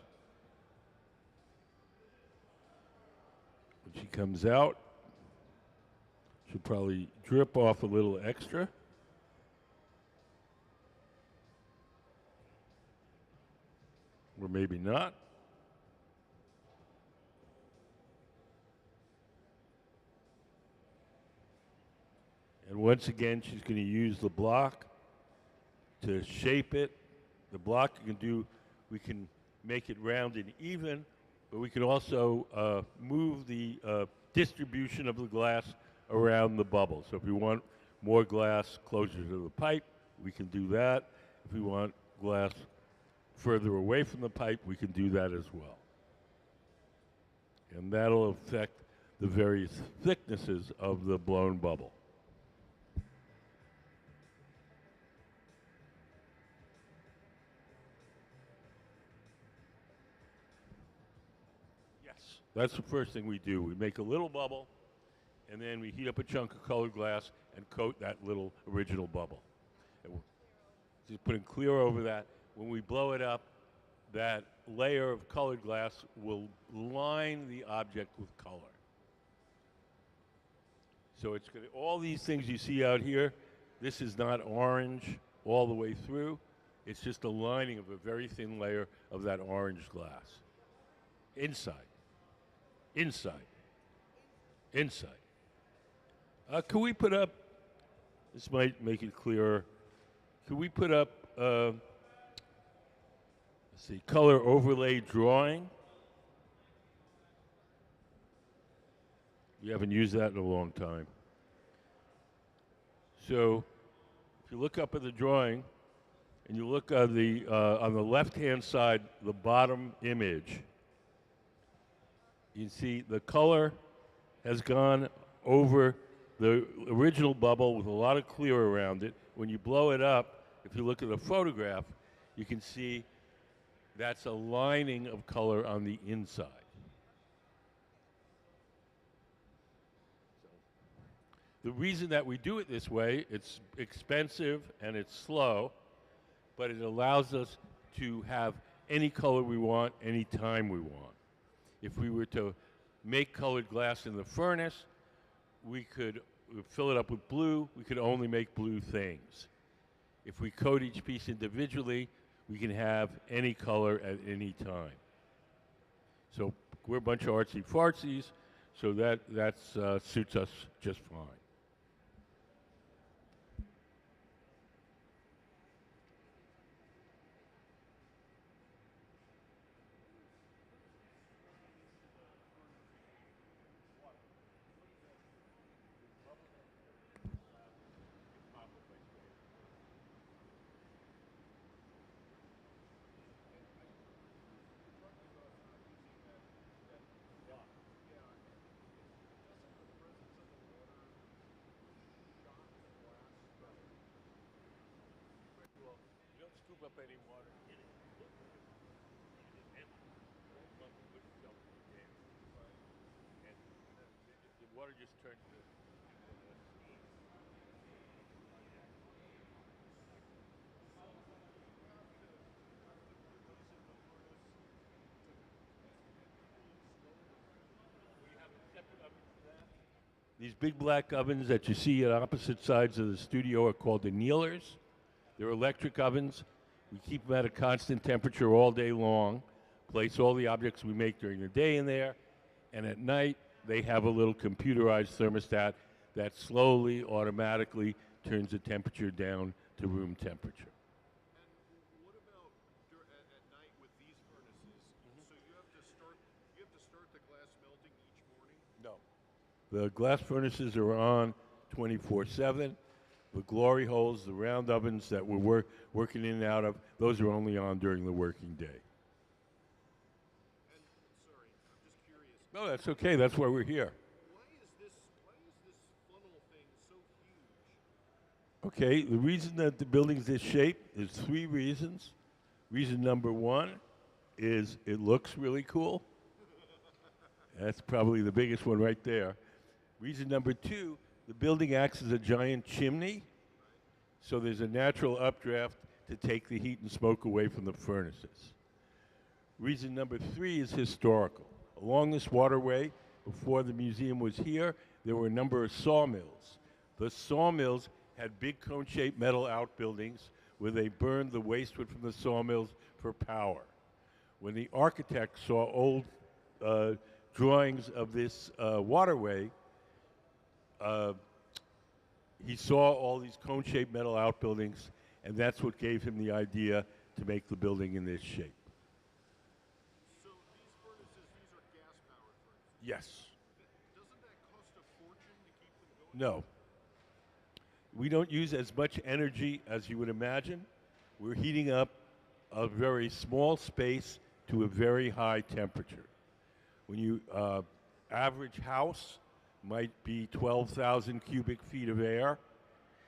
A: When she comes out, she'll probably drip off a little extra. Or maybe not. And once again, she's going to use the block to shape it. The block you can do, we can make it round and even, but we can also move the distribution of the glass around the bubble. So if we want more glass closer to the pipe, we can do that. If we want glass further away from the pipe, we can do that as well. And that'll affect the various thicknesses of the blown bubble. Yes, that's the first thing we do. We make a little bubble, and then we heat up a chunk of colored glass and coat that little original bubble. And we're just putting clear over that. When we blow it up, that layer of colored glass will line the object with color. So it's going to, all these things you see out here, this is not orange all the way through. It's just a lining of a very thin layer of that orange glass. Inside. Inside. Inside. Can we put up, this might make it clearer, can we put up, let's see, color overlay drawing? We haven't used that in a long time. So if you look up at the drawing and you look on the left-hand side, the bottom image, you can see the color has gone over the original bubble with a lot of clear around it. When you blow it up, if you look at the photograph, you can see that's a lining of color on the inside. The reason that we do it this way, it's expensive and it's slow, but it allows us to have any color we want, any time we want. If we were to make colored glass in the furnace, we could fill it up with blue. We could only make blue things. If we coat each piece individually, we can have any color at any time. So we're a bunch of artsy-fartsies, so that suits us just fine. Up any water in it. And the water just turns to steam. We have a separate oven for that. These big black ovens that you see at opposite sides of the studio are called annealers. They're electric ovens. We keep them at a constant temperature all day long, place all the objects we make during the day in there, and at night they have a little computerized thermostat that slowly, automatically turns the temperature down to room temperature.
H: And what about at night with these furnaces? So you have to start the glass melting each morning?
A: No. The glass furnaces are on 24/7. The glory holes, the round ovens that we're working in and out of, those are only on during the working day.
H: And sorry, I'm just curious.
A: No, that's okay. That's why we're here.
H: Why is this funnel thing so huge?
A: Okay, the reason that the building's this shape is 3 reasons. Reason number 1 is it looks really cool. That's probably the biggest one right there. Reason number 2, the building acts as a giant chimney, so there's a natural updraft to take the heat and smoke away from the furnaces. Reason number 3 is historical. Along this waterway, before the museum was here, there were a number of sawmills. The sawmills had big cone-shaped metal outbuildings where they burned the waste wood from the sawmills for power. When the architect saw old drawings of this waterway, he saw all these cone-shaped metal outbuildings, and that's what gave him the idea to make the building in this shape.
H: So these furnaces
A: Yes.
H: Doesn't that cost a fortune to keep them going?
A: No. We don't use as much energy as you would imagine. We're heating up a very small space to a very high temperature. When you average house might be 12,000 cubic feet of air,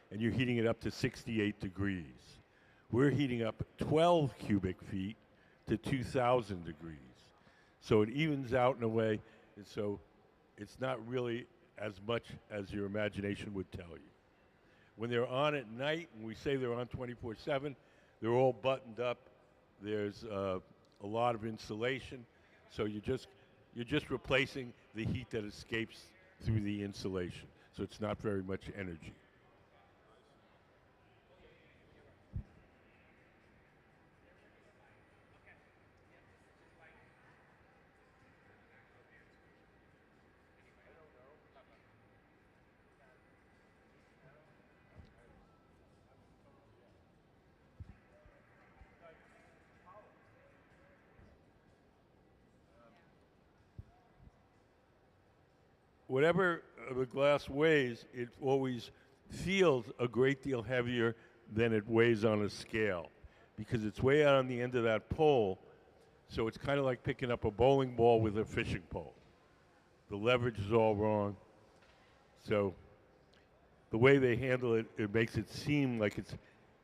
A: and you're heating it up to 68 degrees. We're heating up 12 cubic feet to 2,000 degrees. So it evens out in a way, and so it's not really as much as your imagination would tell you. When they're on at night, and we say they're on 24/7, they're all buttoned up. There's a lot of insulation, so you're just replacing the heat that escapes through the insulation. So it's not very much energy. Whatever the glass weighs, it always feels a great deal heavier than it weighs on a scale because it's way out on the end of that pole. So it's kind of like picking up a bowling ball with a fishing pole. The leverage is all wrong. So the way they handle it, it makes it seem like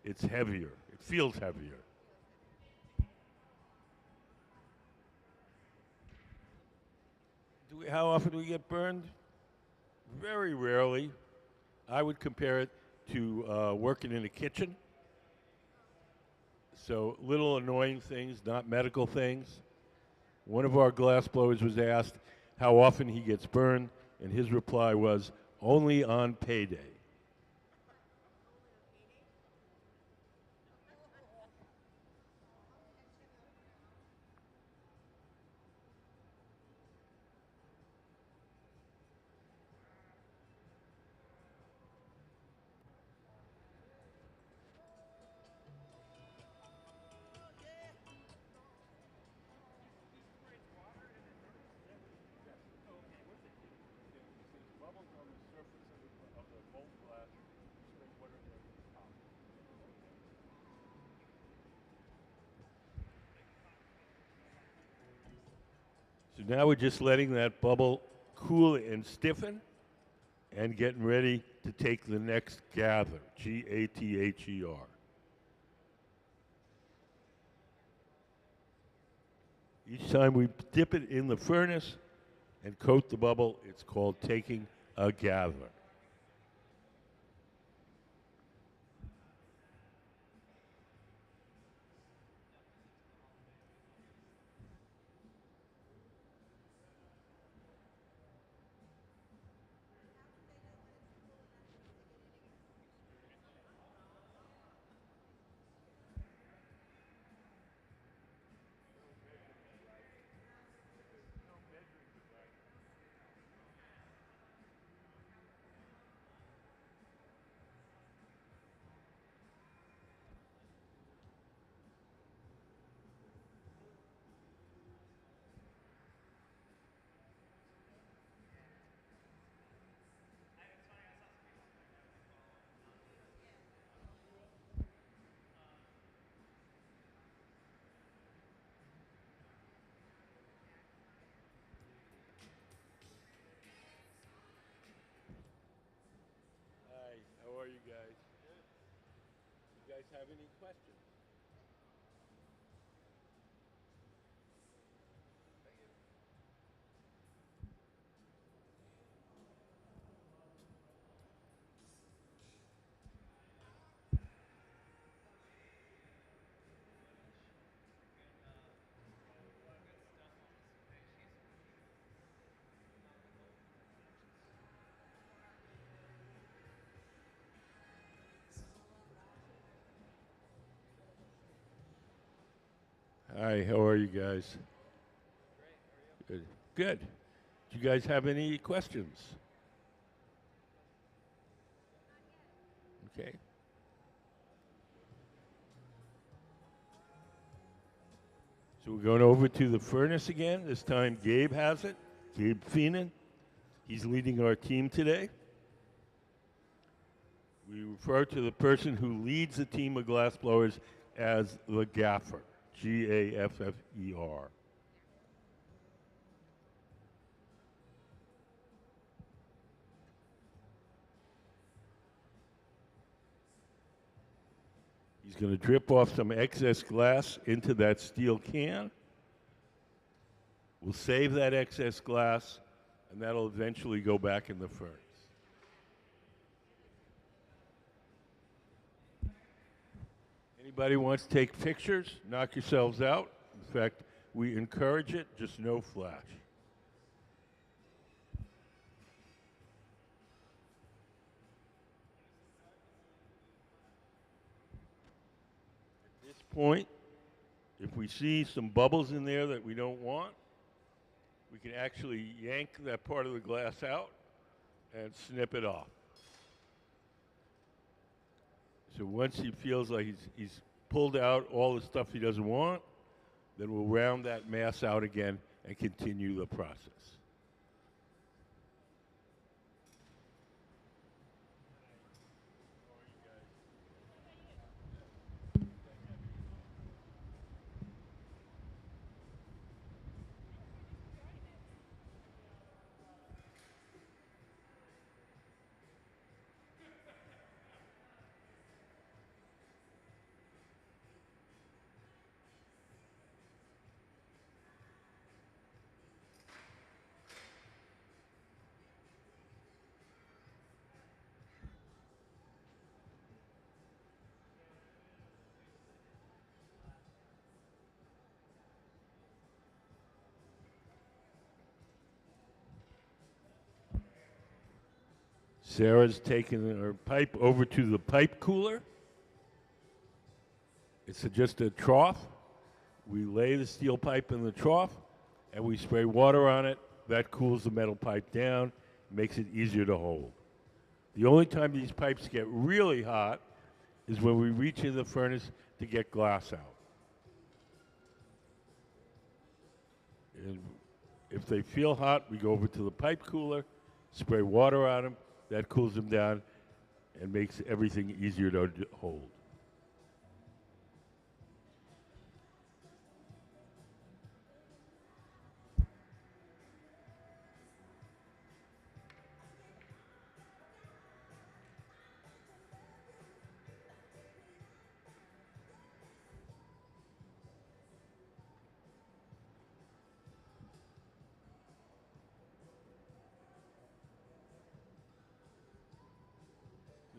A: it's heavier. It feels heavier. How often do we get burned? Very rarely. I would compare it to working in a kitchen. So little annoying things, not medical things. One of our glass blowers was asked how often he gets burned, and his reply was, only on payday. So now we're just letting that bubble cool and stiffen and getting ready to take the next gather, Gather. Each time we dip it in the furnace and coat the bubble, it's called taking a gather. Hi, how are you guys? You guys have any questions? Hi, how are you guys? Good. Good. Do you guys have any questions? Okay. So we're going over to the furnace again. This time Gabe has it. Gabe Feenan. He's leading our team today. We refer to the person who leads the team of glassblowers as the gaffer, Gaffer. He's going to drip off some excess glass into that steel can. We'll save that excess glass, and that'll eventually go back in the furnace. Anybody wants to take pictures, knock yourselves out. In fact, we encourage it, just no flash. At this point, if we see some bubbles in there that we don't want, we can actually yank that part of the glass out and snip it off. So once he feels like he's pulled out all the stuff he doesn't want, then we'll round that mass out again and continue the process. Sarah's taken her pipe over to the pipe cooler. It's just a trough. We lay the steel pipe in the trough, and we spray water on it. That cools the metal pipe down, makes it easier to hold. The only time these pipes get really hot is when we reach in the furnace to get glass out. And if they feel hot, we go over to the pipe cooler, spray water on them. That cools them down and makes everything easier to hold.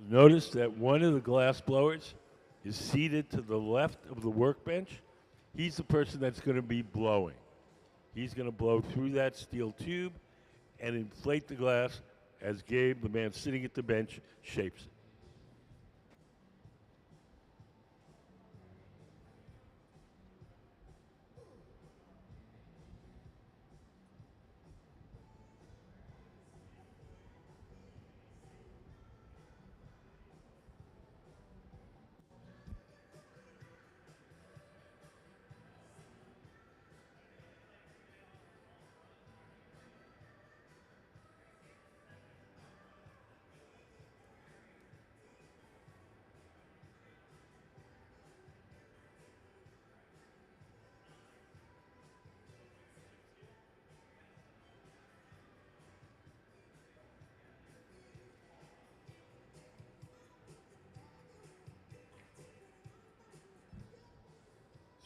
A: Notice that one of the glass blowers is seated to the left of the workbench. He's the person that's going to be blowing. He's going to blow through that steel tube and inflate the glass as Gabe, the man sitting at the bench, shapes it.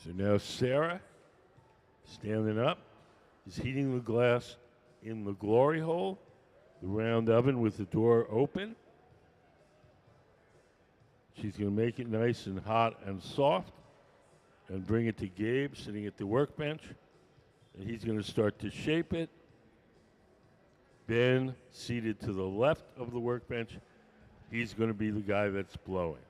A: So now Sarah, standing up, is heating the glass in the glory hole, the round oven with the door open. She's going to make it nice and hot and soft and bring it to Gabe sitting at the workbench. And he's going to start to shape it. Ben, seated to the left of the workbench, he's going to be the guy that's blowing.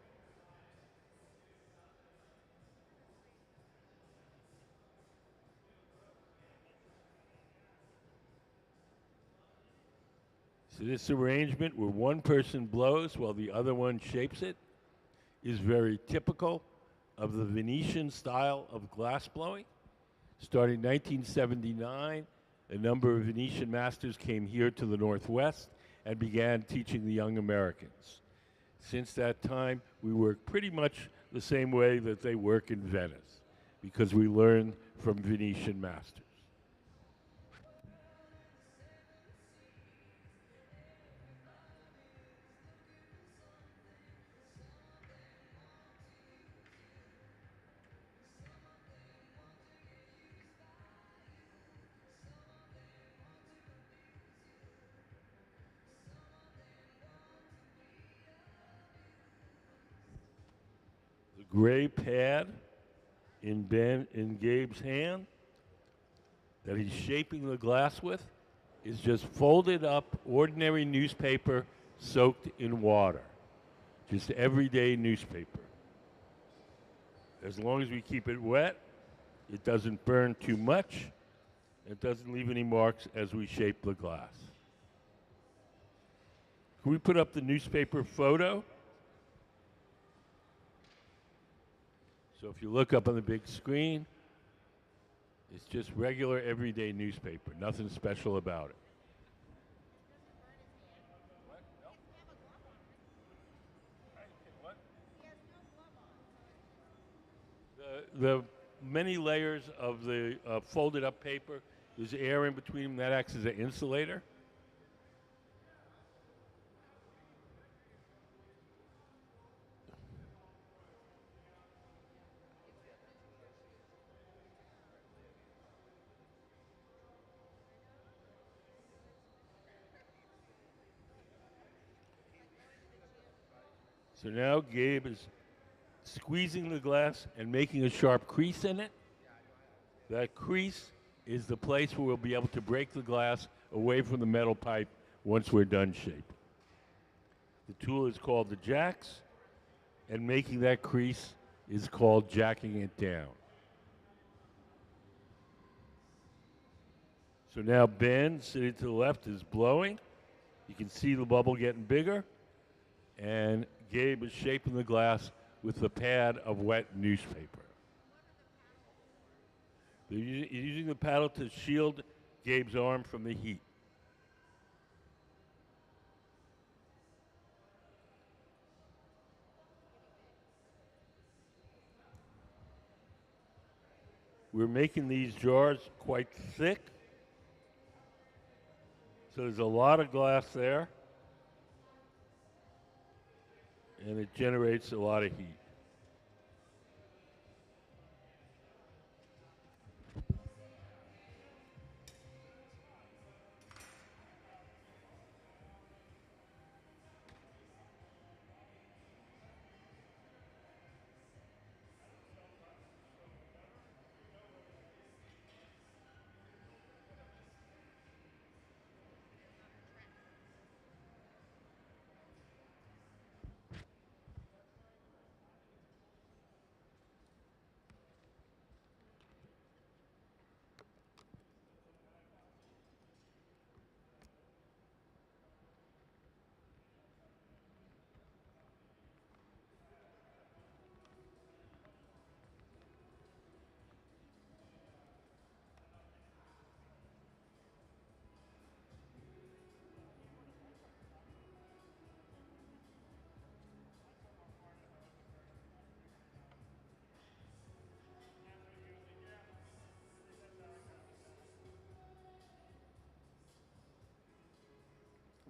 A: So this arrangement where one person blows while the other one shapes it is very typical of the Venetian style of glass blowing. Starting 1979, A number of Venetian masters came here to the Northwest and began teaching the young Americans. Since that time, we work pretty much the same way that they work in Venice, because we learn from Venetian masters. The gray pad in Gabe's hand that he's shaping the glass with is just folded up ordinary newspaper soaked in water. Just everyday newspaper. As long as we keep it wet, it doesn't burn too much, it doesn't leave any marks as we shape the glass. Can we put up the newspaper photo? So if you look up on the big screen, it's just regular everyday newspaper, nothing special about it. The many layers of the folded up paper, there's air in between them, that acts as an insulator. So now Gabe is squeezing the glass and making a sharp crease in it. That crease is the place where we'll be able to break the glass away from the metal pipe once we're done shaping. The tool is called the jacks, and making that crease is called jacking it down. So now Ben, sitting to the left, is blowing. You can see the bubble getting bigger, and Gabe is shaping the glass with the pad of wet newspaper. They're using the paddle to shield Gabe's arm from the heat. We're making these jars quite thick, so there's a lot of glass there, and it generates a lot of heat.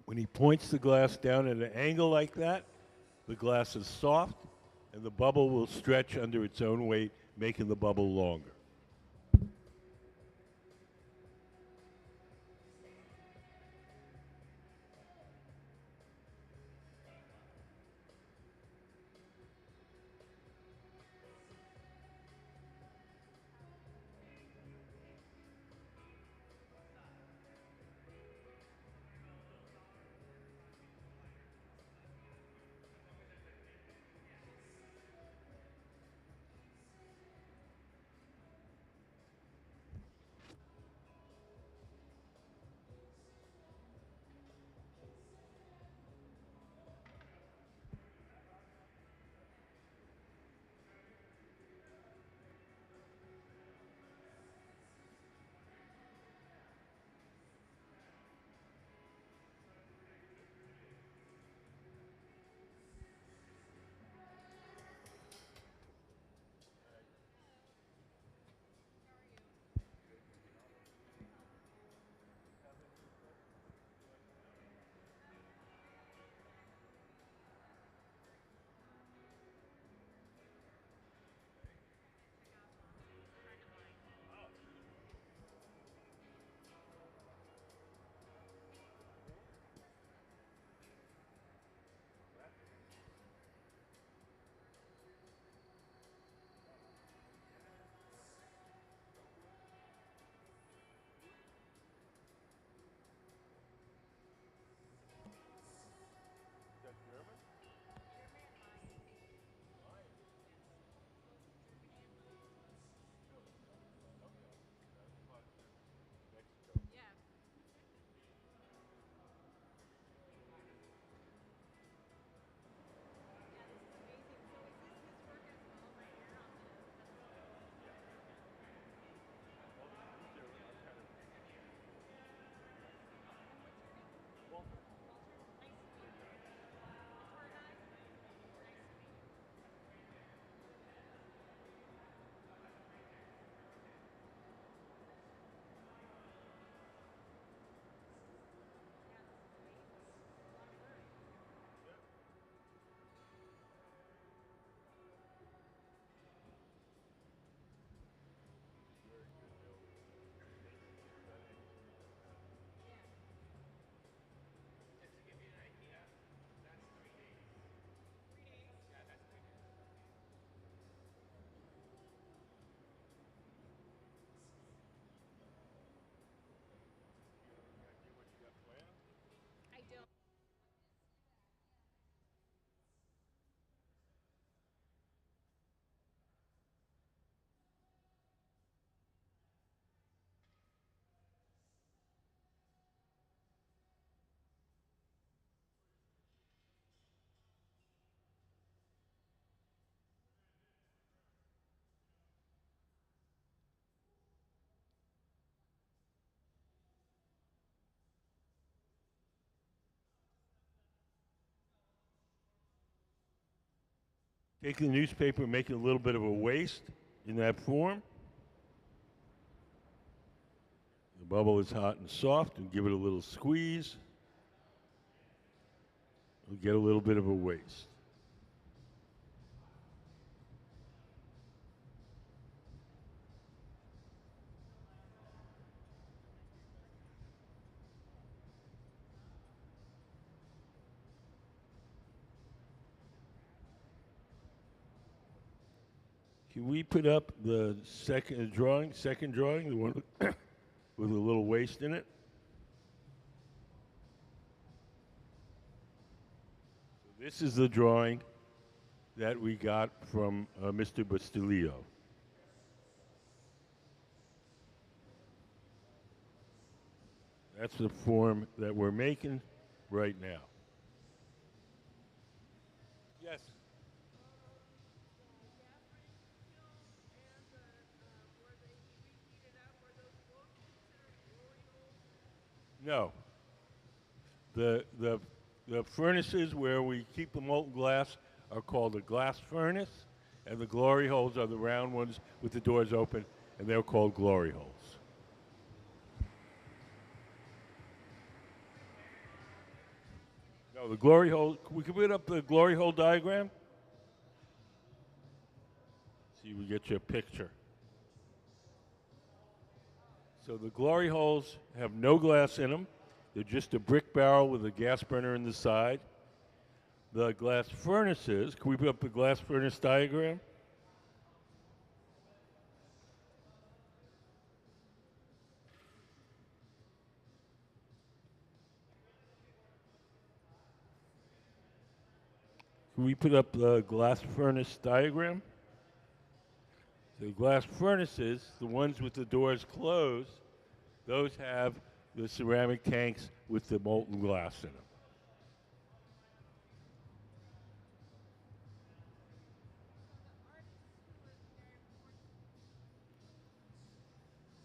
A: When he points the glass down at an angle like that, the glass is soft, and the bubble will stretch under its own weight, making the bubble longer. Taking the newspaper and making a little bit of a waste in that form. The bubble is hot and soft, and give it a little squeeze. We'll get a little bit of a waste. Can we put up the second drawing, the one with a little waste in it? So this is the drawing that we got from Mr. Bustillo. That's the form that we're making right now. Yes. No. The furnaces where we keep the molten glass are called a glass furnace, and the glory holes are the round ones with the doors open, and they're called glory holes. No, the glory hole, we can put up the glory hole diagram. See, we get you a picture. So the glory holes have no glass in them. They're just a brick barrel with a gas burner in the side. The glass furnaces, can we put up the glass furnace diagram? Can we put up the glass furnace diagram? The glass furnaces, the ones with the doors closed, those have the ceramic tanks with the molten glass in them.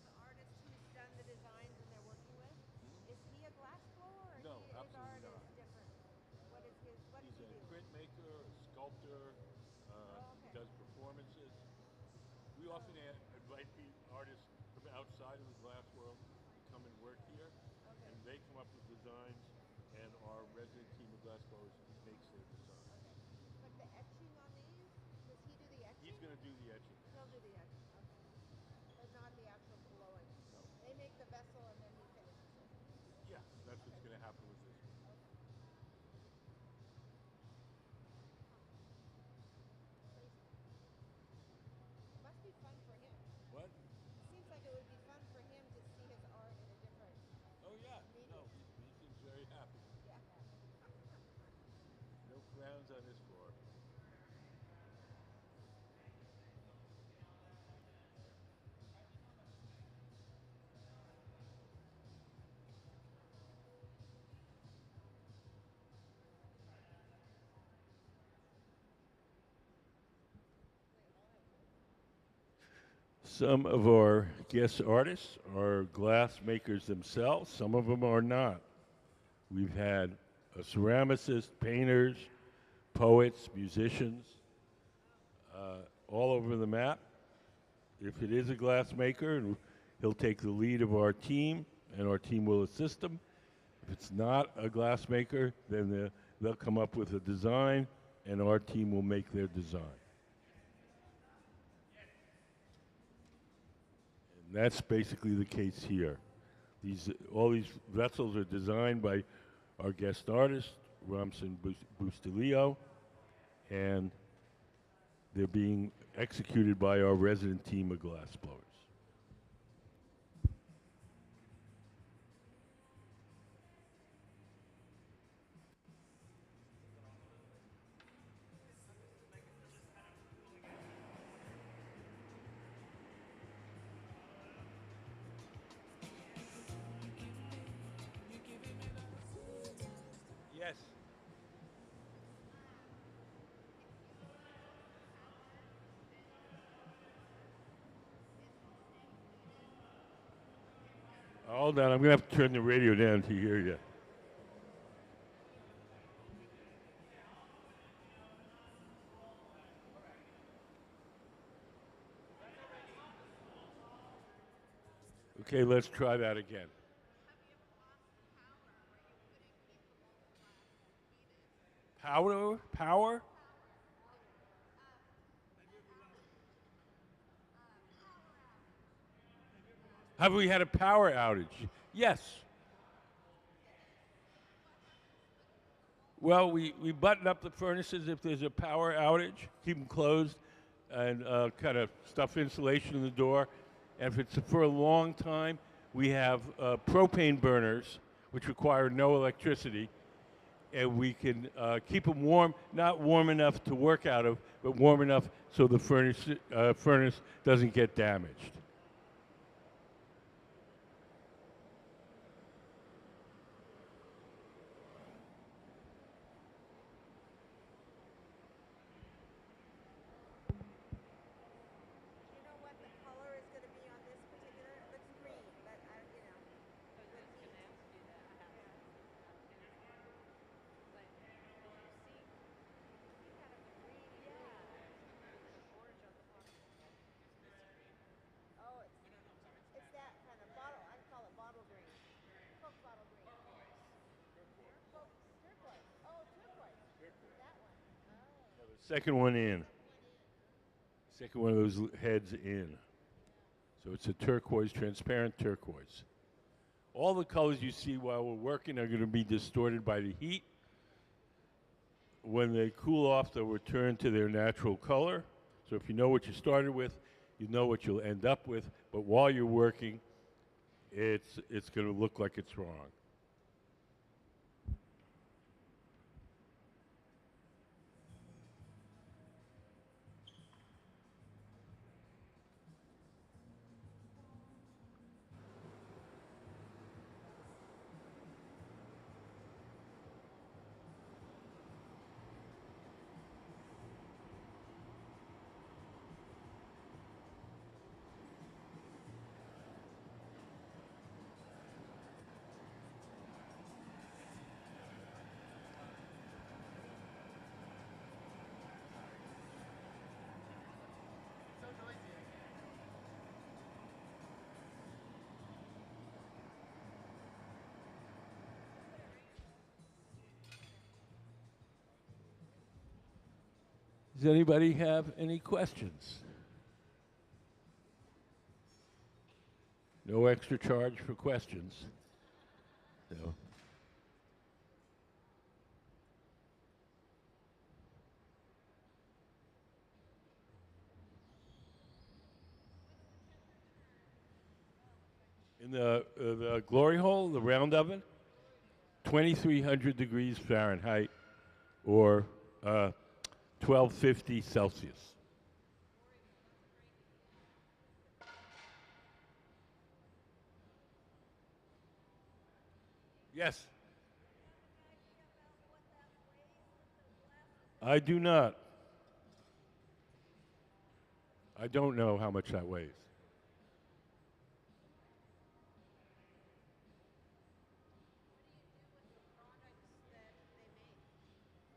B: The artist who's done the designs and they're working with, is he a glass blower or
A: No,
B: his art
A: absolutely not.
B: is different? What is his? What
A: He's
B: does he
A: a
B: do?
A: printmaker, a sculptor, he does performances. We often invite the artists from outside of the glass world to come and work here, and they come up with designs, and our resident team of glass blowers makes their designs.
B: But the etching on these, does he do the etching?
A: He's going to do the etching.
B: He'll do the etching. Okay. But not the actual blowing.
A: No.
B: They make the vessel and then he finishes it.
A: Yeah, that's what's going to happen with this one.
B: It must be fun for him.
A: What?
B: It seems like it would be fun for him to see his art in a different
A: Oh, yeah.
B: medium.
A: No, he seems very happy.
B: Yeah.
A: No frowns on his floor. Some of our guest artists are glass makers themselves. Some of them are not. We've had ceramicists, painters, poets, musicians, all over the map. If it is a glass maker, he'll take the lead of our team, and our team will assist him. If it's not a glass maker, then they'll come up with a design, and our team will make their design. And that's basically the case here. All these vessels are designed by our guest artist, Romson Bustillo, and they're being executed by our resident team of glass blowers. Yes. Hold on, I'm going to have to turn the radio down to hear you. Okay, let's try that again. Power? Have we had a power outage? Yes. Well, we button up the furnaces if there's a power outage, keep them closed, and kind of stuff insulation in the door. And if it's for a long time, we have propane burners, which require no electricity, and we can keep them warm, not warm enough to work out of, but warm enough so the furnace doesn't get damaged.
B: Do you know what the color is going to be on this particular? It looks green, but I, you know, with heat. Oh, it's that kind of bottle. I call it bottle green. Coke bottle green. Coke turquoise. Oh, turquoise. That one. Oh.
A: The second one in. Second one of those heads in. So it's a turquoise, transparent turquoise. All the colors you see while we're working are going to be distorted by the heat. When they cool off, they'll return to their natural color. So if you know what you started with, you know what you'll end up with. But while you're working, it's going to look like it's wrong. Does anybody have any questions? No extra charge for questions. So. In the glory hole, the round oven, 2,300 degrees Fahrenheit, or 1250 Celsius. Yes. I do not. I don't know how much that weighs.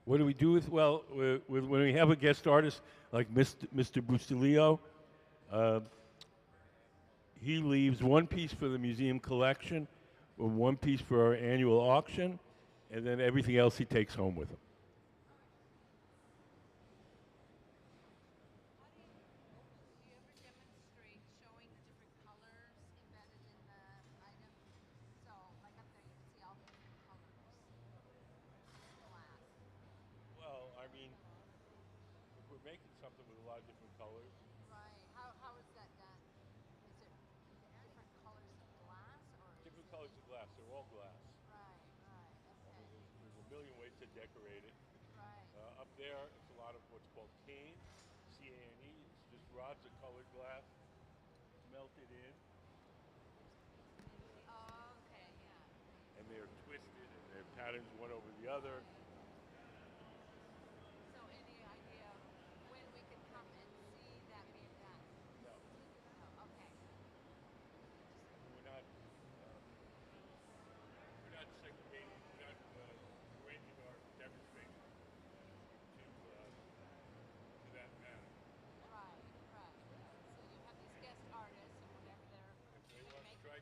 A: What do we do with, well, when we have a guest artist like Mr. Bustillo, he leaves one piece for the museum collection, or one piece for our annual auction, and then everything else he takes home with him.
B: Do you ever demonstrate showing the different colors embedded in the item? So, like up there, you can see all the different colors. Glass.
A: Well, I mean, if we're making something with a lot of different colors.
B: Right. How is that done? Is it different colors of glass or?
A: Different colors of glass. They're all glass.
B: Right. Right. Okay.
A: There's a million ways to decorate it.
B: Right.
A: Up there, it's a lot of what's called cane, C-A-N-E. It's just rods of colored glass melted in.
B: Oh, okay. Yeah.
A: And they're twisted and they're patterns one over the other.
B: So, any idea when we could come and see that being done?
A: No.
B: No. Okay.
A: We're not segregating, we're not arranging our demonstration to that manner.
B: Right. Right. So you have these guest artists and whatever they're.
A: If they want to try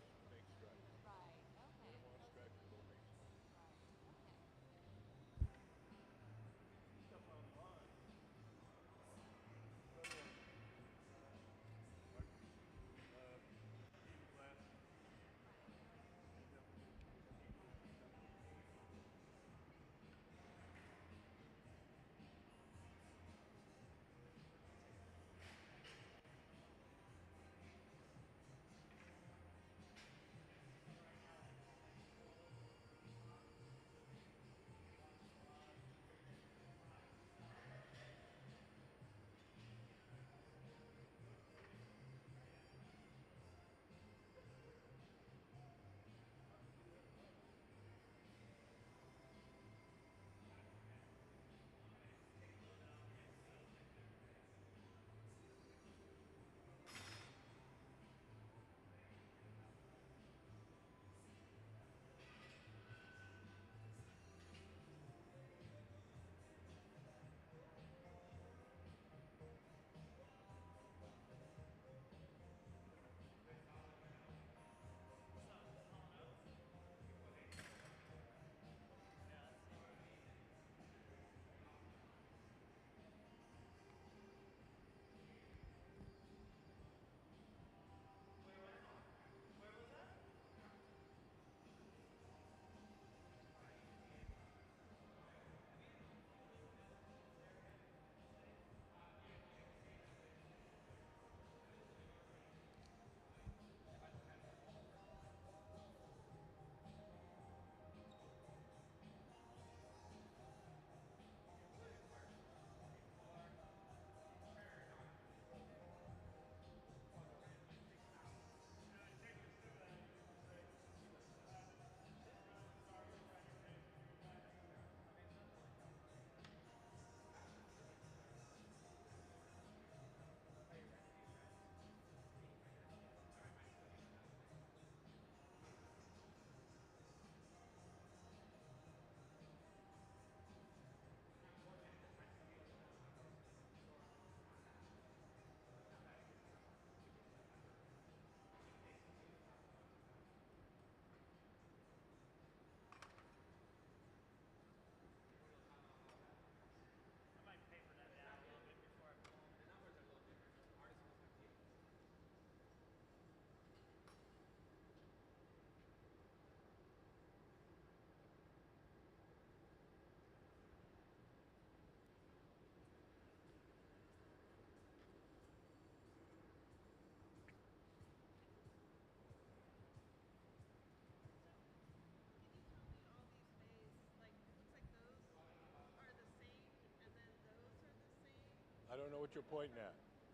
A: what you're pointing at?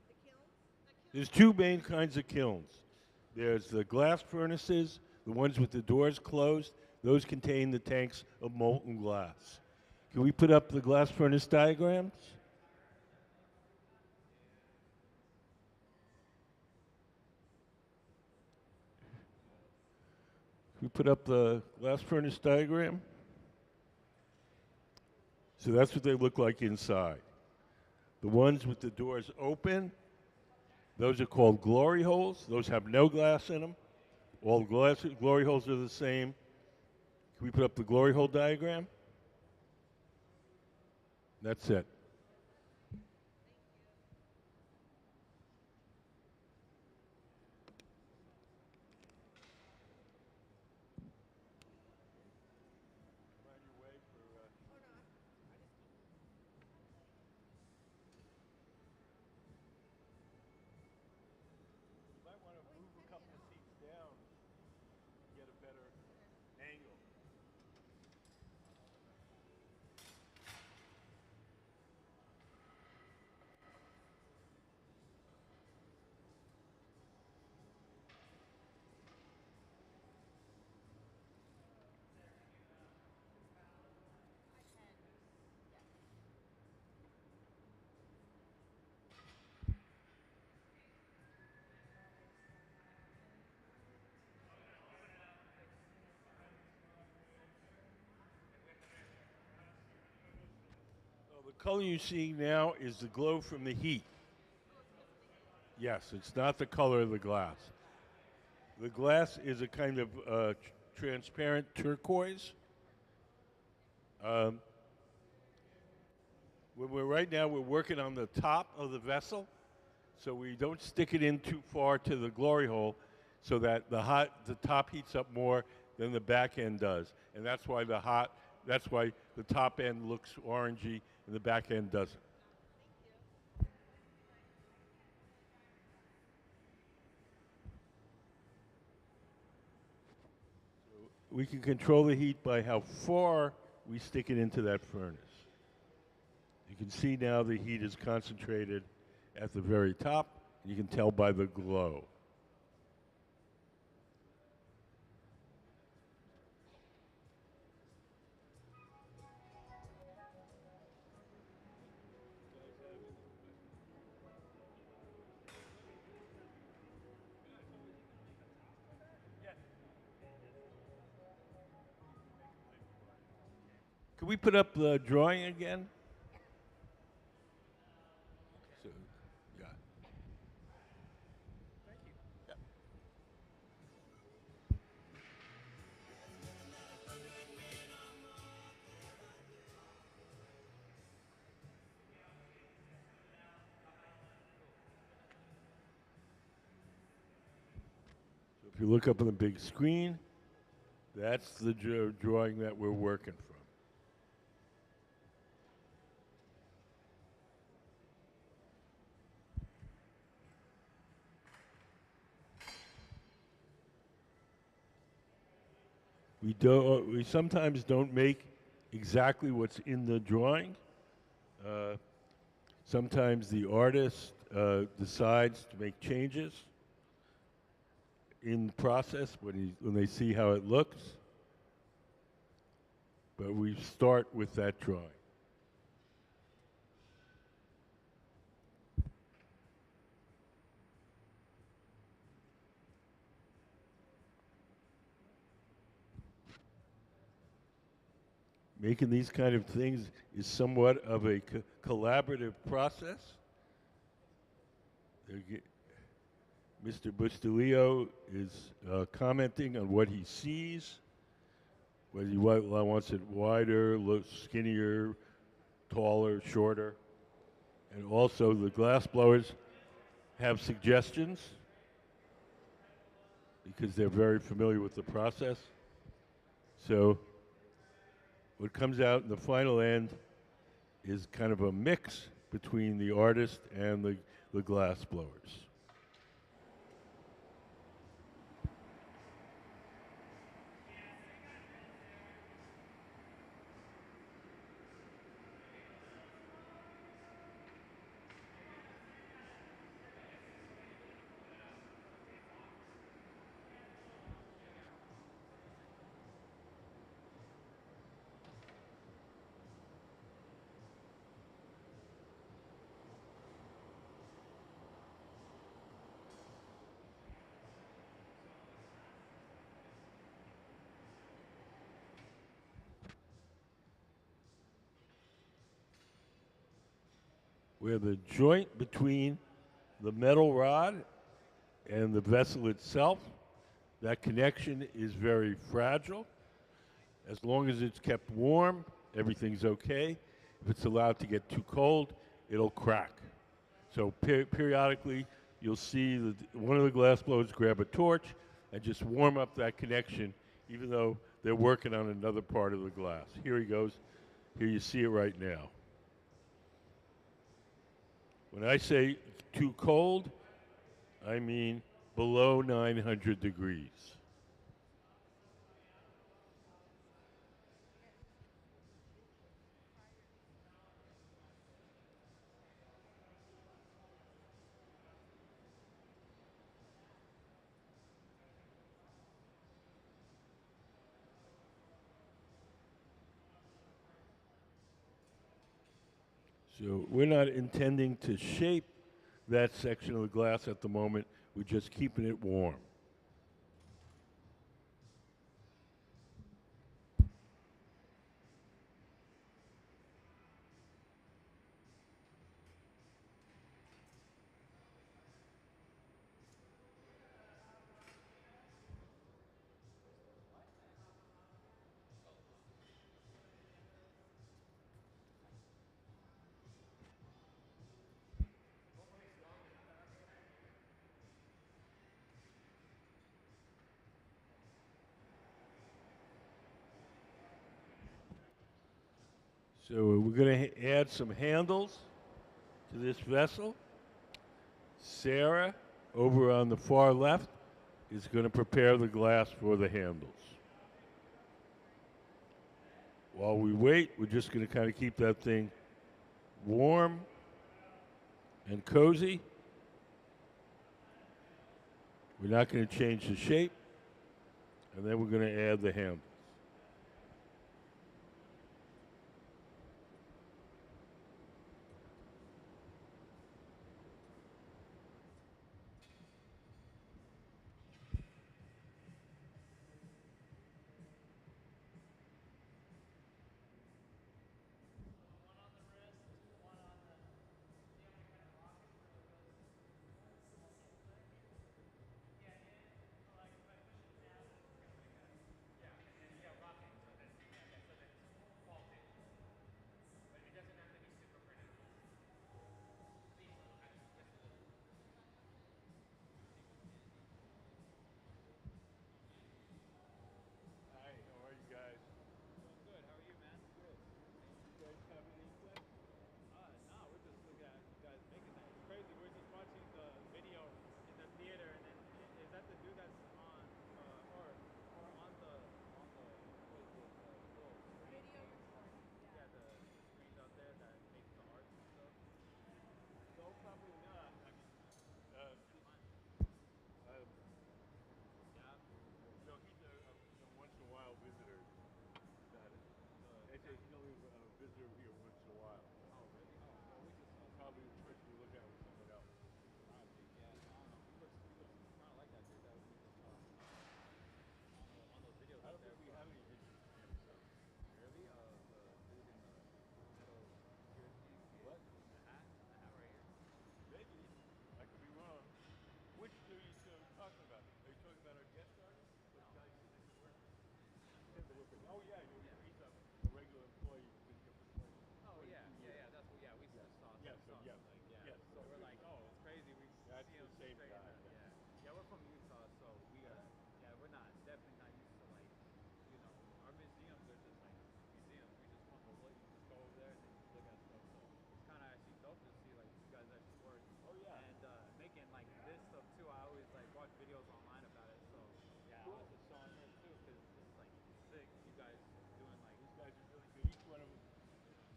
B: The kilns?
A: There's two main kinds of kilns. There's the glass furnaces, the ones with the doors closed. Those contain the tanks of molten glass. Can we put up the glass furnace diagrams? Can we put up the glass furnace diagram? So that's what they look like inside. The ones with the doors open, those are called glory holes. Those have no glass in them. All the glory holes are the same. Can we put up the glory hole diagram? That's it. The color you see now is the glow from the heat. Yes, it's not the color of the glass. The glass is a kind of transparent turquoise. Right now we're working on the top of the vessel, so we don't stick it in too far to the glory hole, so that the top heats up more than the back end does, and that's why the top end looks orangey and the back end doesn't. We can control the heat by how far we stick it into that furnace. You can see now the heat is concentrated at the very top. You can tell by the glow. Can we put up the drawing again? So, yeah. So if you look up on the big screen, that's the drawing that we're working from. We sometimes don't make exactly what's in the drawing. Sometimes the artist decides to make changes in the process when they see how it looks. But we start with that drawing. Making these kind of things is somewhat of a collaborative process. Mr. Bustillo is commenting on what he sees, whether he wants it wider, skinnier, taller, shorter. And also the glass blowers have suggestions because they're very familiar with the process. So what comes out in the final end is kind of a mix between the artist and the glass blowers. where the joint between the metal rod and the vessel itself, that connection is very fragile. As long as it's kept warm, everything's okay. If it's allowed to get too cold, it'll crack. So periodically, you'll see one of the glass blowers grab a torch and just warm up that connection, even though they're working on another part of the glass. Here he goes. Here you see it right now. When I say too cold, I mean below 900 degrees. So we're not intending to shape that section of the glass at the moment. We're just keeping it warm. So we're going to add some handles to this vessel. Sarah, over on the far left, is going to prepare the glass for the handles. While we wait, we're just going to kind of keep that thing warm and cozy. We're not going to change the shape, and then we're going to add the handles.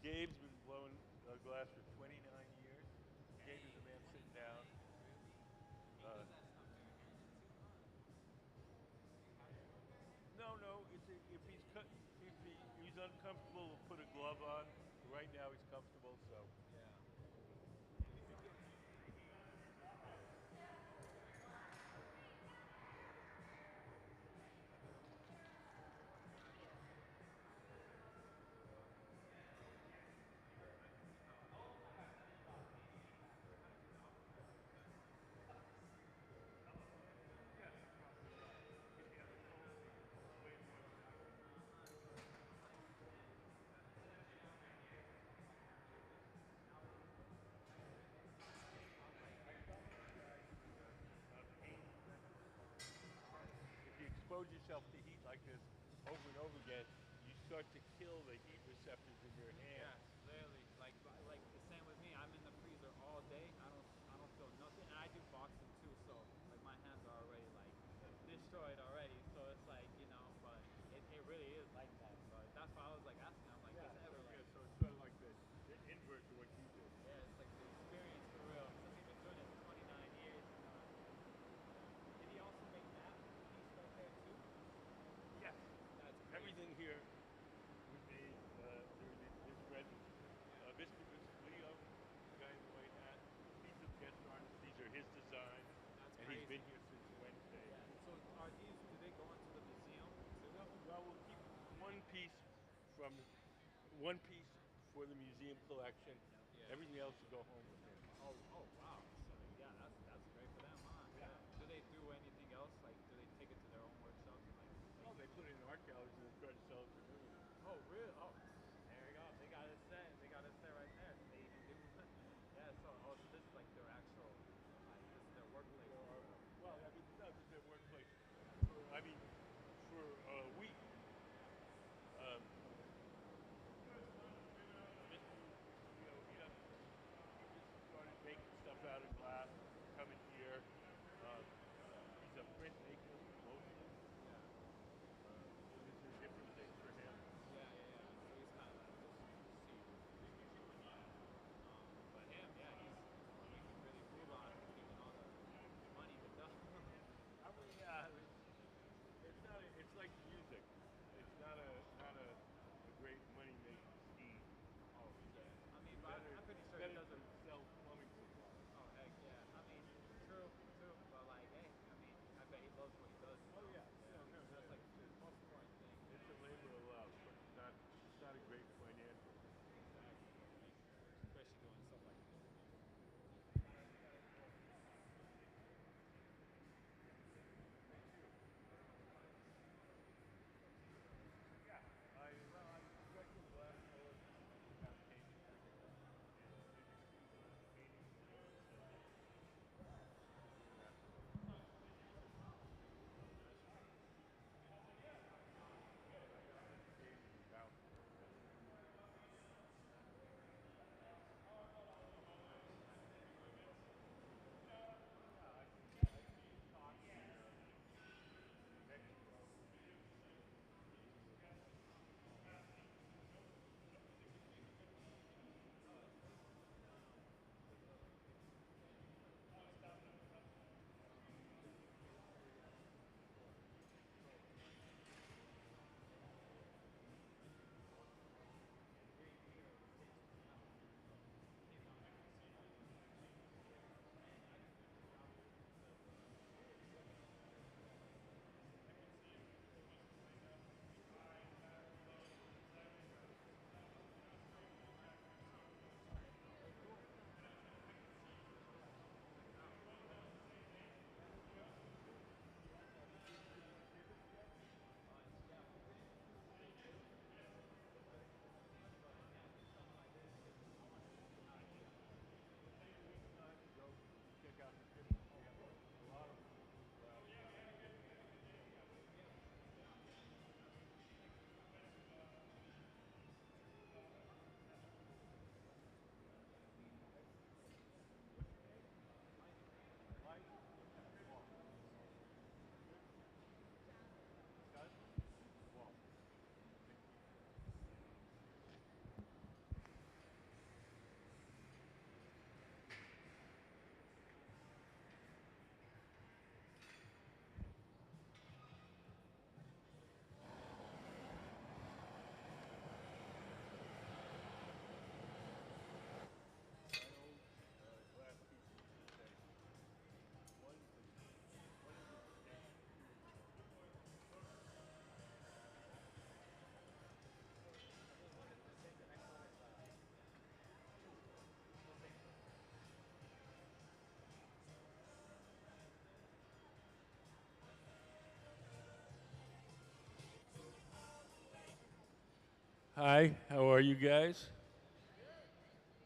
A: Gabe's been blowing glass for 29 years. Gabe is the man sitting down. No. If he's uncomfortable, we'll put a glove on. Right now he's comfortable, so. expose yourself to heat like this over and over again, you start to kill the heat receptors in your hand.
J: Yes, literally. Like the same with me. I'm in the freezer all day. I don't feel nothing. And I do boxing too, so like my hands are already like destroyed already. So it's like, but it really is like that. So that's why I was like asking. I'm like,
A: Yeah,
J: does it ever like
A: so it's sort of like the inverse of what you do.
J: yeah, it's like the experience for real. Because he's been doing it 29 years. Did he also make that piece right there too?
A: Yes.
J: That's crazy.
A: Everything here was made during this residency. Mr. Bustillo, the guy in the white hat, he's the guest artist. These are his designs.
J: That's
A: And
J: crazy.
A: he's been here since Wednesday.
J: Yeah. So are these? Do they go into the museum too?
A: No, well, we'll keep one piece from one piece for the museum collection.
J: Yeah.
A: Everything else will go home with him.
J: Oh wow. So yeah, that's great for them, huh?
A: Yeah.
J: Do they do anything else? Like, do they take it to their own workshops and like?
A: Well, they put it in art galleries and then try to sell it for millions.
J: Oh really? Oh, there you go. They got it set. They got it set right there. They even do. Yeah. So this is like their actual, like this is their workplace.
A: Well, I mean, no, this is their workplace. For a week, Mr. He just started making stuff out of glass, coming here. He's a printmaker mostly. So this is a different thing for him.
J: Yeah. So he's kind of like just see. But him, yeah, he can really move on given all the money to do.
A: Yeah, it's like music. It's not a great money making scheme.
J: Oh yeah. I mean, but I'm pretty sure he
A: Better to
J: doesn't.
A: sell plumbing supplies.
J: Oh heck yeah. I mean, true. But like, hey, I mean, I bet he loves what he does.
A: Oh yeah. No,
J: That's like the most important thing.
A: it's a labor of love, but it's not a great financial thing.
J: Exactly. Especially doing stuff like this.
A: Yeah. I collected glass colors, fabrication, painting. About check out the different. We have a lot of glass pieces. One is Hi, how are you guys?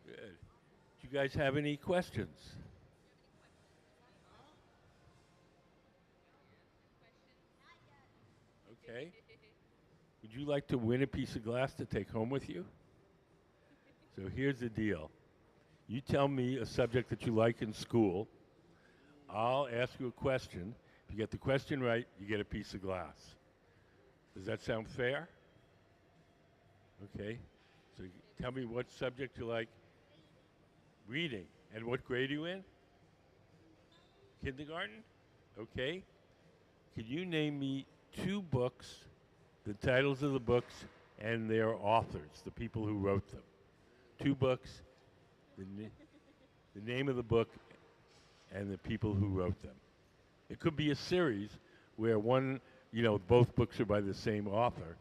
A: Good. Do you guys have any questions? Would you like to win a piece of glass to take home with you? So here's the deal. You tell me a subject that you like in school. I'll ask you a question. If you get the question right, you get a piece of glass. Does that sound fair? Okay. So tell me what subject you like. Reading. And what grade are you in? Kindergarten? Okay. Can you name me 2 books, the titles of the books, and their authors, the people who wrote them? 2 books, the name of the book, and the people who wrote them. It could be a series where one, both books are by the same author.
B: Or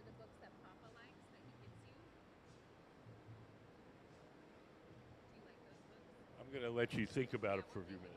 B: the books that Papa likes that he gets you. Do you like those books?
A: I'm going to let you think about it for a few minutes.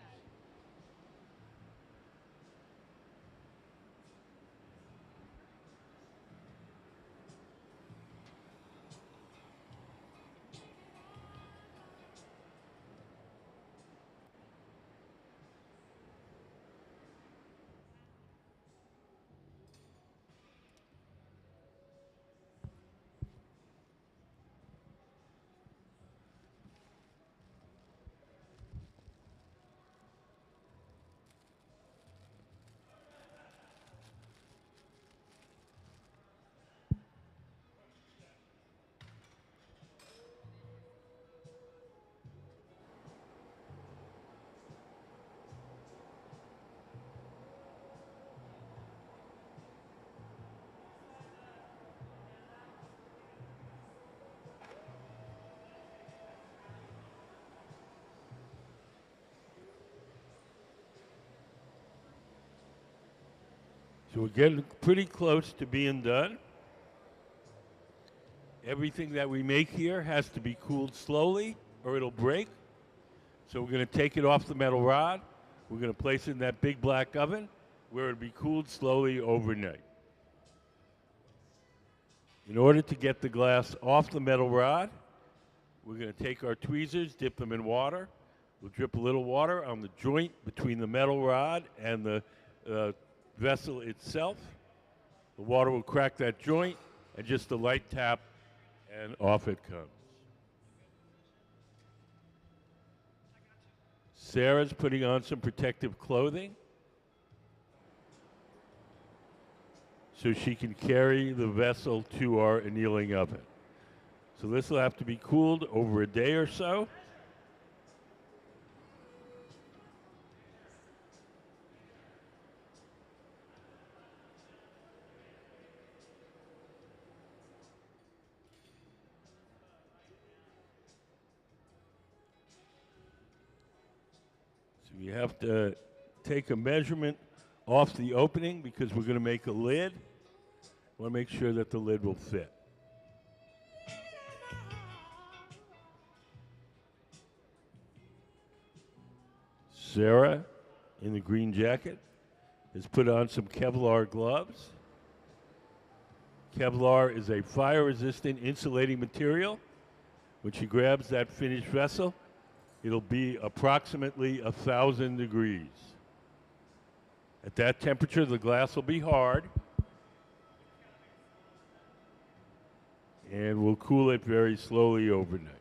A: So we're getting pretty close to being done. Everything that we make here has to be cooled slowly or it'll break. So we're going to take it off the metal rod. We're going to place it in that big black oven where it'll be cooled slowly overnight. In order to get the glass off the metal rod, we're going to take our tweezers, dip them in water. We'll drip a little water on the joint between the metal rod and the vessel itself. The water will crack that joint, and just a light tap, and off it comes. Sarah's putting on some protective clothing so she can carry the vessel to our annealing oven. So this will have to be cooled over a day or so. So you have to take a measurement off the opening because we're going to make a lid. Want to make sure that the lid will fit. Sarah, in the green jacket, has put on some Kevlar gloves. Kevlar is a fire-resistant insulating material. When she grabs that finished vessel, it'll be approximately 1,000 degrees. At that temperature, the glass will be hard, and we'll cool it very slowly overnight.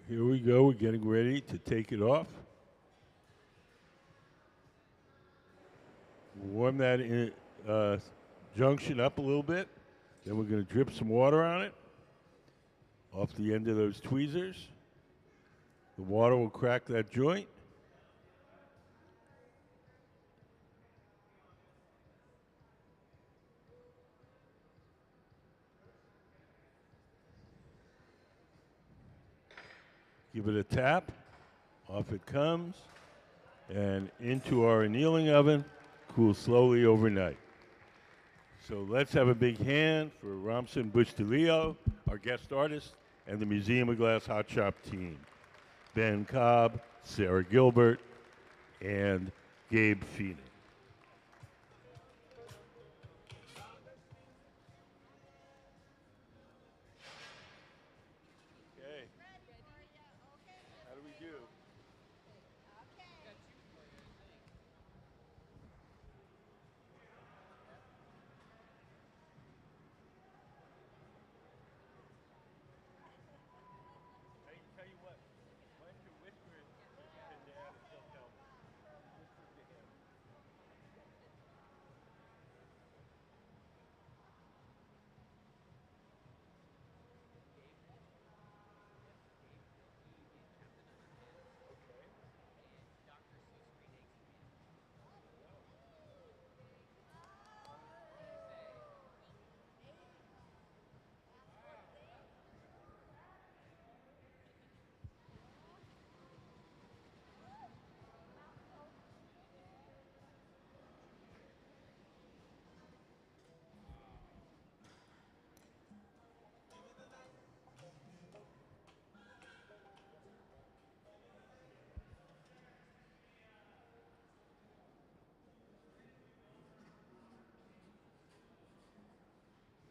A: Here we go. We're getting ready to take it off. Warm that junction up a little bit. Then we're going to drip some water on it off the end of those tweezers. The water will crack that joint. Give it a tap. Off it comes. And into our annealing oven. Cool slowly overnight. So let's have a big hand for Romson Bustillo, our guest artist, and the Museum of Glass Hot Shop team. Ben Cobb, Sarah Gilbert, and Gabe Feeney. Okay. How do we do? Tell you what, why don't you whisper it to Dad and he'll tell me. Whisper to him.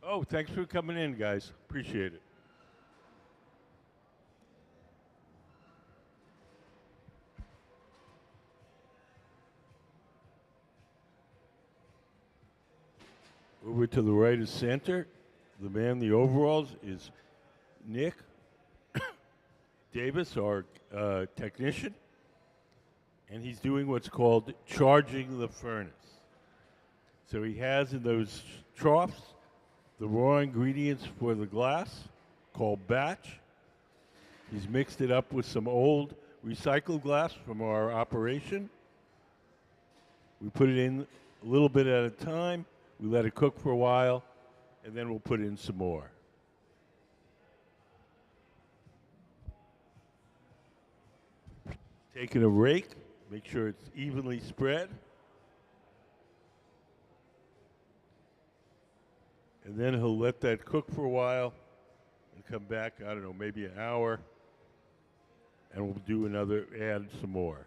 A: Oh, thanks for coming in, guys. Appreciate it. Over to the right of center, the man in the overalls is Nick Davis, our technician, and he's doing what's called charging the furnace. So he has in those troughs the raw ingredients for the glass, called batch. He's mixed it up with some old recycled glass from our operation. We put it in a little bit at a time. We let it cook for a while, and then we'll put in some more. Taking a rake, make sure it's evenly spread. And then he'll let that cook for a while and come back, I don't know, maybe an hour, and we'll do another, add some more.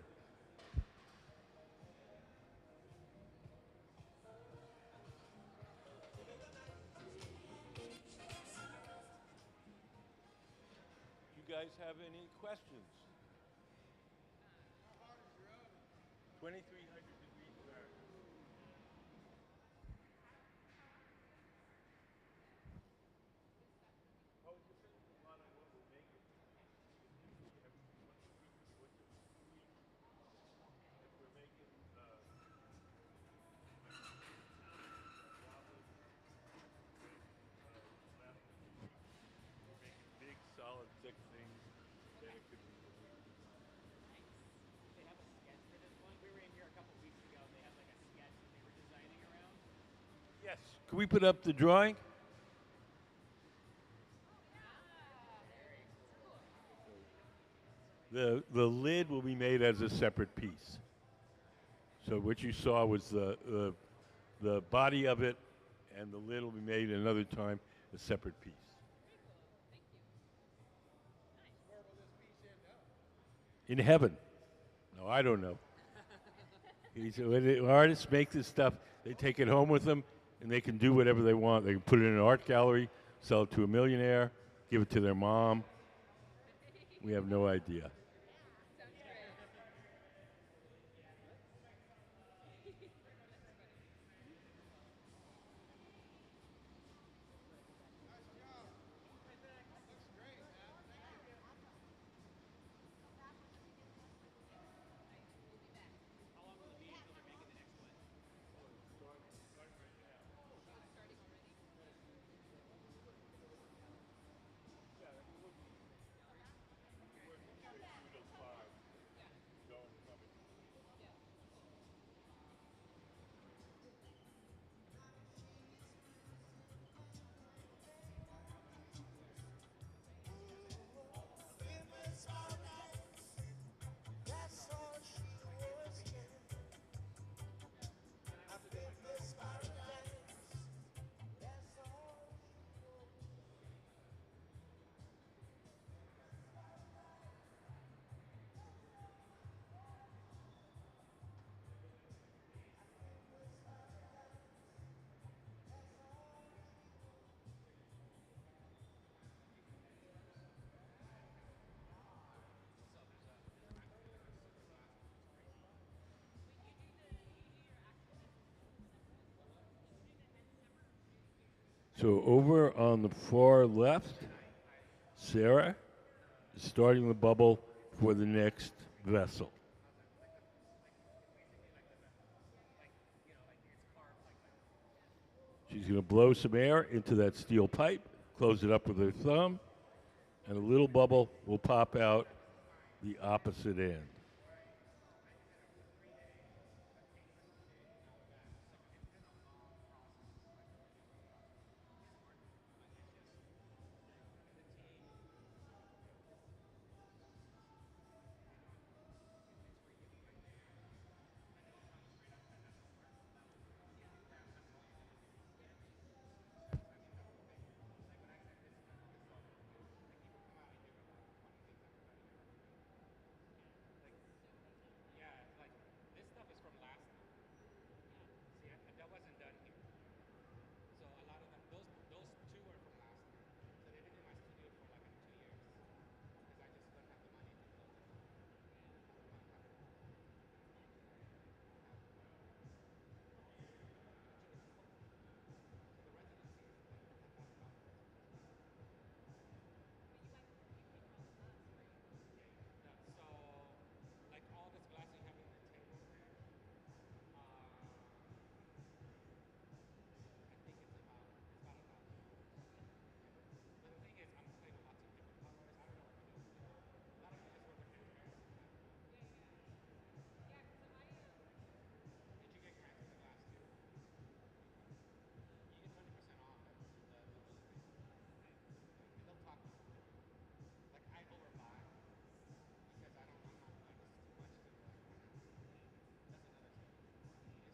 A: You guys have any questions? 2,300 degrees Fahrenheit. Oh, it depends upon what we're making. If we're making big, solid, thick things, then it could be a week.
K: They have a sketch for this one. We were in here a couple weeks ago. They have like a sketch that they were designing around.
A: Yes. Can we put up the drawing? The lid will be made as a separate piece. So what you saw was the body of it, and the lid will be made another time a separate piece. In heaven. No, I don't know. When the artists make this stuff, they take it home with them, and they can do whatever they want. They can put it in an art gallery, sell it to a millionaire, give it to their mom. We have no idea. So over on the far left, Sarah is starting the bubble for the next vessel. She's going to blow some air into that steel pipe, close it up with her thumb, and a little bubble will pop out the opposite end.
C: Yeah, like this stuff is from last time. See, that wasn't done here. So a lot of them, those two are from last time. So they've been in my studio for like 2 years because I just don't have the money to close it up. So the residency is like $10,000. No, so like all this glass you have in the table there, I think it's about $1,000. But the thing is, I'm playing with lots of different colors. I don't know what to do with it. A lot of it is for the funerary. Did you get grants for the glass too? You get 20% off at the booth. And they'll talk to you. Like I overbuy because I'm not like it's too much to like run out. That's another thing.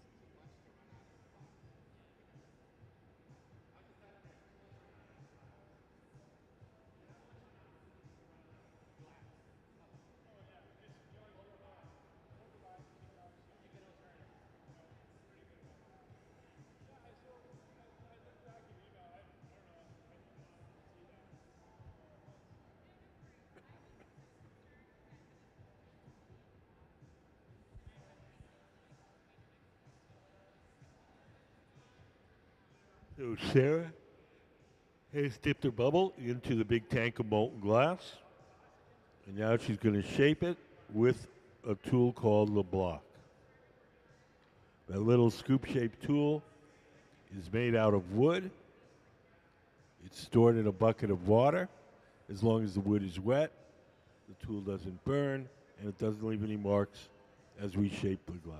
C: It's too much to run out of the box.
A: So Sarah has dipped her bubble into the big tank of molten glass. And now she's going to shape it with a tool called the block. That little scoop-shaped tool is made out of wood. It's stored in a bucket of water. As long as the wood is wet, the tool doesn't burn, and it doesn't leave any marks as we shape the glass.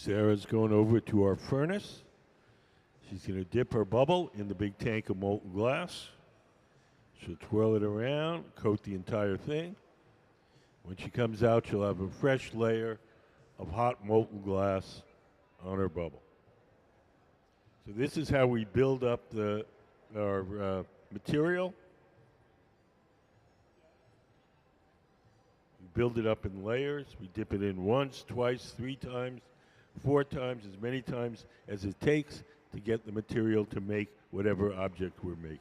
A: Sarah's going over to our furnace. She's going to dip her bubble in the big tank of molten glass. She'll twirl it around, coat the entire thing. When she comes out, she'll have a fresh layer of hot molten glass on her bubble. So this is how we build up our material. We build it up in layers. We dip it in once, twice, 3 times, 4 times, as many times as it takes to get the material to make whatever object we're making.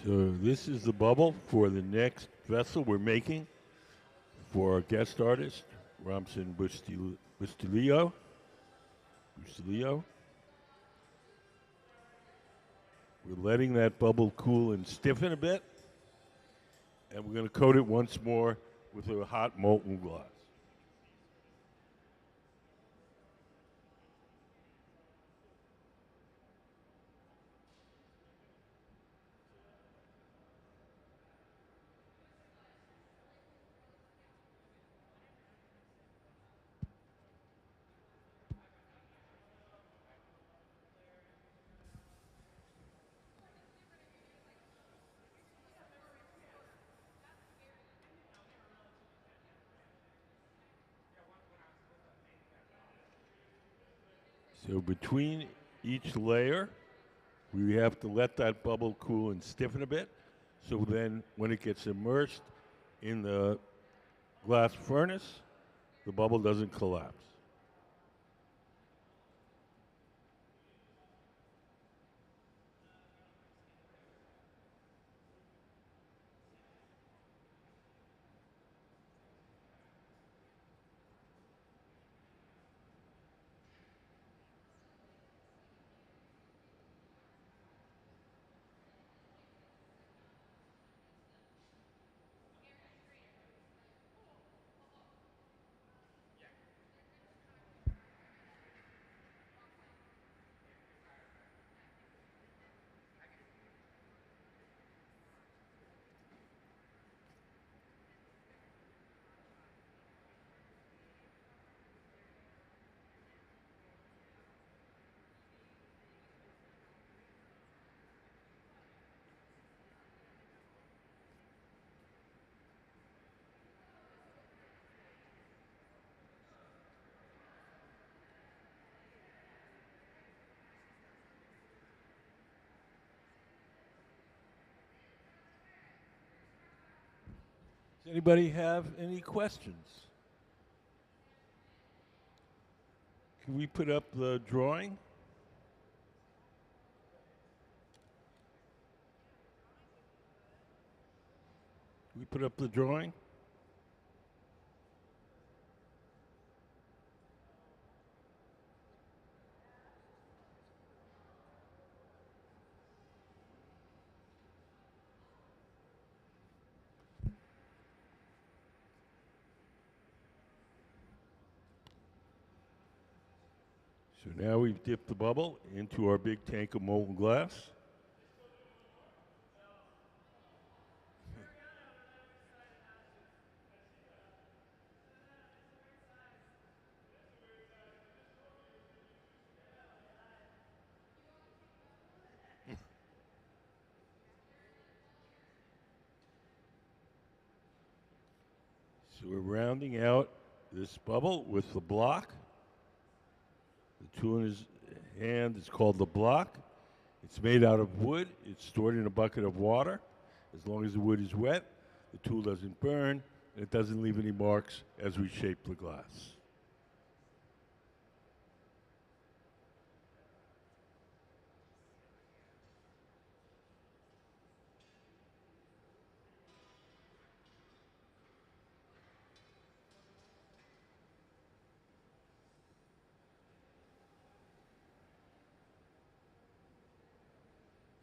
A: So this is the bubble for the next vessel we're making for our guest artist, Romson Bustillo. We're letting that bubble cool and stiffen a bit, and we're going to coat it once more with a hot molten glass. So between each layer, we have to let that bubble cool and stiffen a bit. So then when it gets immersed in the glass furnace, the bubble doesn't collapse. Does anybody have any questions? Can we put up the drawing? Can we put up the drawing? So now we've dipped the bubble into our big tank of molten glass. So we're rounding out this bubble with the block. The tool in his hand is called the block. It's made out of wood. It's stored in a bucket of water. As long as the wood is wet, the tool doesn't burn, and it doesn't leave any marks as we shape the glass.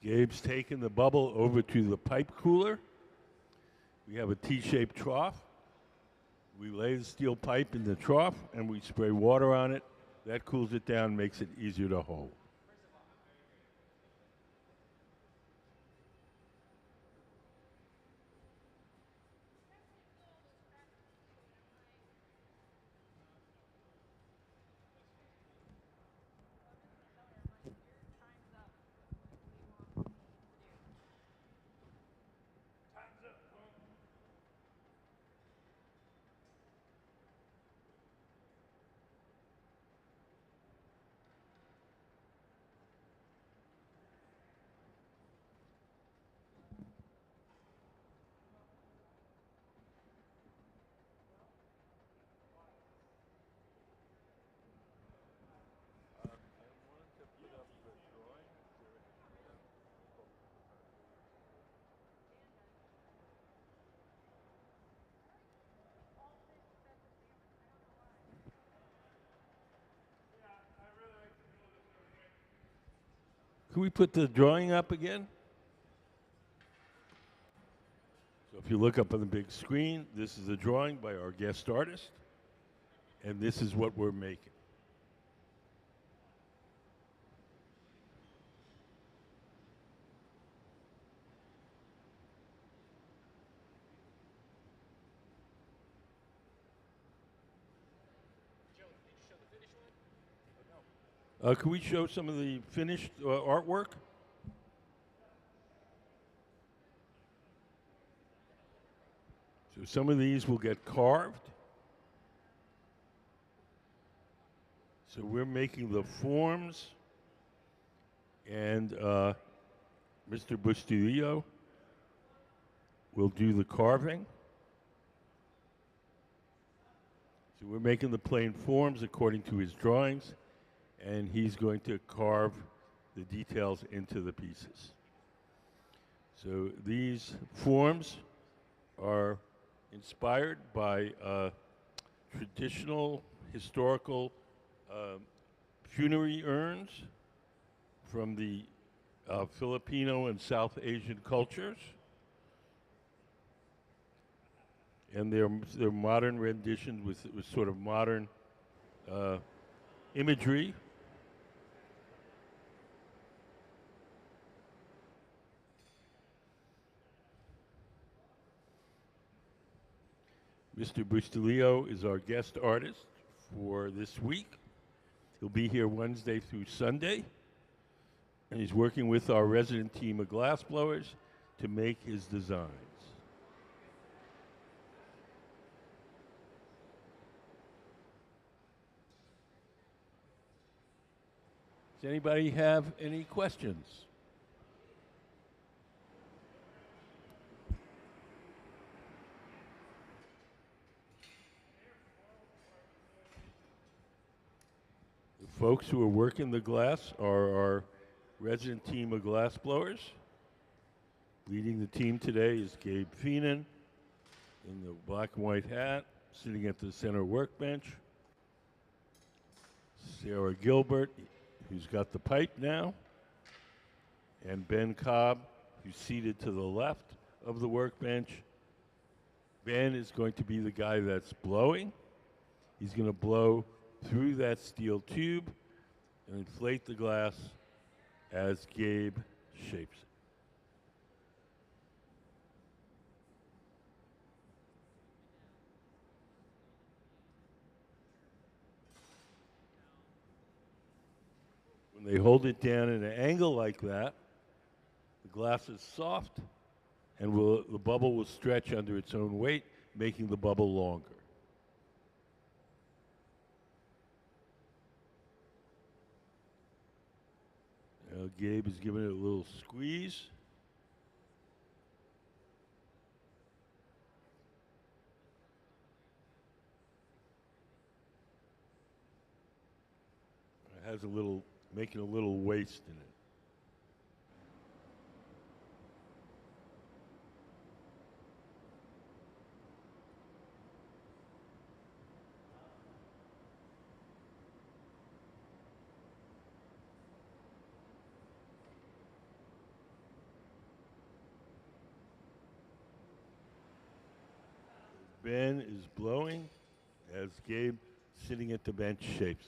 A: Gabe's taken the bubble over to the pipe cooler. We have a T-shaped trough. We lay the steel pipe in the trough and we spray water on it. That cools it down, makes it easier to hold. Can we put the drawing up again? So if you look up on the big screen, this is a drawing by our guest artist, and this is what we're making. Can we show some of the finished artwork? So some of these will get carved. So we're making the forms, and Mr. Bustillo will do the carving. So we're making the plain forms according to his drawings, and he's going to carve the details into the pieces. So these forms are inspired by traditional historical funerary urns from the Filipino and South Asian cultures. And they're modern renditions with sort of modern imagery. Mr. Bustillo is our guest artist for this week. He'll be here Wednesday through Sunday, and he's working with our resident team of glassblowers to make his designs. Does anybody have any questions? The folks who are working the glass are our resident team of glass blowers. Leading the team today is Gabe Feenan in the black and white hat, sitting at the center workbench. Sarah Gilbert, who's got the pipe now, and Ben Cobb, who's seated to the left of the workbench. Ben is going to be the guy that's blowing. He's going to blow through that steel tube and inflate the glass as Gabe shapes it. When they hold it down at an angle like that, the glass is soft and the bubble will stretch under its own weight, making the bubble longer. Now Gabe is giving it a little squeeze. It has a little, making a little waste in it. Ben is blowing as Gabe, sitting at the bench, shapes.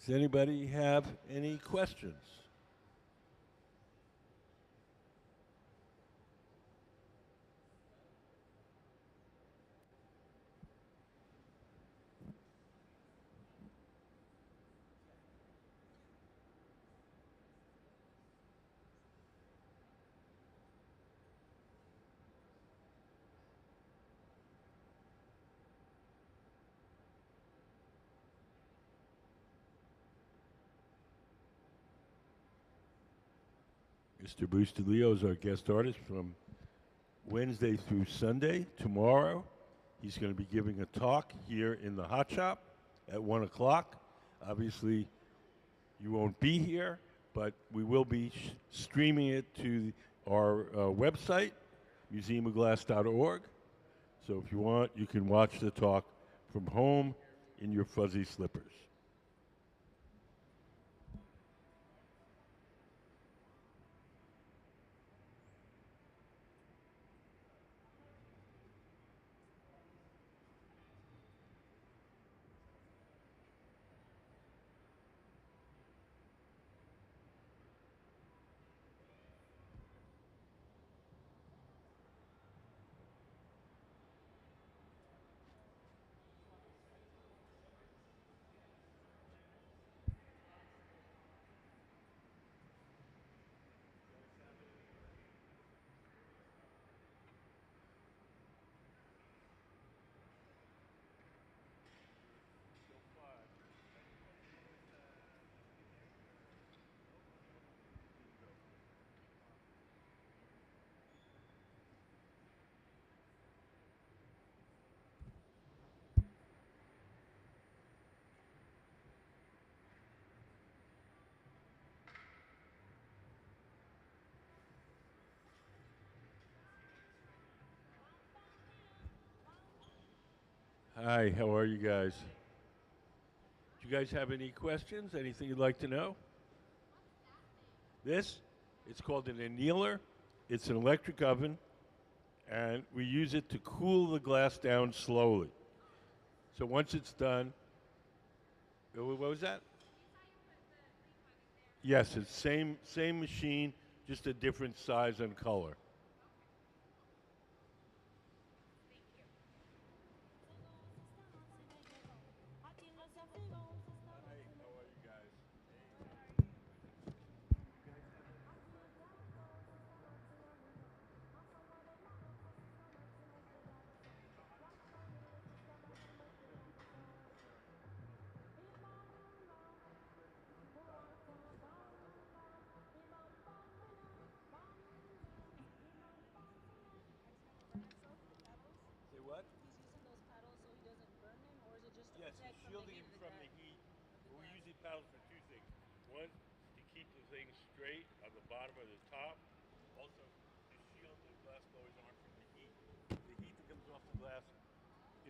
A: Does anybody have any questions? Mr. Bustillo is our guest artist from Wednesday through Sunday. Tomorrow, he's going to be giving a talk here in the Hot Shop at 1 o'clock. Obviously, you won't be here, but we will be streaming it to our website, museumofglass.org. So if you want, you can watch the talk from home in your fuzzy slippers. Hi, how are you guys? Do you guys have any questions? Anything you'd like to know? This, it's called an annealer. It's an electric oven, and we use it to cool the glass down slowly. So once it's done, what was that? Yes, it's same machine, just a different size and color. Hi, how are you guys? Say what?
I: He's using those paddles so he doesn't burn them, or is it just to
A: Yes,
I: protect
A: he's
I: from the
A: shielding
I: heat
A: him
I: of the
A: from
I: gun?
A: the heat.
I: Of the
A: We
I: gun?
A: use these paddles for two things. One, to keep the thing straight on the bottom or the top. Also, to shield the glass blower's arm from the heat. The heat that comes off the glass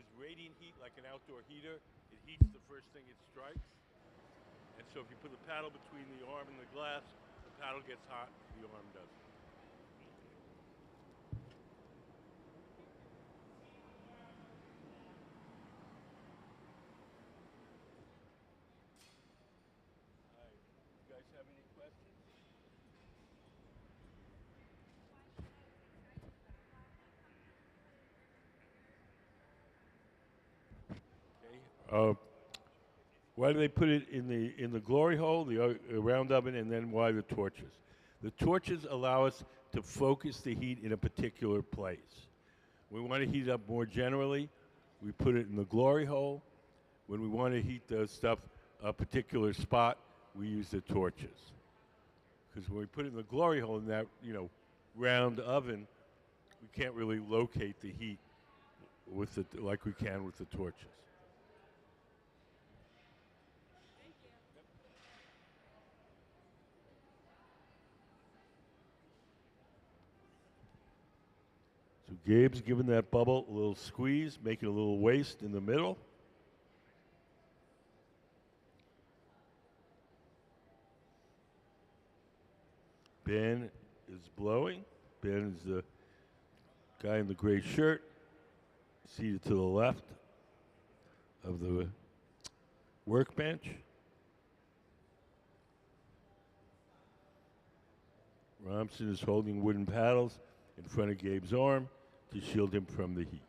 A: is radiant heat like an outdoor heater. It heats the first thing it strikes. And so if you put the paddle between the arm and the glass, the paddle gets hot, the arm doesn't. All right. You guys have any questions? Okay. Why do they put it in the glory hole, the round oven, and then why the torches? The torches allow us to focus the heat in a particular place. We want to heat it up more generally. We put it in the glory hole. When we want to heat the stuff a particular spot, we use the torches. Because when we put it in the glory hole in that round oven, we can't really locate the heat with it like we can with the torches. So Gabe's giving that bubble a little squeeze, making a little waist in the middle. Ben is blowing. Ben is the guy in the gray shirt, seated to the left of the workbench. Romson is holding wooden paddles in front of Gabe's arm to shield him from the heat.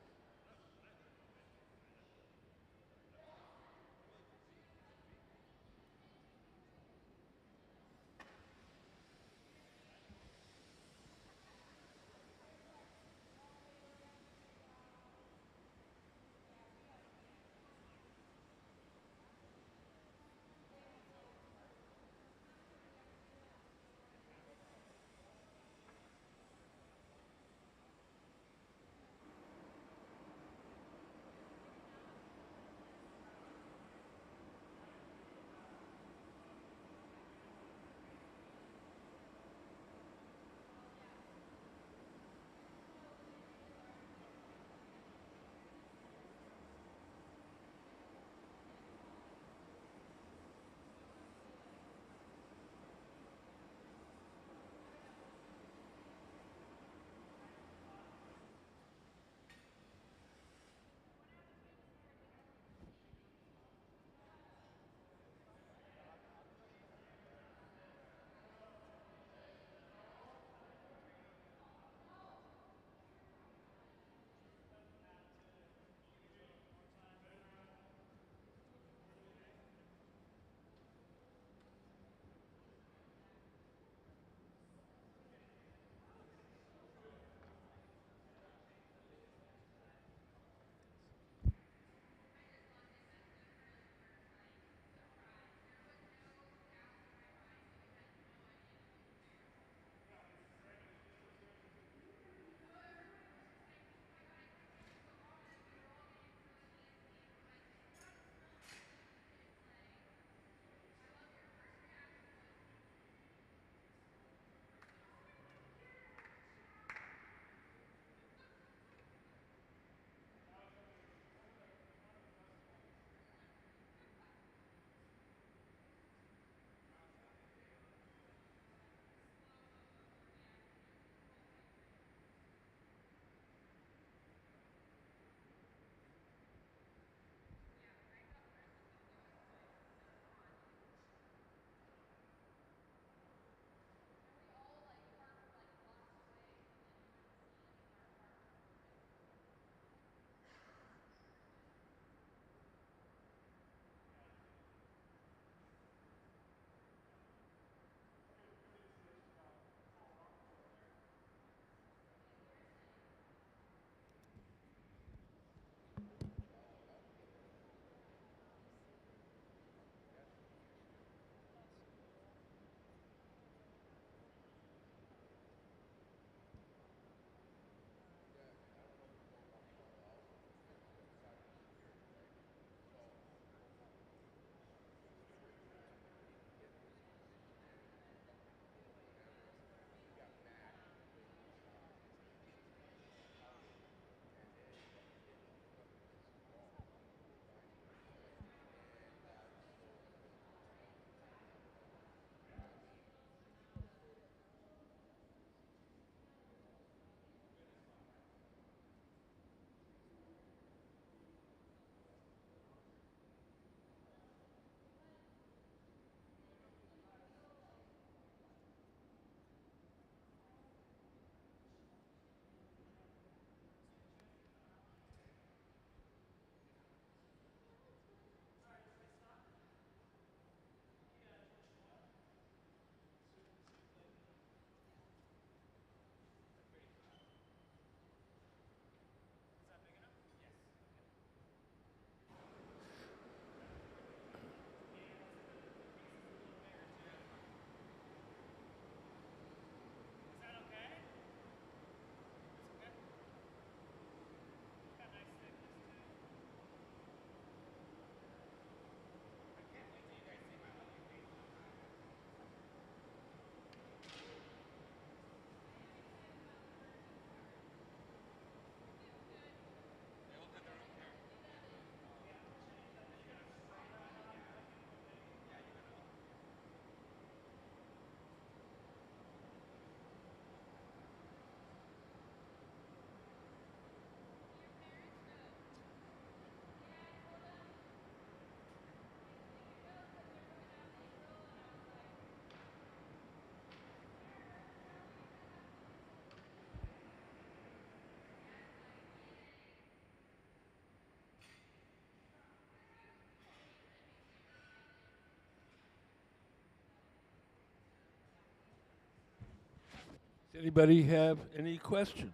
A: Does anybody have any questions?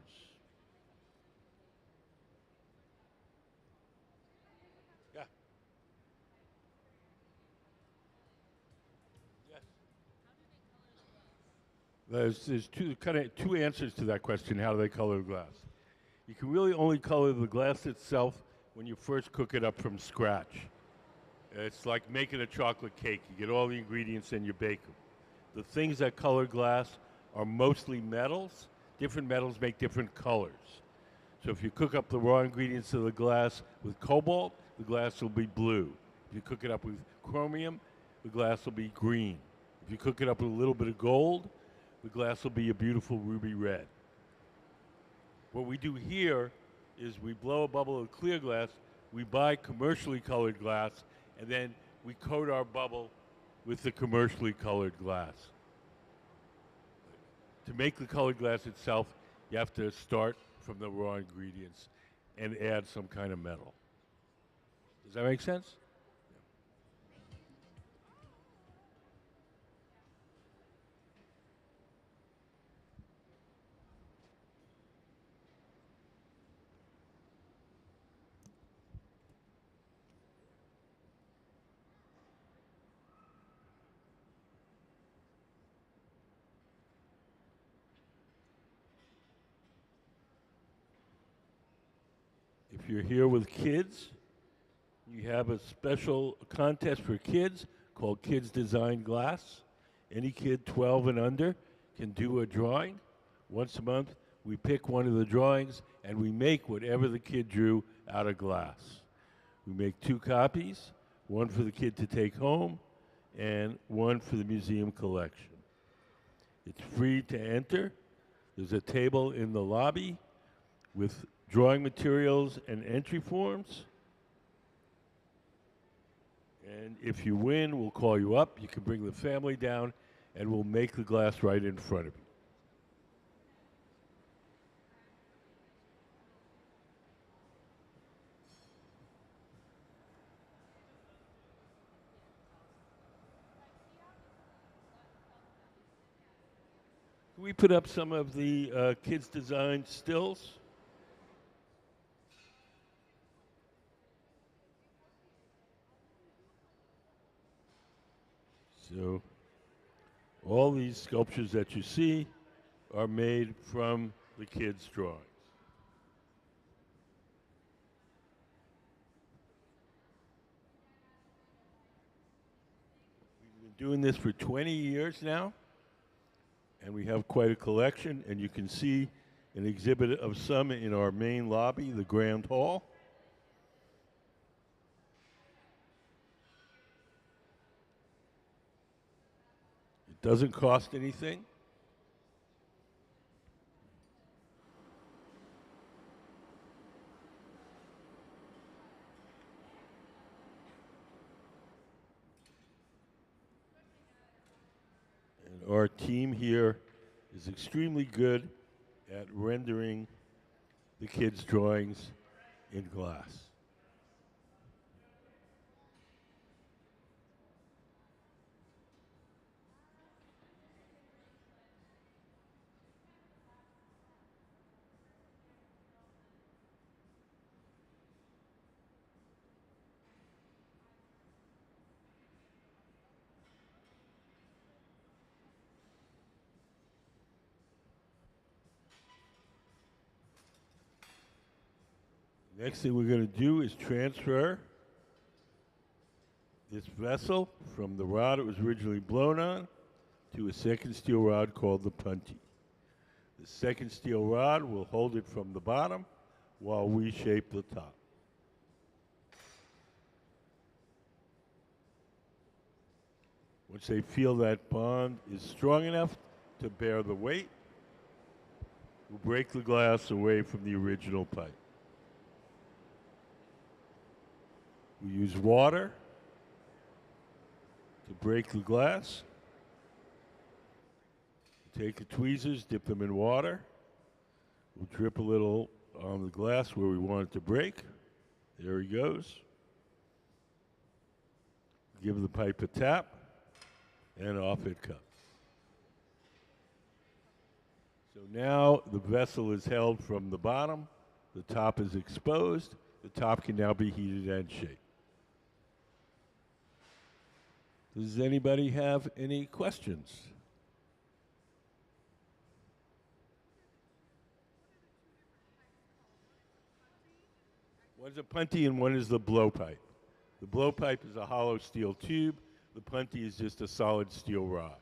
A: Yeah. Yes. There's two answers to that question. How do they color the glass? You can really only color the glass itself when you first cook it up from scratch. It's like making a chocolate cake. You get all the ingredients and you bake them. The things that color glass are mostly metals. Different metals make different colors. So if you cook up the raw ingredients of the glass with cobalt, the glass will be blue. If you cook it up with chromium, the glass will be green. If you cook it up with a little bit of gold, the glass will be a beautiful ruby red. What we do here is we blow a bubble of clear glass, we buy commercially colored glass, and then we coat our bubble with the commercially colored glass. To make the colored glass itself, you have to start from the raw ingredients and add some kind of metal. Does that make sense? If you're here with kids, you have a special contest for kids called Kids Design Glass. Any kid 12 and under can do a drawing. Once a month, we pick one of the drawings and we make whatever the kid drew out of glass. We make 2 copies, one for the kid to take home and one for the museum collection. It's free to enter. There's a table in the lobby with drawing materials and entry forms. And if you win, we'll call you up. You can bring the family down, and we'll make the glass right in front of you. Can we put up some of the kids' design stills? So all these sculptures that you see are made from the kids' drawings. We've been doing this for 20 years now, and we have quite a collection, and you can see an exhibit of some in our main lobby, the Grand Hall. It doesn't cost anything. And our team here is extremely good at rendering the kids' drawings in glass. Next thing we're going to do is transfer this vessel from the rod it was originally blown on to a second steel rod called the punty. The second steel rod will hold it from the bottom while we shape the top. Once they feel that bond is strong enough to bear the weight, we'll break the glass away from the original pipe. We use water to break the glass. Take the tweezers, dip them in water. We'll drip a little on the glass where we want it to break. There he goes. Give the pipe a tap, and off it comes. So now the vessel is held from the bottom, the top is exposed, the top can now be heated and shaped. Does anybody have any questions? One's a punty and one is the blowpipe. The blowpipe is a hollow steel tube. The punty is just a solid steel rod.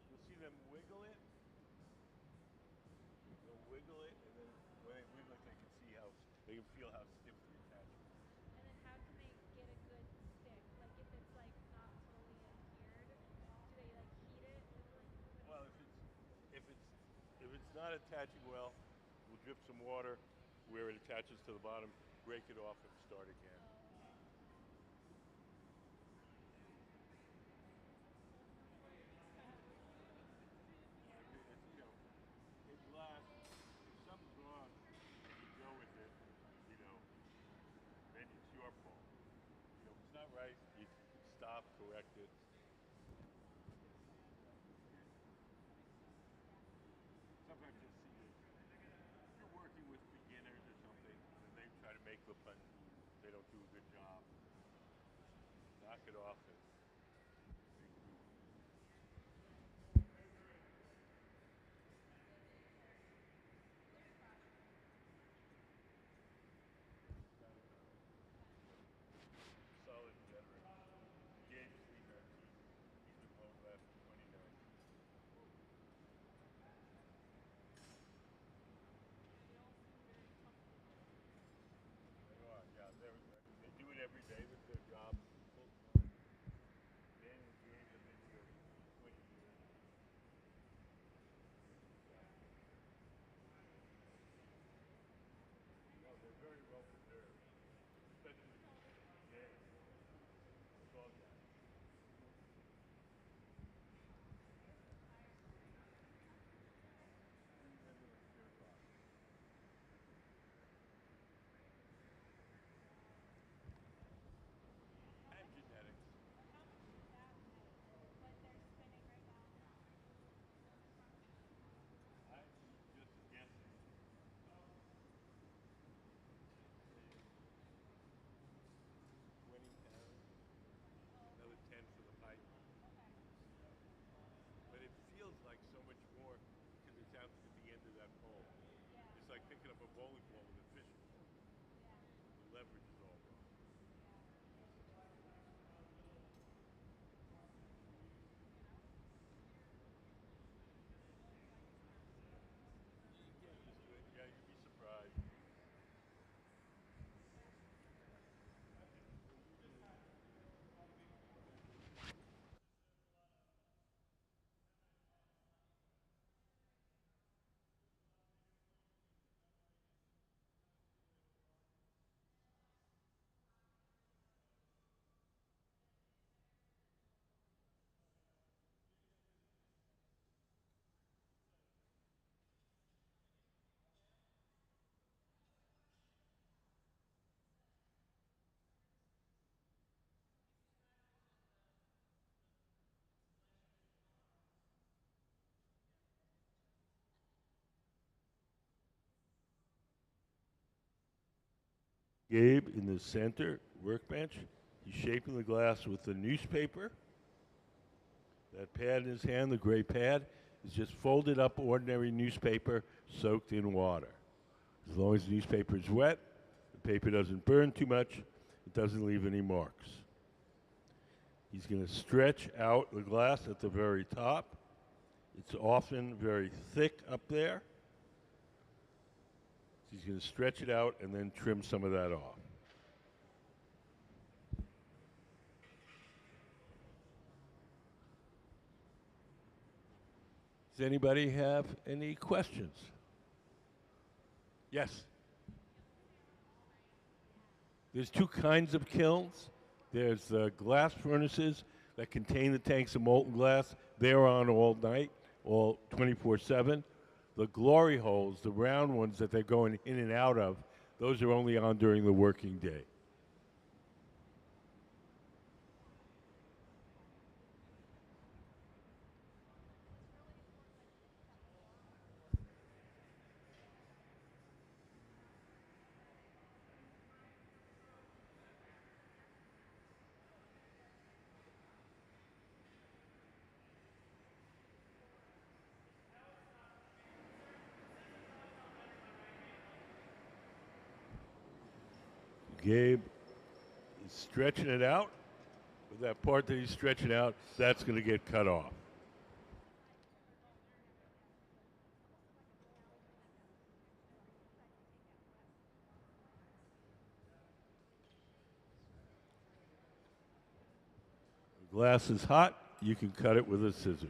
A: You'll see them wiggle it. They'll wiggle it, and then when they wiggle it, they can see how they can feel how stiff the attachment is.
I: And then how can they get a good stick? Like if it's like not fully adhered, do they like heat it with like?
A: Well, if it's not attaching well, we'll drip some water where it attaches to the bottom, break it off, and start again. It lasts. If something's wrong, you go with it. You know, then it's your fault. You know, if it's not right, you stop, correct it. Sometimes you'll see it. If you're working with beginners or something, and they try to make the punch, they don't do a good job. Knock it off and make a new one. Solid veteran. James Lee, he's been blowing glass for 29 years. They are, yeah. They do it every day. That's their job. Full time. Dan and James have been here 20 years. No, they're very well preserved, especially James. Tall guy. And genetics. I'm just guessing. 20 pounds. Another 10 for the pipe. But it feels like so much more because it's out at the end of that pole. It's like picking up a bowling ball with a fishing pole. The leverage is all wrong. You get used to it. Yeah, you'd be surprised. Gabe in the center workbench. He's shaping the glass with the newspaper. That pad in his hand, the gray pad, is just folded up ordinary newspaper soaked in water. As long as the newspaper is wet, the paper doesn't burn too much, it doesn't leave any marks. He's going to stretch out the glass at the very top. It's often very thick up there. He's going to stretch it out and then trim some of that off. Does anybody have any questions? Yes. There's two kinds of kilns. There's glass furnaces that contain the tanks of molten glass. They're on all night. all 24/7. The glory holes, the round ones that they're going in and out of, those are only on during the working day. Gabe is stretching it out. But that part that he's stretching out, that's going to get cut off. The glass is hot. You can cut it with a scissors.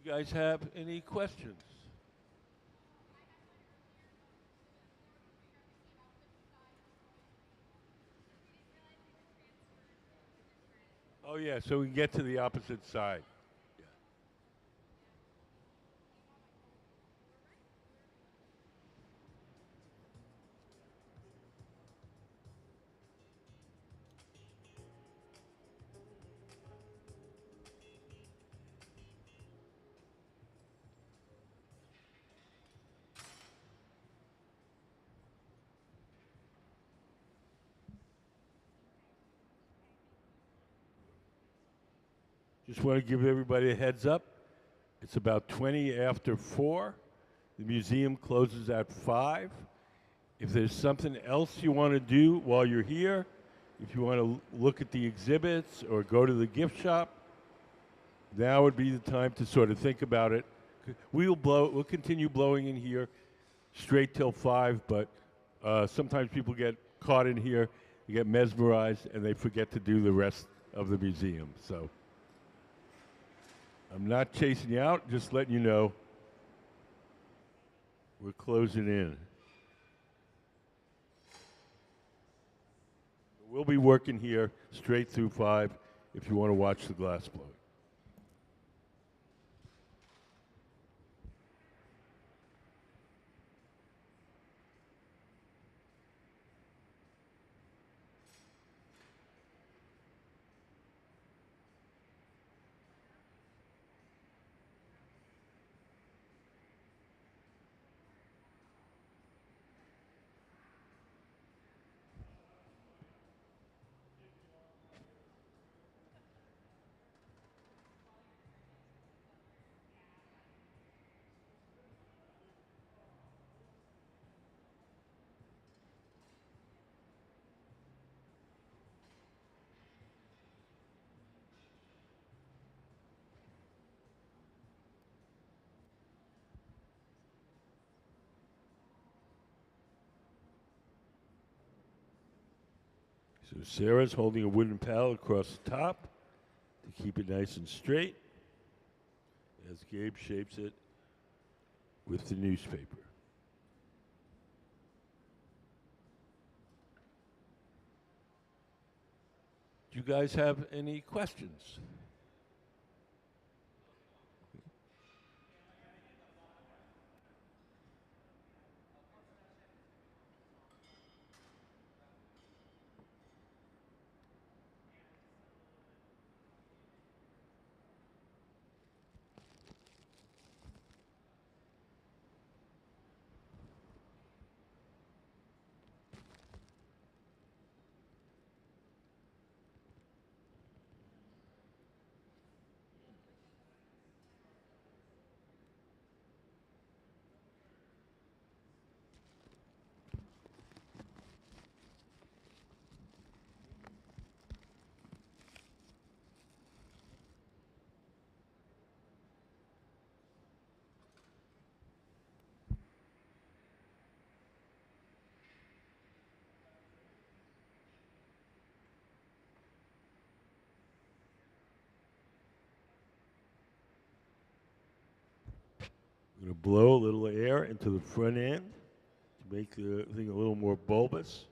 A: Do you guys have any questions? Oh, yeah, so we can get to the opposite side. Just want to give everybody a heads up. It's about 20 after 4. The museum closes at 5. If there's something else you want to do while you're here, if you want to look at the exhibits or go to the gift shop, now would be the time to sort of think about it. We'll continue blowing in here straight till 5, but sometimes people get caught in here, they get mesmerized, and they forget to do the rest of the museum. So I'm not chasing you out, just letting you know we're closing in. We'll be working here straight through 5 if you want to watch the glass blowing. So Sarah's holding a wooden paddle across the top to keep it nice and straight as Gabe shapes it with the newspaper. Do you guys have any questions? I'm going to blow a little air into the front end to make the thing a little more bulbous.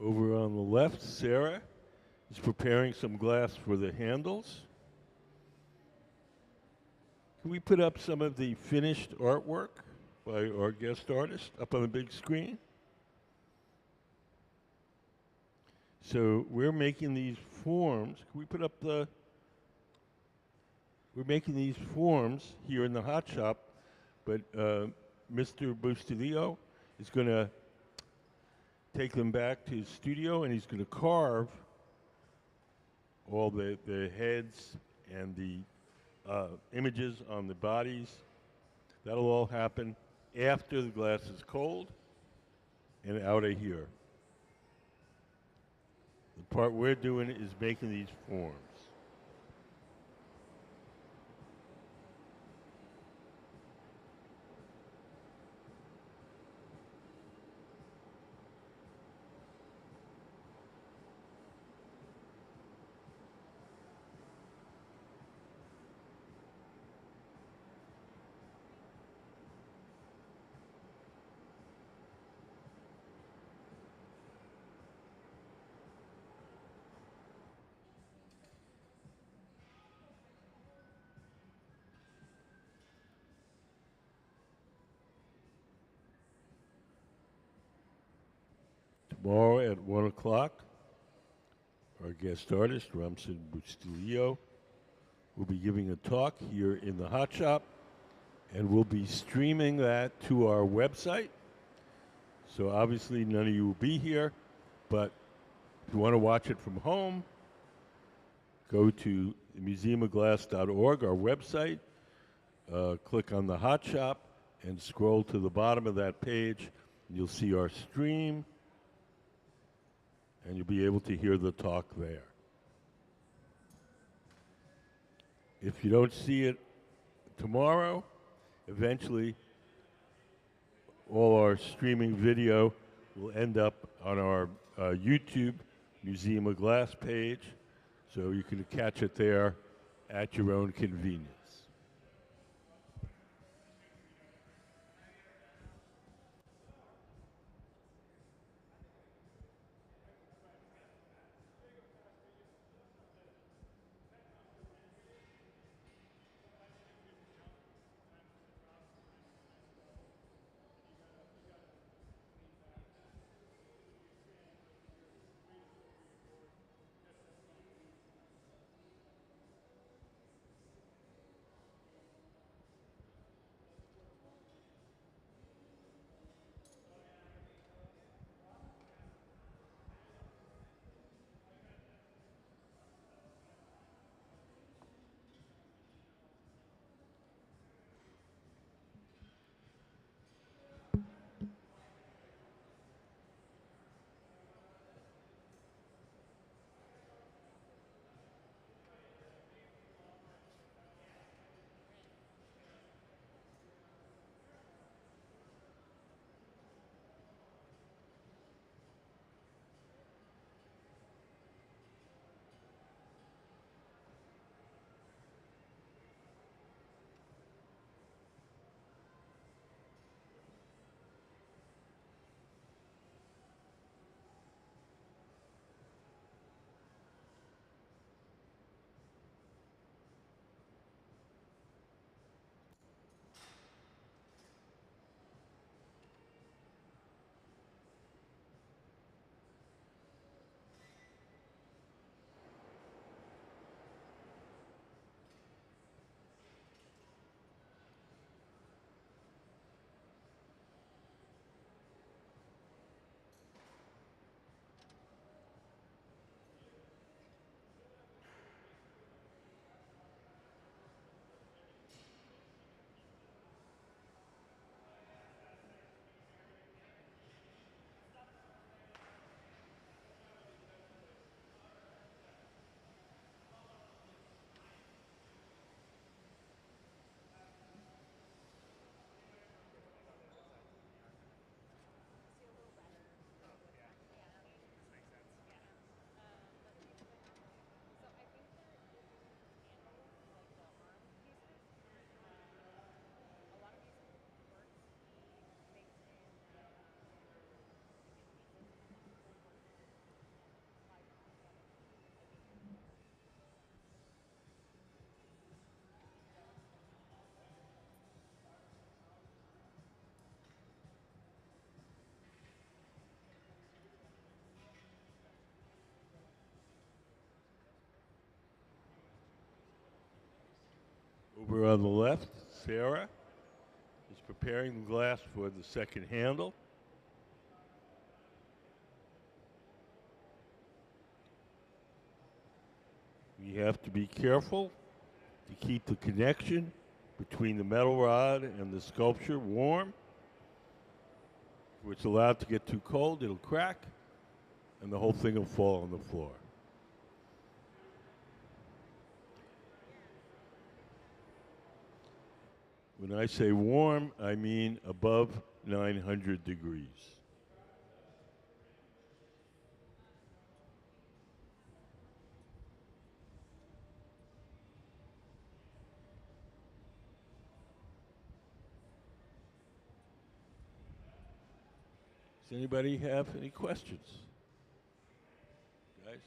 A: Over on the left, Sarah is preparing some glass for the handles. Can we put up some of the finished artwork by our guest artist up on the big screen? So we're making these forms. Can we put up the... We're making these forms here in the hot shop, but Mr. Bustillo is going to take them back to his studio, and he's going to carve all the heads and the images on the bodies. That'll all happen after the glass is cold and out of here. The part we're doing is making these forms. Tomorrow at 1 o'clock, our guest artist, Romson Bustillo, will be giving a talk here in the hot shop, and we'll be streaming that to our website. So obviously none of you will be here, but if you want to watch it from home, go to museumofglass.org, our website, click on the hot shop, and scroll to the bottom of that page, and you'll see our stream, and you'll be able to hear the talk there. If you don't see it tomorrow, eventually all our streaming video will end up on our YouTube Museum of Glass page, so you can catch it there at your own convenience. Over on the left, Sarah is preparing the glass for the second handle. We have to be careful to keep the connection between the metal rod and the sculpture warm. If it's allowed to get too cold, it'll crack, and the whole thing will fall on the floor. When I say warm, I mean above 900 degrees. Does anybody have any questions? Guys?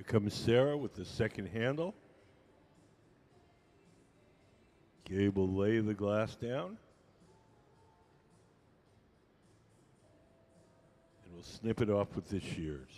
A: Here comes Sarah with the second handle. Gabe will lay the glass down. And we'll snip it off with the shears.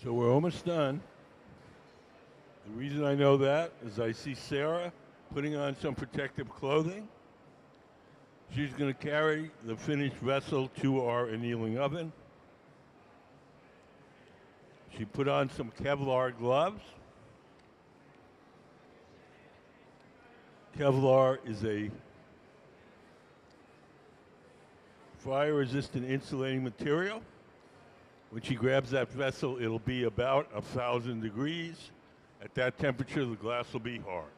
A: So we're almost done. The reason I know that is I see Sarah putting on some protective clothing. She's going to carry the finished vessel to our annealing oven. She put on some Kevlar gloves. Kevlar is a fire-resistant insulating material. When she grabs that vessel, it'll be about 1,000 degrees. At that temperature, the glass will be hard.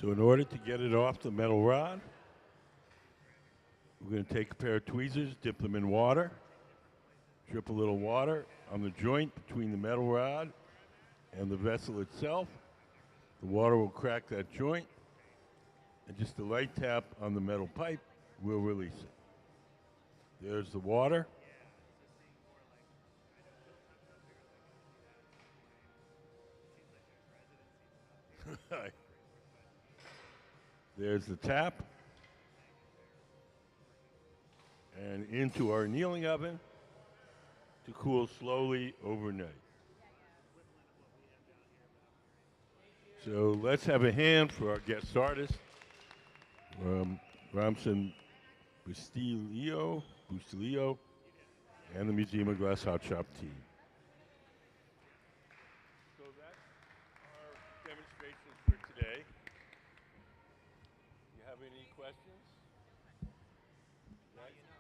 A: So in order to get it off the metal rod, we're going to take a pair of tweezers, dip them in water, drip a little water on the joint between the metal rod and the vessel itself. The water will crack that joint, and just a light tap on the metal pipe will release it. There's the water. There's the tap. And into our annealing oven to cool slowly overnight. So let's have a hand for our guest artist, Romson Bustillo, and the Museum of Glass Hot Shop team. So that's our demonstrations for today. You have any questions?
F: Now you know